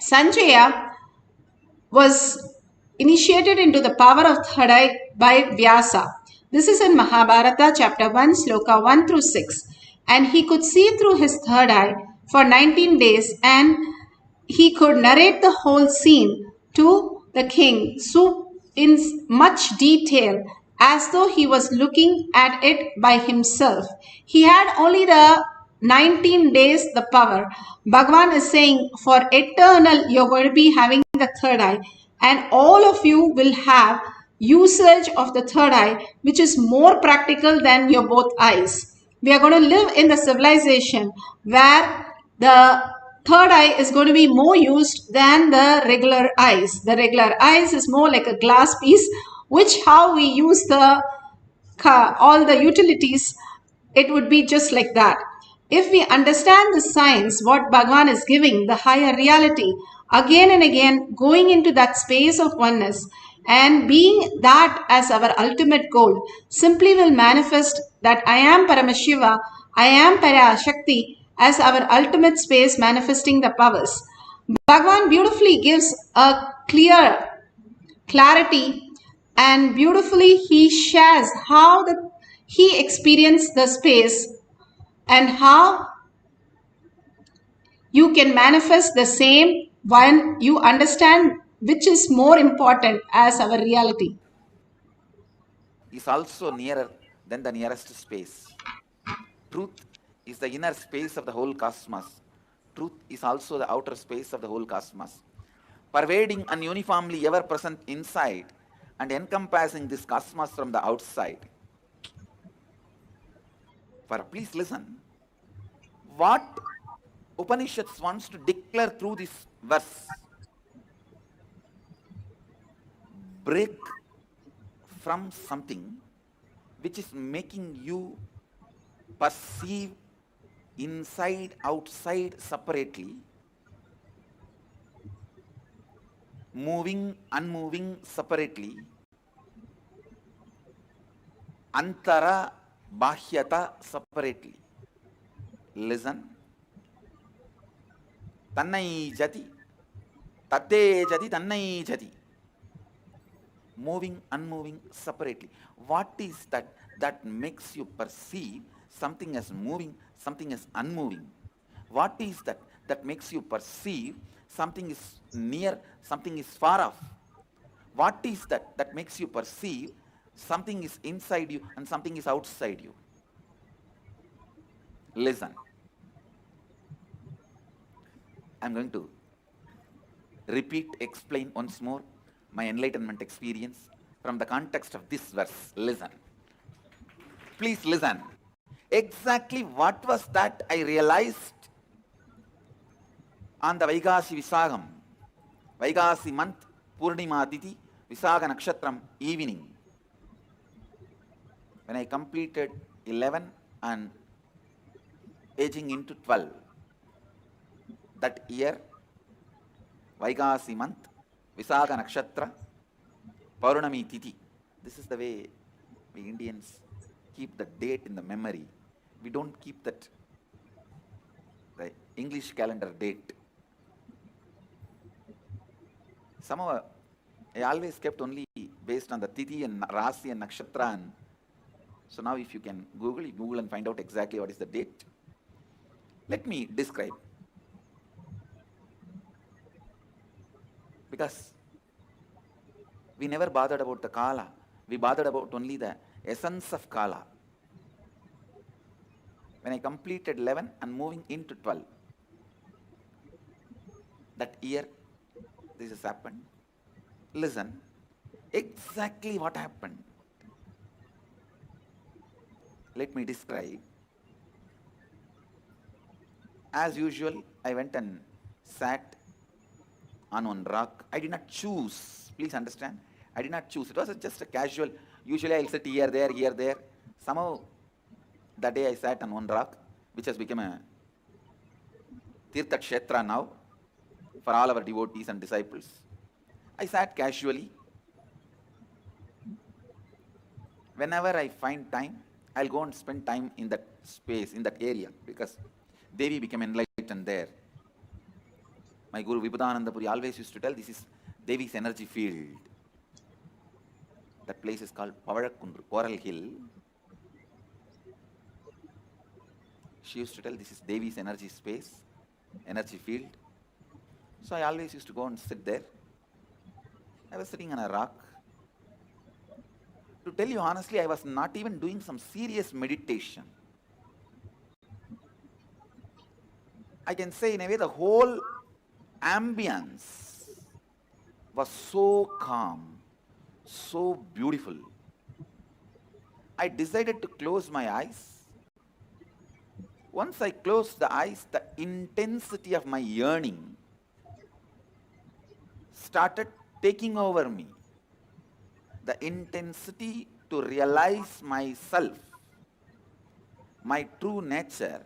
Speaker 12: Sanjaya was initiated into the power of third eye by Vyasa. This is in Mahabharata chapter 1, sloka 1 through 6. And he could see through his third eye for 19 days, and he could narrate the whole scene to the king so in much detail, as though he was looking at it by himself. He had only the 19 days the power. Bhagavan is saying for eternal you're going to be having the third eye, and all of you will have usage of the third eye, which is more practical than your both eyes. We are going to live in the civilization where the third eye is going to be more used than the regular eyes. The regular eyes is more like a glass piece, which how we use the all the utilities, it would be just like that. If we understand the science, what Bhagavan is giving, the higher reality, again and again going into that space of oneness And being that as our ultimate goal, simply will manifest that I am Paramashiva, I am Parashakti as our ultimate space manifesting the powers. Bhagwan beautifully gives a clear clarity and beautifully he shares how he experienced the space and how you can manifest the same when you understand which is more important as our reality.
Speaker 6: Is also nearer than the nearest space. Truth is the inner space of the whole cosmos. Truth is also the outer space of the whole cosmos, pervading and uniformly ever present inside and encompassing this cosmos from the outside. For please listen, what Upanishads wants to declare through this verse: break from something which is making you perceive inside, outside separately, moving, unmoving separately, antara, bahyata separately. Listen. Tannai jati, tate jati, tannai jati. Moving, unmoving separately. What is that makes you perceive something as moving, something as unmoving? What is that makes you perceive something is near, something is far off? What is that makes you perceive something is inside you and something is outside you? Listen. I'm going to repeat, explain once more my enlightenment experience from the context of this verse. Listen. Please listen. Exactly what was that I realized on the Vaigasi Visagam, Vaigasi month, Purnima Titi, Visaga Nakshatram evening, when I completed 11 and aging into 12. That year, Vaigasi month, Visaga Nakshatra, Paurnami Titi. This is the way we Indians keep the date in the memory. We don't keep the English calendar date. Somehow, I always kept only based on the Titi and Rasi and Nakshatra. And so now if you can Google and find out exactly what is the date. Let me describe. Because we never bothered about the Kala. We bothered about only the essence of Kala. When I completed 11 and moving into 12, that year, this has happened. Listen, exactly what happened. Let me describe. As usual, I went and sat on one rock. I did not choose. Please understand. I did not choose. It was just a casual. Usually I'll sit here, there, here, there. Somehow that day I sat on one rock, which has become a Tirtha Kshetra now for all our devotees and disciples. I sat casually. Whenever I find time, I'll go and spend time in that space, in that area, because Devi became enlightened there. My Guru Vibhudananda Puri always used to tell, this is Devi's energy field. That place is called Pavalakundu, Coral Hill. She used to tell, this is Devi's energy space, energy field. So I always used to go and sit there. I was sitting on a rock. To tell you honestly, I was not even doing some serious meditation. I can say in a way the whole ambience was so calm, so beautiful. I decided to close my eyes. Once I closed the eyes, the intensity of my yearning started taking over me. The intensity to realize myself, my true nature,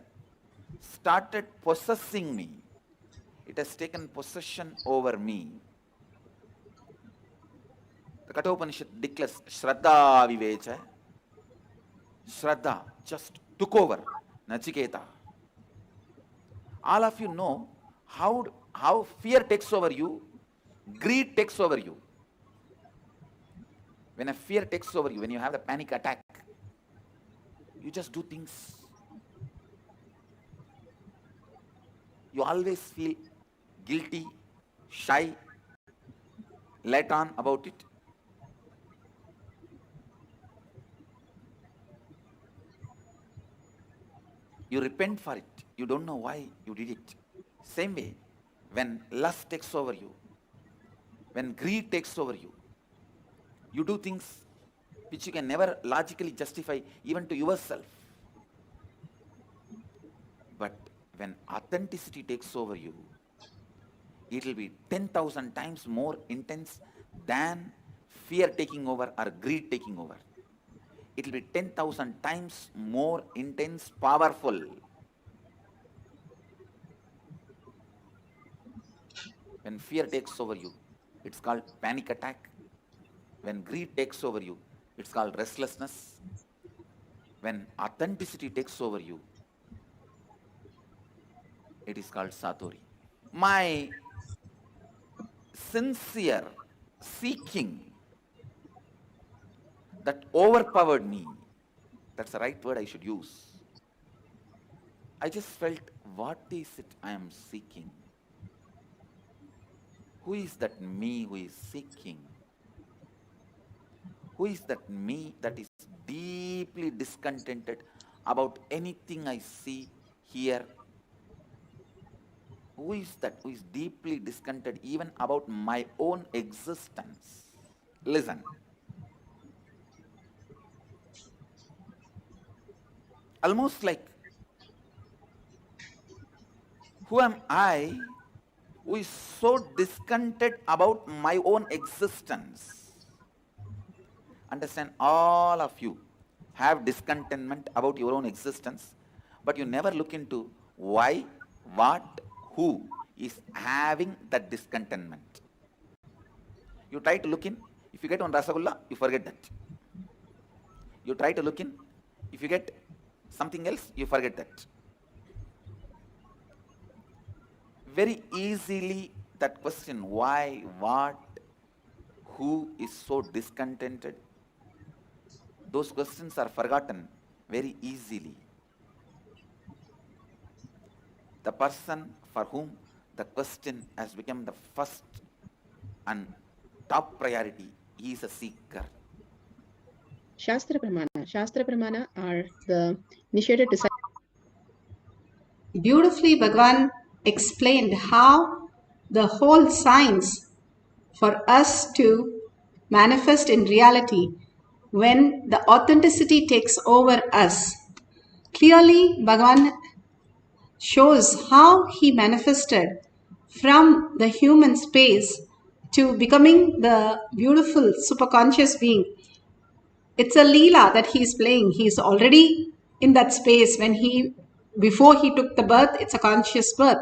Speaker 6: started possessing me. It has taken possession over me. The Kathopanishad declares Shraddha Vivecha. Shraddha just took over Nachiketa. All of you know how fear takes over you, greed takes over you. When a fear takes over you, when you have the panic attack, you just do things. You always feel guilty, shy, let on about it. You repent for it. You don't know why you did it. Same way, when lust takes over you, when greed takes over you, you do things which you can never logically justify even to yourself. But when authenticity takes over you, it will be 10,000 times more intense than fear taking over or greed taking over. It will be 10,000 times more intense, powerful. When fear takes over you, it's called panic attack. When greed takes over you, it's called restlessness. When authenticity takes over you, it is called satori. My sincere seeking that overpowered me, that's the right word I should use. I just felt, what is it I am seeking? Who is that me who is seeking? Who is that me that is deeply discontented about anything I see, hear? Who is that who is deeply discontented even about my own existence? Listen. Almost like, who am I who is so discontented about my own existence? Understand, all of you have discontentment about your own existence, but you never look into why, what, who is having that discontentment. You try to look in, if you get one Rasagulla, you forget that. You try to look in, if you get something else, you forget that. Very easily that question, why, what, who is so discontented, those questions are forgotten very easily. The person for whom the question has become the first and top priority, he is a seeker.
Speaker 10: Shastra Pramana. Shastra Pramana are the initiated disciples.
Speaker 12: Beautifully, Bhagavan explained how the whole science for us to manifest in reality when the authenticity takes over us. Clearly, Bhagavan shows how he manifested from the human space to becoming the beautiful superconscious being. It's a Leela that he's playing. He's already in that space before he took the birth, it's a conscious birth.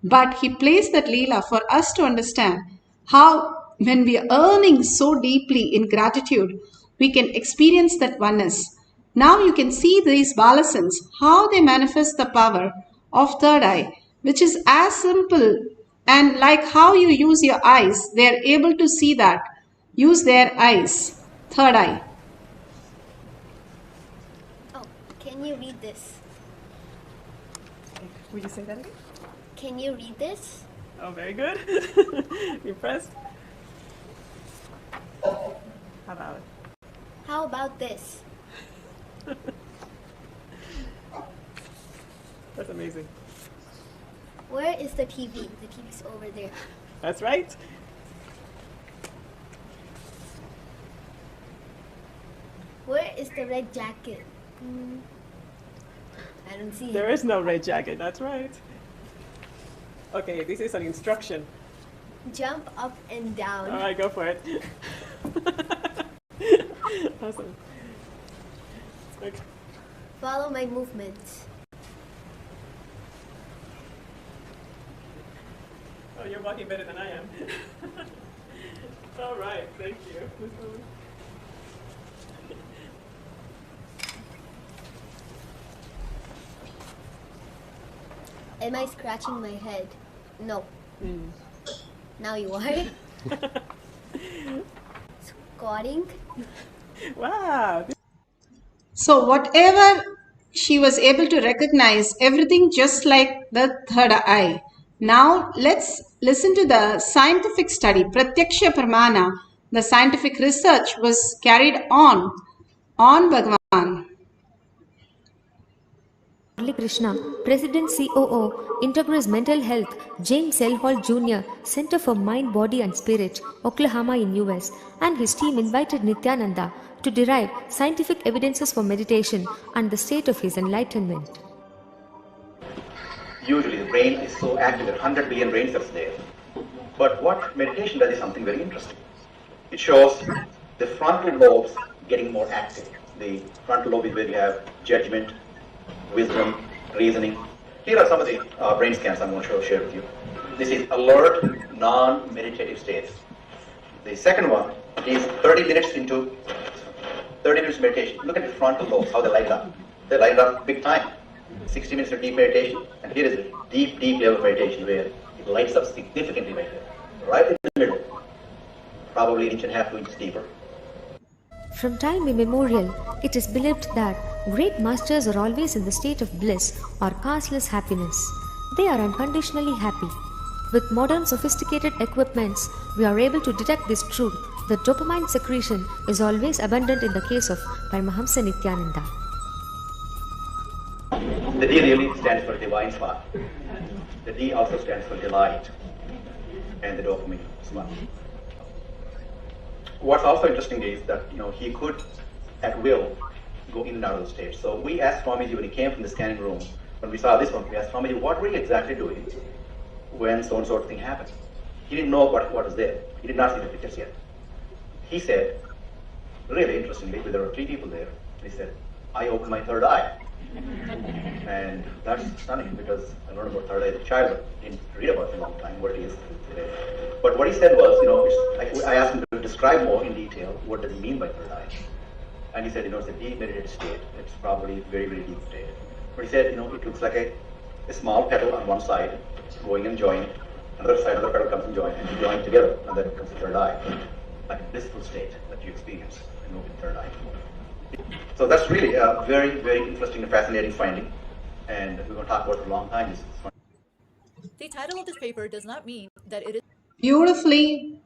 Speaker 12: But he plays that Leela for us to understand how when we are earning so deeply in gratitude, we can experience that oneness. Now you can see these balasans, how they manifest the power of third eye, which is as simple and like how you use your eyes, they are able to see that. Use their eyes, third eye.
Speaker 14: Can you read this?
Speaker 15: Would you say that again?
Speaker 14: Can you read this?
Speaker 15: Oh, very good. Impressed?
Speaker 14: How about this?
Speaker 15: That's amazing.
Speaker 14: Where is the TV? The TV's over there.
Speaker 15: That's right.
Speaker 14: Where is the red jacket? I don't see it.
Speaker 15: There is no red jacket, that's right. Okay, this is an instruction.
Speaker 14: Jump up and down.
Speaker 15: All right, go for it. Awesome. Okay.
Speaker 14: Follow my movements.
Speaker 15: Oh, you're walking better than I am. All right, thank you.
Speaker 14: Am I scratching my head? No. Now you are. Squatting.
Speaker 15: Wow.
Speaker 12: So whatever she was able to recognize, everything just like the third eye. Now let's listen to the scientific study. Pratyaksha Pramana, the scientific research was carried on Bhagwan.
Speaker 16: Krishna, President COO, Integris Mental Health, James L. Hall Jr., Center for Mind, Body and Spirit, Oklahoma in US, and his team invited Nityananda to derive scientific evidences for meditation and the state of his enlightenment.
Speaker 17: Usually the brain is so active, there are 100 billion brain cells there. But what meditation does is something very interesting. It shows the frontal lobes getting more active. The frontal lobe is where you have judgment, wisdom, reasoning. Here are some of the brain scans I'm going to share with you. This is alert, non-meditative states. The second one is 30 minutes into 30 minutes meditation. Look at the frontal lobes, how they light up. They light up big time. 60 minutes of deep meditation, and here is a deep, deep level of meditation where it lights up significantly right here. Right in the middle. Probably 1.5 inches, 2 inches deeper.
Speaker 16: From time immemorial, it is believed that great masters are always in the state of bliss or causeless happiness. They are unconditionally happy. With modern sophisticated equipments, we are able to detect this truth that dopamine secretion is always abundant in the case of Paramahamsa Nityananda.
Speaker 17: The D really stands for divine spot. The D also stands for delight and the dopamine spot. What's also interesting is that he could at will go in and out of the state. So we asked Swamiji when he came from the scanning room, when we saw this one, we asked Swamiji, what were you exactly doing when so and so thing happened? He didn't know what was there. He did not see the pictures yet. He said, really interestingly, there were 3 people there. He said, I opened my third eye. And that's stunning because I learned about third eye as a child, but didn't read about it in a long time, what it is today. But what he said was, I asked him to describe more in detail what does he mean by third eye. And he said, it's a deep meditative state. It's probably a very, very deep state. But he said, it looks like a small petal on one side going and joining. Another side, another petal comes and joins, and you join together, and then it becomes a third eye. Like a blissful state that you experience in open third eye. So that's really a very, very interesting and fascinating finding, and we're going to talk about it for a long time.
Speaker 18: The title of this paper does not mean that it is...
Speaker 12: Beautifully,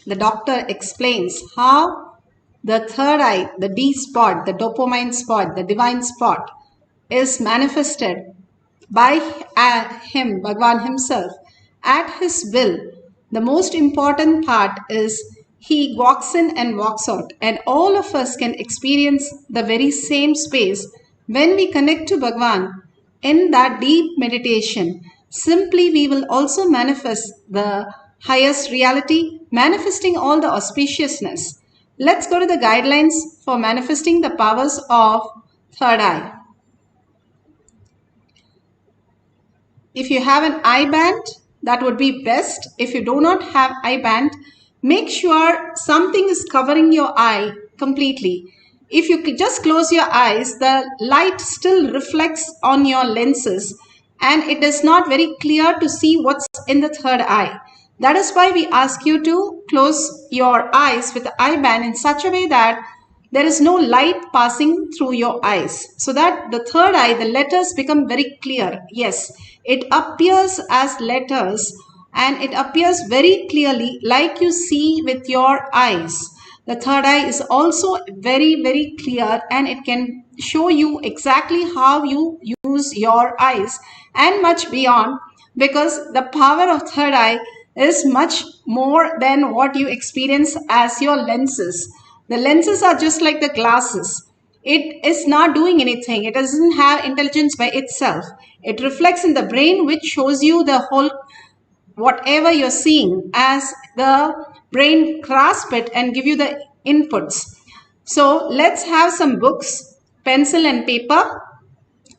Speaker 12: the doctor explains how the third eye, the D spot, the dopamine spot, the divine spot is manifested by him, Bhagwan himself, at his will. The most important part is he walks in and walks out, and all of us can experience the very same space when we connect to Bhagwan in that deep meditation. Simply we will also manifest the highest reality, manifesting all the auspiciousness. Let's go to the guidelines for manifesting the powers of third eye. If you have an eye band, that would be best. If you do not have eye band, make sure something is covering your eye completely. If you could just close your eyes, the light still reflects on your lenses and it is not very clear to see what's in the third eye. That is why we ask you to close your eyes with the eye band in such a way that there is no light passing through your eyes, so that the third eye, the letters become very clear. Yes, it appears as letters and it appears very clearly like you see with your eyes. The third eye is also very, very clear and it can show you exactly how you use your eyes and much beyond, because the power of third eye is much more than what you experience as your lenses. The lenses are just like the glasses. It is not doing anything. It doesn't have intelligence by itself. It reflects in the brain, which shows you the whole whatever you're seeing as the brain grasp it and give you the inputs. So let's have some books, pencil and paper,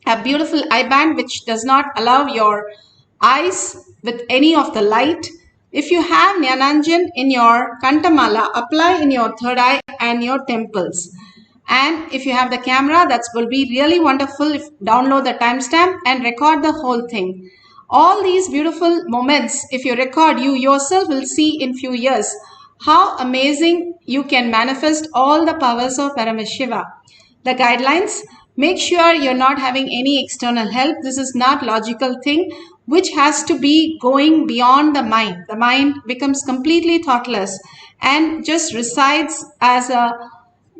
Speaker 12: a beautiful eye band which does not allow your eyes with any of the light. If you have Jnananjan in your Kantamala, apply in your third eye and your temples. And if you have the camera, that will be really wonderful. If download the timestamp and record the whole thing. All these beautiful moments, if you record, you yourself will see in few years how amazing you can manifest all the powers of Paramashiva. The guidelines, make sure you're not having any external help. This is not logical thing which has to be going beyond the mind. The mind becomes completely thoughtless and just resides as a,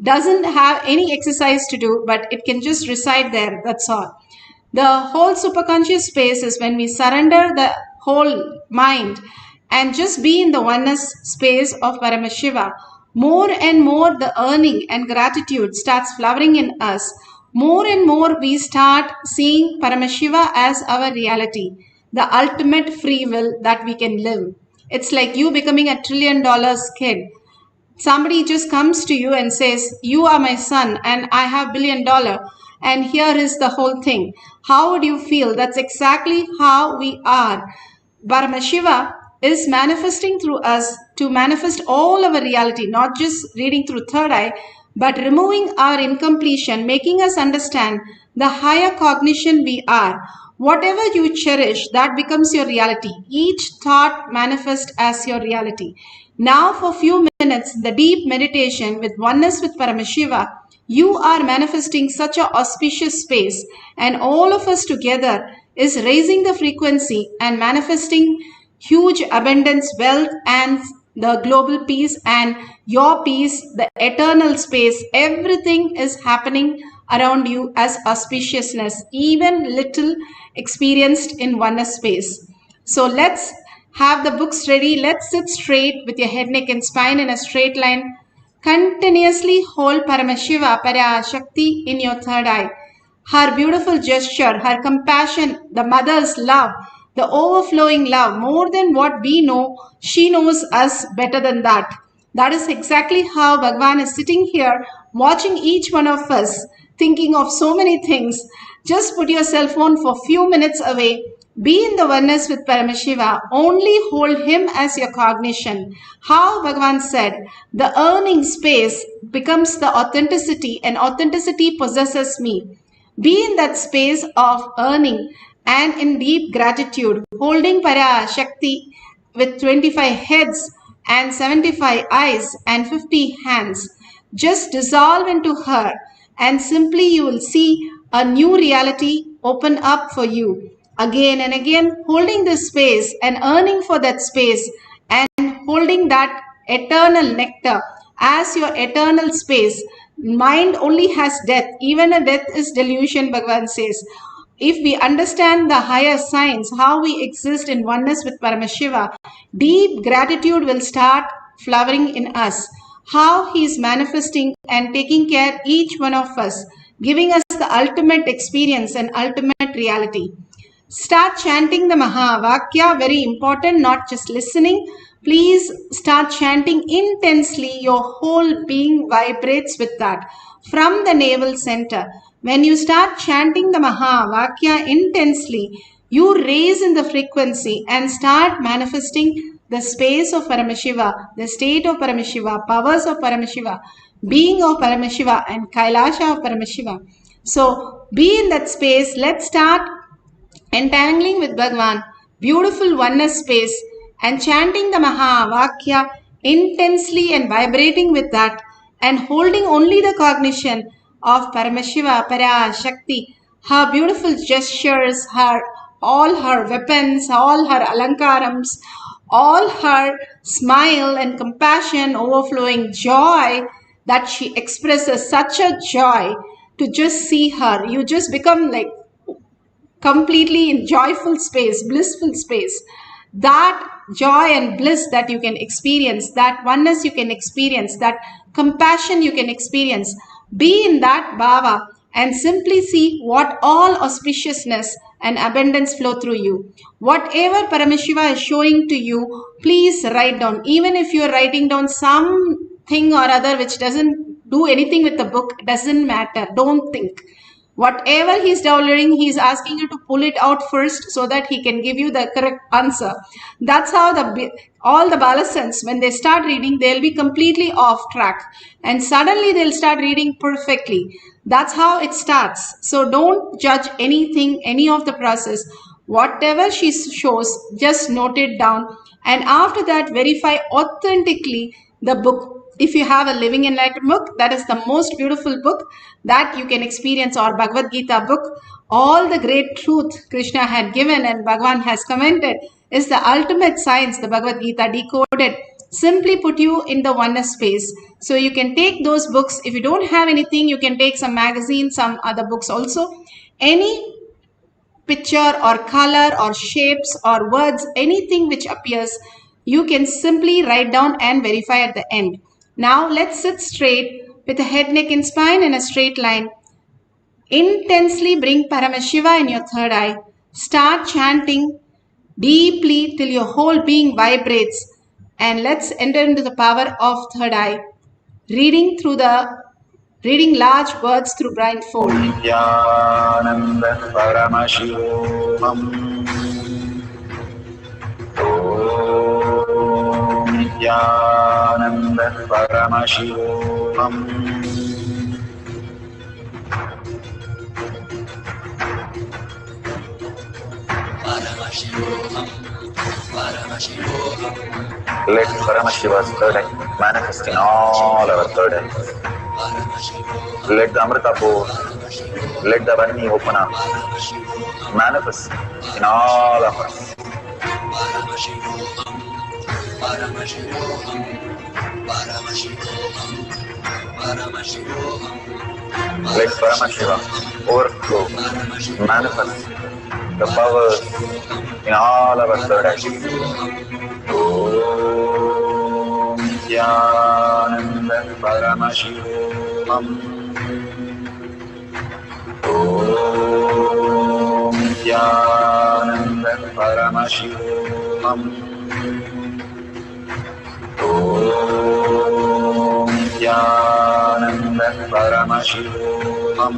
Speaker 12: doesn't have any exercise to do, but it can just reside there. That's all. The whole superconscious space is when we surrender the whole mind and just be in the oneness space of Paramashiva. More and more the earning and gratitude starts flowering in us. More and more we start seeing Paramashiva as our reality, the ultimate free will that we can live. It's like you becoming $1 trillion kid. Somebody just comes to you and says, you are my son and I have $1 billion and here is the whole thing. How would you feel? That's exactly how we are. Paramashiva is manifesting through us to manifest all our reality, not just reading through third eye, but removing our incompletion, making us understand the higher cognition we are. Whatever you cherish, that becomes your reality. Each thought manifests as your reality. Now for few minutes, the deep meditation with oneness with Paramashiva, you are manifesting such an auspicious space, and all of us together is raising the frequency and manifesting huge abundance, wealth, and the global peace and your peace, the eternal space. Everything is happening around you as auspiciousness, even little experienced in oneness space. So let's have the books ready. Let's sit straight with your head, neck, and spine in a straight line. Continuously hold Paramashiva, Parashakti in your third eye. Her beautiful gesture, her compassion, the mother's love, the overflowing love, more than what we know, she knows us better than that. That is exactly how Bhagavan is sitting here, watching each one of us, thinking of so many things. Just put your cell phone for a few minutes away. Be in the oneness with Paramashiva. Only hold him as your cognition. How Bhagavan said, the earning space becomes the authenticity and authenticity possesses me. Be in that space of earning and in deep gratitude, holding Parashakti with 25 heads and 75 eyes and 50 hands. Just dissolve into her and simply you will see a new reality open up for you. Again and again, holding this space and earning for that space and holding that eternal nectar as your eternal space. Mind only has death. Even a death is delusion, Bhagavan says. If we understand the higher science, how we exist in oneness with Paramashiva, deep gratitude will start flowering in us. How he is manifesting and taking care each one of us, giving us the ultimate experience and ultimate reality. Start chanting the Mahavakya, very important, not just listening. Please start chanting intensely. Your whole being vibrates with that from the navel center. When you start chanting the Mahavakya intensely, you raise in the frequency and start manifesting the space of Paramashiva, the state of Paramashiva, powers of Paramashiva, being of Paramashiva, and Kailasha of Paramashiva. So be in that space. Let's start entangling with Bhagavan, beautiful oneness space, and chanting the Mahavakya intensely and vibrating with that and holding only the cognition of Paramashiva, Parashakti, her beautiful gestures, all her weapons, all her alankarams, all her smile and compassion, overflowing joy that she expresses, such a joy to just see her. You just become like completely in joyful space, blissful space. That joy and bliss that you can experience, that oneness you can experience, that compassion you can experience, be in that bhava and simply see what all auspiciousness and abundance flow through you. Whatever Paramashiva is showing to you, please write down. Even if you are writing down something or other which doesn't do anything with the book, doesn't matter. Don't think. Whatever he's downloading, he's asking you to pull it out first so that he can give you the correct answer. That's how all the Balasans, when they start reading, they'll be completely off track. And suddenly they'll start reading perfectly. That's how it starts. So don't judge anything, any of the process. Whatever she shows, just note it down. And after that, verify authentically the book. If you have a Living Enlightened book, that is the most beautiful book that you can experience, or Bhagavad Gita book. All the great truth Krishna had given and Bhagavan has commented is the ultimate science, the Bhagavad Gita decoded. Simply put you in the oneness space. So you can take those books. If you don't have anything, you can take some magazines, some other books also. Any picture or color or shapes or words, anything which appears, you can simply write down and verify at the end. Now let's sit straight with a head, neck and spine in a straight line. Intensely bring Paramashiva in your third eye. Start chanting deeply till your whole being vibrates. And let's enter into the power of third eye. Reading large words through blindfold.
Speaker 17: Nityananda Paramashivam. Om Nityananda Paramashivam. Let Paramashiva's third eye manifest in all our third eyes. Let the Amrita pour, let the Vani open up, manifest in all of us. Let Paramashiva overflow, manifest the powers in all our third eyes. Om Nityananda Paramashivam. Om Nityananda Paramashivam. Om Nityananda Paramashivam.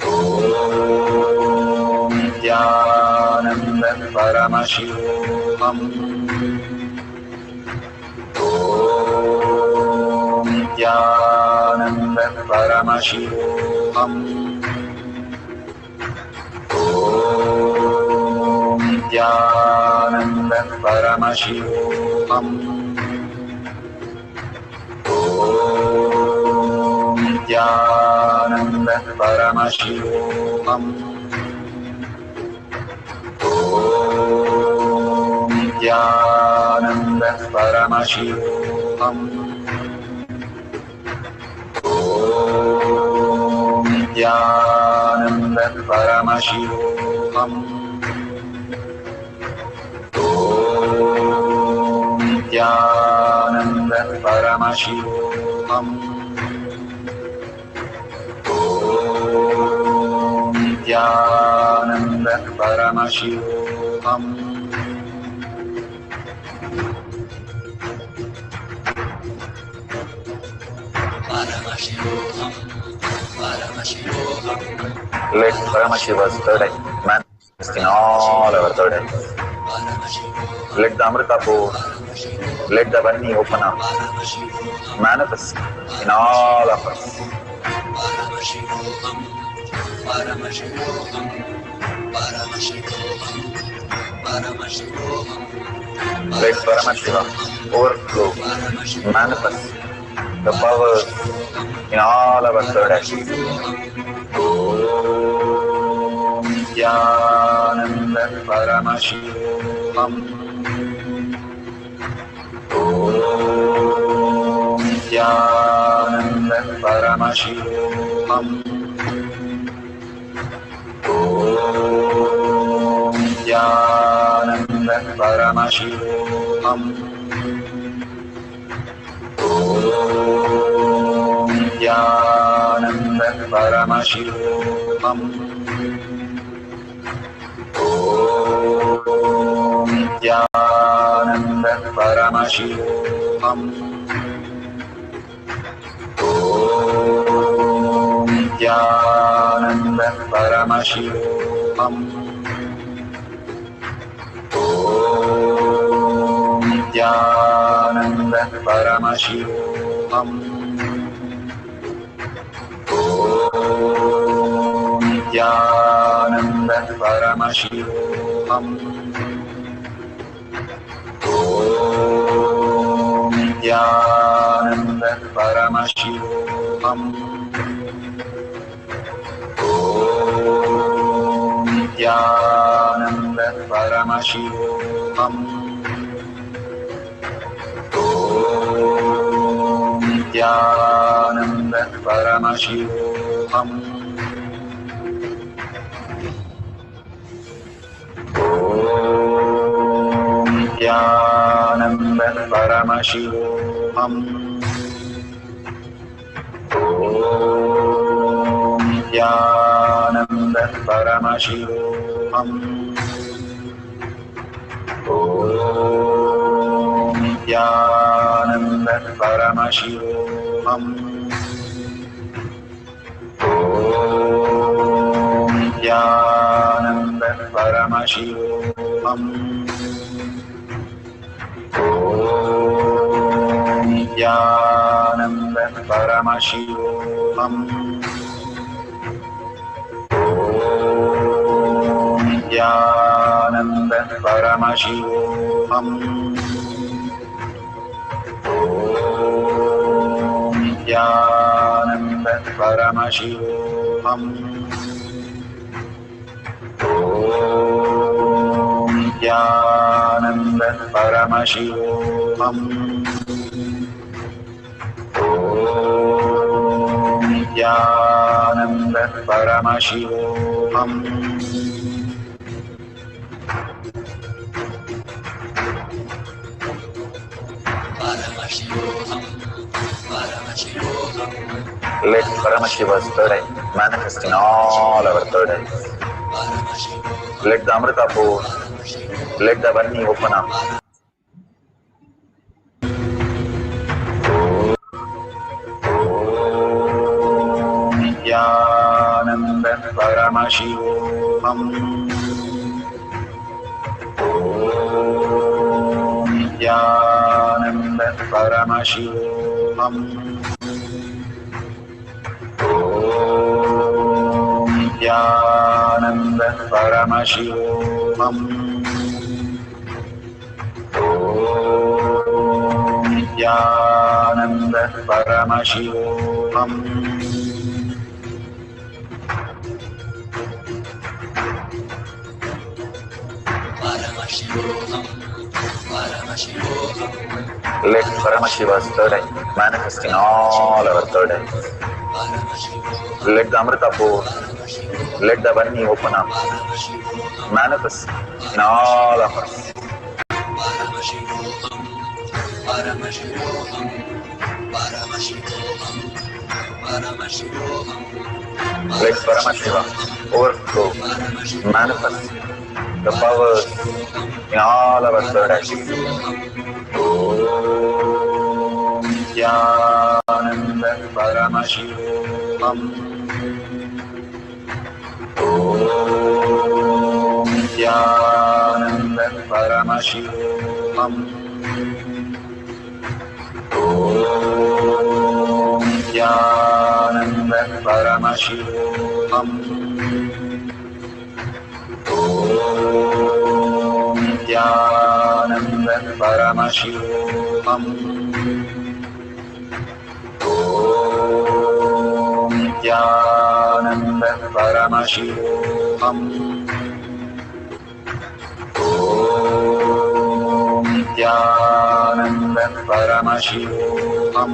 Speaker 17: Om Nityananda Paramashivam. Om Nityananda Paramashivam. Om Nityananda Paramashivam. Om Nityananda Paramashivam. Om Nityananda Paramashivam. Om Nityananda Paramashivam. Om Nityananda Paramashivam. Om Nityananda Paramashivam. Let Paramashiva's third eye manifest in all our third eyes. Let the Amrita pour, let the Vani open up, manifest in all of us. Let Paramashiva overflow, manifest the powers in all our third eyes. Om Nityananda Paramashivam. Om Nityananda Paramashivam. Om Nityananda Paramashivam. Om Nityananda Paramashivam. Om Nityananda Paramashivam. Om परमशिवोऽहम् ॐ नित्यानन्द परमशिवोऽहम् ॐ नित्यानन्द परमशिवोऽहम् ॐ नित्यानन्द परमशिवोऽहम् ॐ नित्यानन्द परमशिवोऽहम् ॐ नित्यानन्द परमशिवोऽहम् ॐ नित्यानन्द परमशिवोऽहम् ॐ नित्यानन्द परमशिवोऽहम् ॐ नित्यानन्द परमशिवोऽहम् ॐ नित्यानन्द परमशिवोऽहम् ॐ नित्यानन्द परमशिवोऽहम् ॐ नित्यानन्द परमशिवोऽहम् ॐ नित्यानन्द परमशिवोऽहम् ॐ नित्यानन्द परमशिवोऽहम् ॐ नित्यानन्द परमशिवोऽहम् Let Paramashiva's third eye manifest in all our third eyes. Let the Amrita pour, let the Varni open up. Om Nityananda Paramashivoham. Om Nityananda Paramashivoham. Om Nityananda Paramashivoham. Om Nityananda Paramashivoham. Let Paramashiva's third eye manifest in all our third eyes. Let the Amrita pour, let the Varni open up, manifest in all of us. Let Paramashiva overflow, manifest the powers in all our third eyes. Om Nityananda Paramashivoham. Om Nityananda Paramashivoham. Om Nityananda Paramashivoham. Om Nityananda Paramashivoham. Om Nityananda Paramashivoham. Om Nityananda Paramashivoham.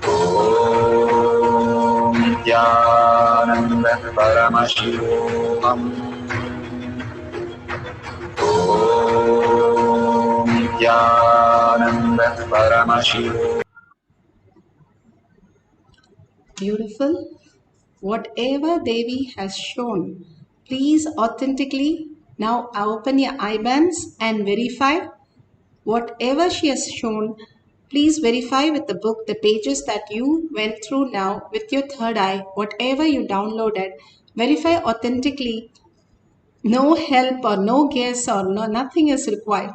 Speaker 17: Om Nityananda Paramashivoham. Om Nityananda Paramashivoham.
Speaker 12: Beautiful. Whatever Devi has shown, please authentically now open your eye bands and verify whatever she has shown Please verify with the book the pages that you went through now with your third eye, whatever you downloaded. Verify authentically. No help or no guess or nothing is required.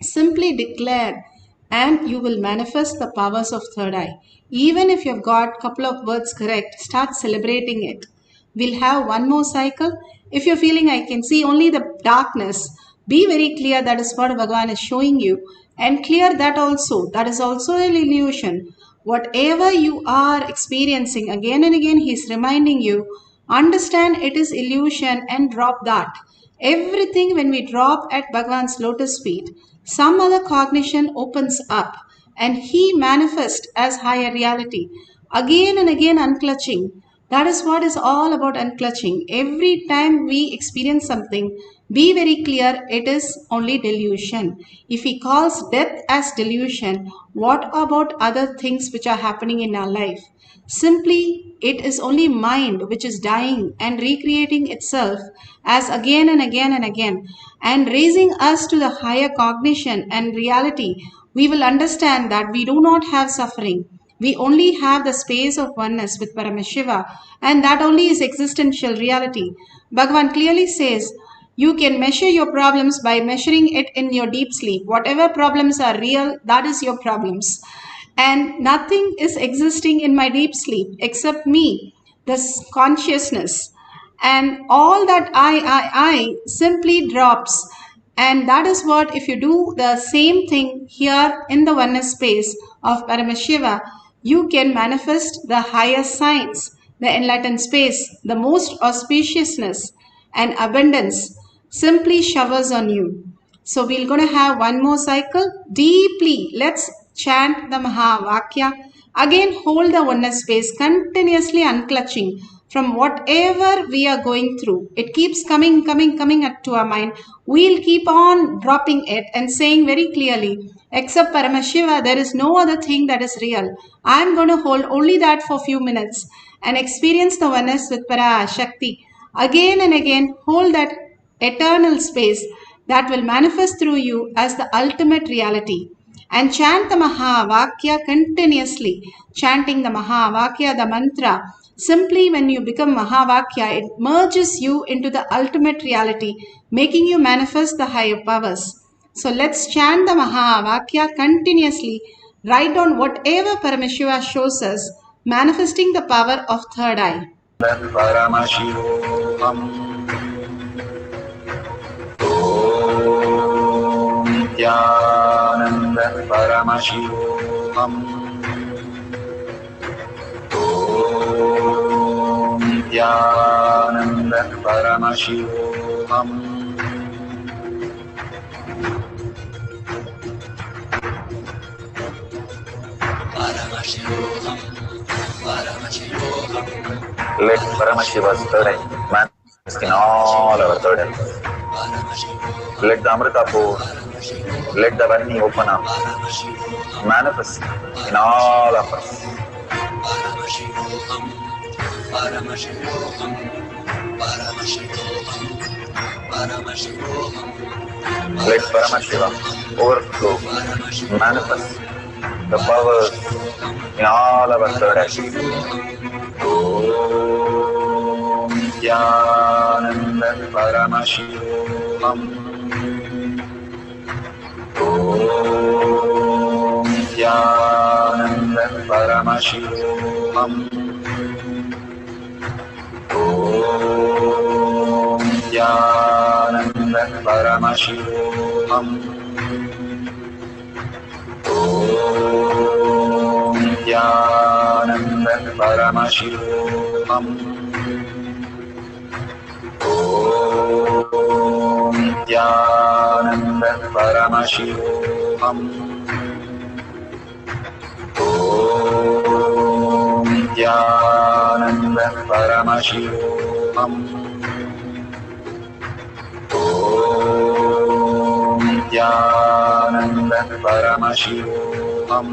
Speaker 12: Simply declare and you will manifest the powers of third eye. Even if you've got a couple of words correct, start celebrating it. We'll have one more cycle. If you're feeling I can see only the darkness, be very clear that is what Bhagavan is showing you, and clear that also. That is also an illusion. Whatever you are experiencing, again and again he is reminding you, understand it is illusion and drop that. Everything when we drop at Bhagavan's lotus feet, some other cognition opens up and he manifests as higher reality. Again and again unclutching. That is what is all about unclutching. Every time we experience something, be very clear it is only delusion. If he calls death as delusion, what about other things which are happening in our life? Simply, it is only mind which is dying and recreating itself as again and again and again, and raising us to the higher cognition and reality. We will understand that we do not have suffering. We only have the space of oneness with Paramashiva, and that only is existential reality. Bhagavan clearly says, you can measure your problems by measuring it in your deep sleep. Whatever problems are real, that is your problems. And nothing is existing in my deep sleep except me, this consciousness. And all that I simply drops. And that is what, if you do the same thing here in the oneness space of Paramashiva, you can manifest the higher science, the enlightened space, the most auspiciousness and abundance simply showers on you. So we're going to have one more cycle deeply. Let's chant the Mahavakya. Again, hold the oneness space, continuously unclutching from whatever we are going through. It keeps coming up to our mind. We'll keep on dropping it and saying very clearly, except Paramashiva, there is no other thing that is real. I'm going to hold only that for a few minutes and experience the oneness with Parashakti. Again and again, hold that eternal space that will manifest through you as the ultimate reality. And chant the Mahavakya continuously. Chanting the Mahavakya, the mantra. Simply when you become Mahavakya, it merges you into the ultimate reality, making you manifest the higher powers. So let's chant the Mahavakya continuously. Write down whatever Paramashiva shows us, manifesting the power of third eye.
Speaker 5: Nityananda Paramashivoham Om Nityananda Paramashivoham Let Paramashiva's third eye manifest in all our third eyes. Let the Amrita pour, let the Varni open up, manifest in all of us. Let Paramashiva overflow, manifest the powers in all our third eyes. Om Nityananda Paramashivoham Om Nityananda Paramashivoham Om Nityananda Paramashivoham Om Nityananda Paramashivoham Om Nityananda Paramashivoham Om Nityananda Paramashivoham Om Nityananda Paramashivoham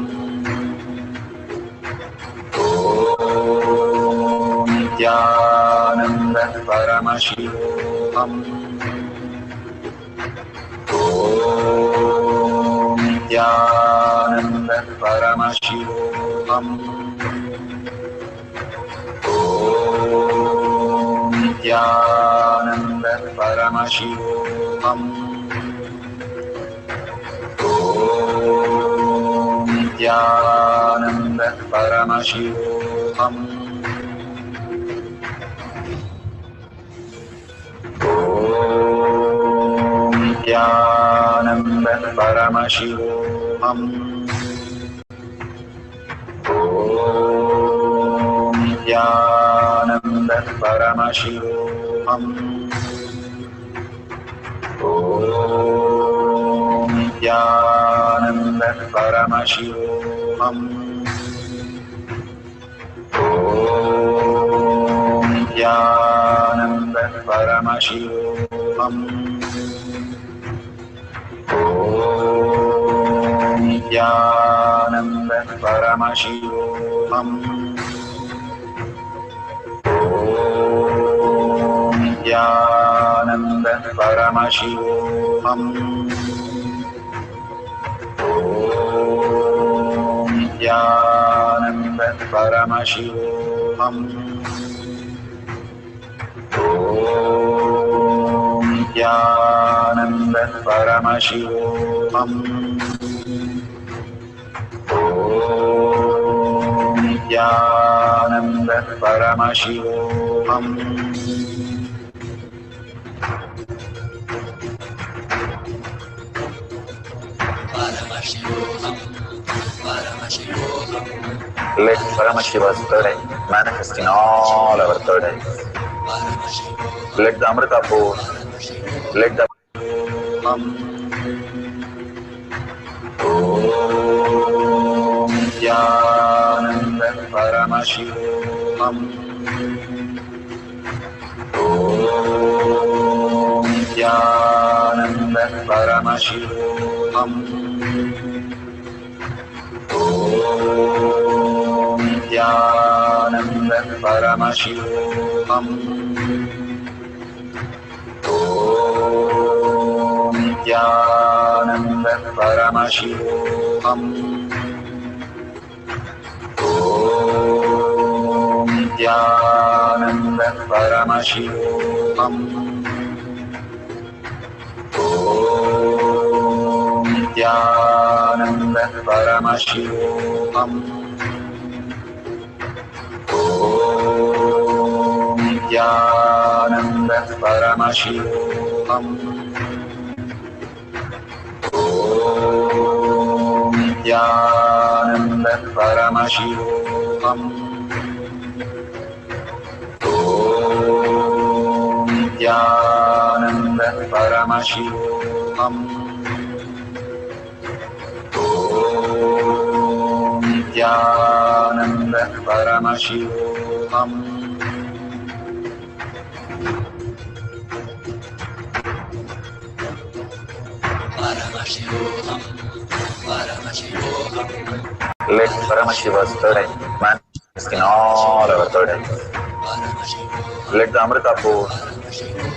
Speaker 5: Om Nityananda Paramashivoham Om Nityananda Paramashivoham. Om Nityananda Paramashivoham. Om Nityananda Paramashivoham. Om Nityananda Paramashivoham. Om Nityananda Paramashivoham. Om Nityananda Paramashivoham. Om Nityananda Paramashivoham. Om Nityananda Paramashivoham. Om Nityananda Paramashivoham. Om Nityananda Paramashivoham. Om Nityananda Paramashivoham. Om Nityananda Paramashivoham. Let Paramashiva's third eye manifest in all our third eyes. Let the Amrita pour, let the Om Nityananda Paramashivoham. Om Nityananda Paramashivoham. Om Nityananda Paramashivoham. Om Nityananda Paramashivoham. Om Nityananda Paramashivoham. Om Nityananda Paramashivoham. Om Nityananda Paramashivoham. Om Nityananda Paramashivoham. Om Nityananda Paramashivoham. Om Nityananda Paramashivoham. Let Paramashiva's third eye manifest in all our third eyes. Let the Amrita pour,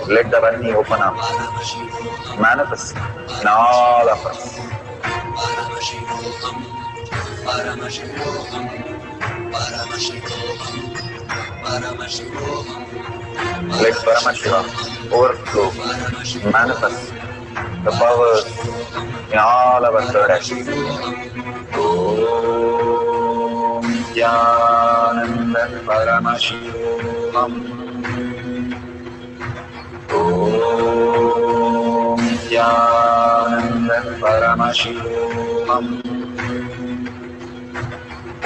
Speaker 5: let the Varni open up, manifest in all of us. Let Paramashiva overflow, manifest the powers in all our third eyes. Om Nityananda Paramashivoham. Om Nityananda Paramashivoham.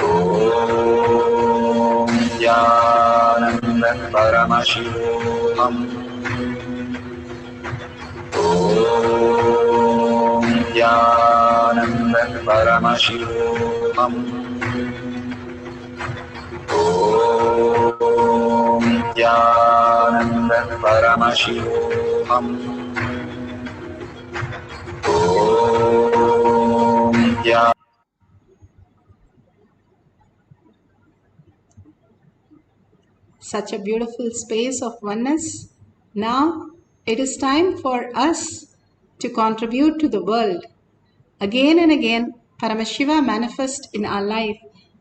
Speaker 5: Om Nityananda Paramashivoham. Om Nityananda Paramashivoham. Om Nityananda Paramashivoham. Om Nityananda.
Speaker 12: Such a beautiful space of oneness. Now it is time for us to contribute to the world. Again and again, Paramashiva manifest in our life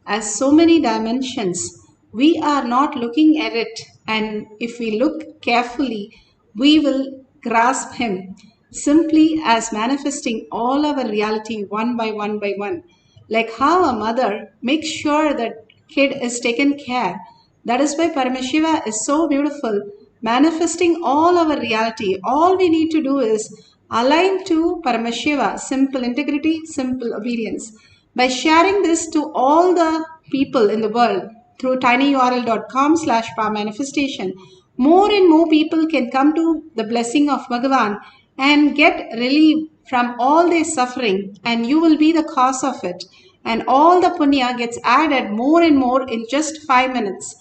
Speaker 12: as so many dimensions. We are not looking at it, and if we look carefully, we will grasp him simply as manifesting all our reality one by one by one. Like how a mother makes sure that kid is taken care. That is why Paramashiva is so beautiful, manifesting all our reality. All we need to do is align to Paramashiva, simple integrity, simple obedience. By sharing this to all the people in the world through tinyurl.com/powermanifestation, more and more people can come to the blessing of Bhagavan and get relief from all their suffering, and you will be the cause of it. And all the punya gets added more and more in just 5 minutes.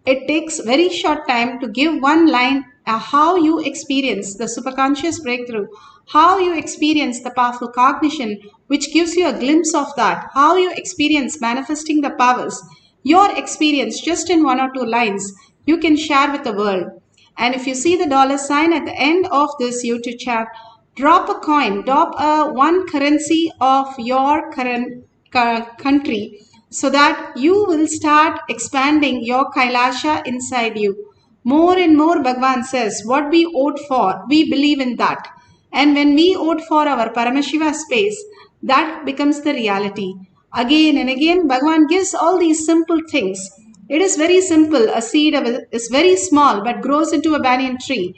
Speaker 12: It takes very short time to give one line how you experience the superconscious breakthrough, how you experience the powerful cognition, which gives you a glimpse of that, how you experience manifesting the powers, your experience just in 1 or 2 lines, you can share with the world. And if you see the $sign at the end of this YouTube chat, drop a coin, drop a one currency of your current country, so that you will start expanding your Kailasha inside you. More and more, Bhagavan says, what we vote for, we believe in that. And when we vote for our Paramashiva space, that becomes the reality. Again and again, Bhagavan gives all these simple things. It is very simple. A seed is very small but grows into a banyan tree.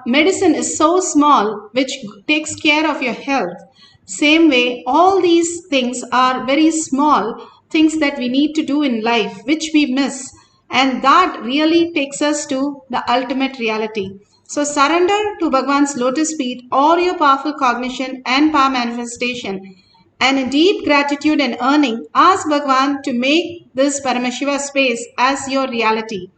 Speaker 12: Medicine is so small which takes care of your health. Same way, all these things are very small things that we need to do in life, which we miss. And that really takes us to the ultimate reality. So surrender to Bhagavan's lotus feet all your powerful cognition and power manifestation. And in deep gratitude and earning, ask Bhagavan to make this Paramashiva space as your reality.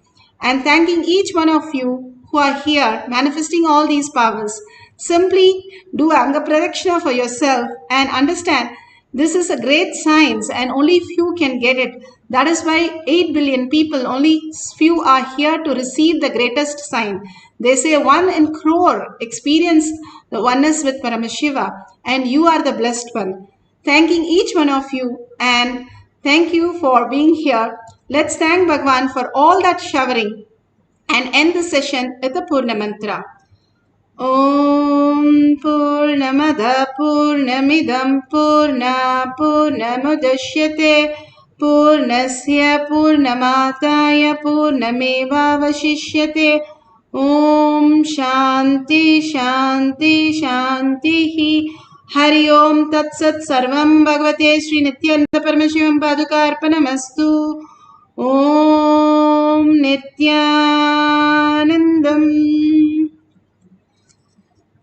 Speaker 12: And thanking each one of you who are here manifesting all these powers. Simply do Anga Pradakshina for yourself and understand this is a great science and only few can get it. That is why 8 billion people, only few are here to receive the greatest sign. They say 1 in crore experience the oneness with Paramashiva, and you are the blessed one. Thanking each one of you, and thank you for being here. Let's thank Bhagavan for all that showering and end the session with the Purna Mantra. Om Purnamada Purnamidam Purna Purnamudashyate Purnasya Purnamataya Purnameva Vashishyate. Om Shanti Shanti Shanti. Hari Om Tat Sat Sarvam Bhagavate Sri Nityananda Paramashivam Padukarpanamastu. Om Nityanandam.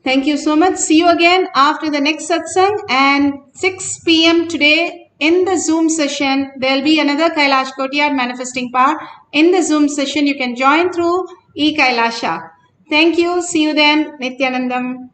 Speaker 12: Thank you so much. See you again after the next satsang, and 6 p.m. today in the Zoom session. There will be another Kailash Kotiyar manifesting part. In the Zoom session, you can join through e-Kailasha. Thank you. See you then. Nityanandam.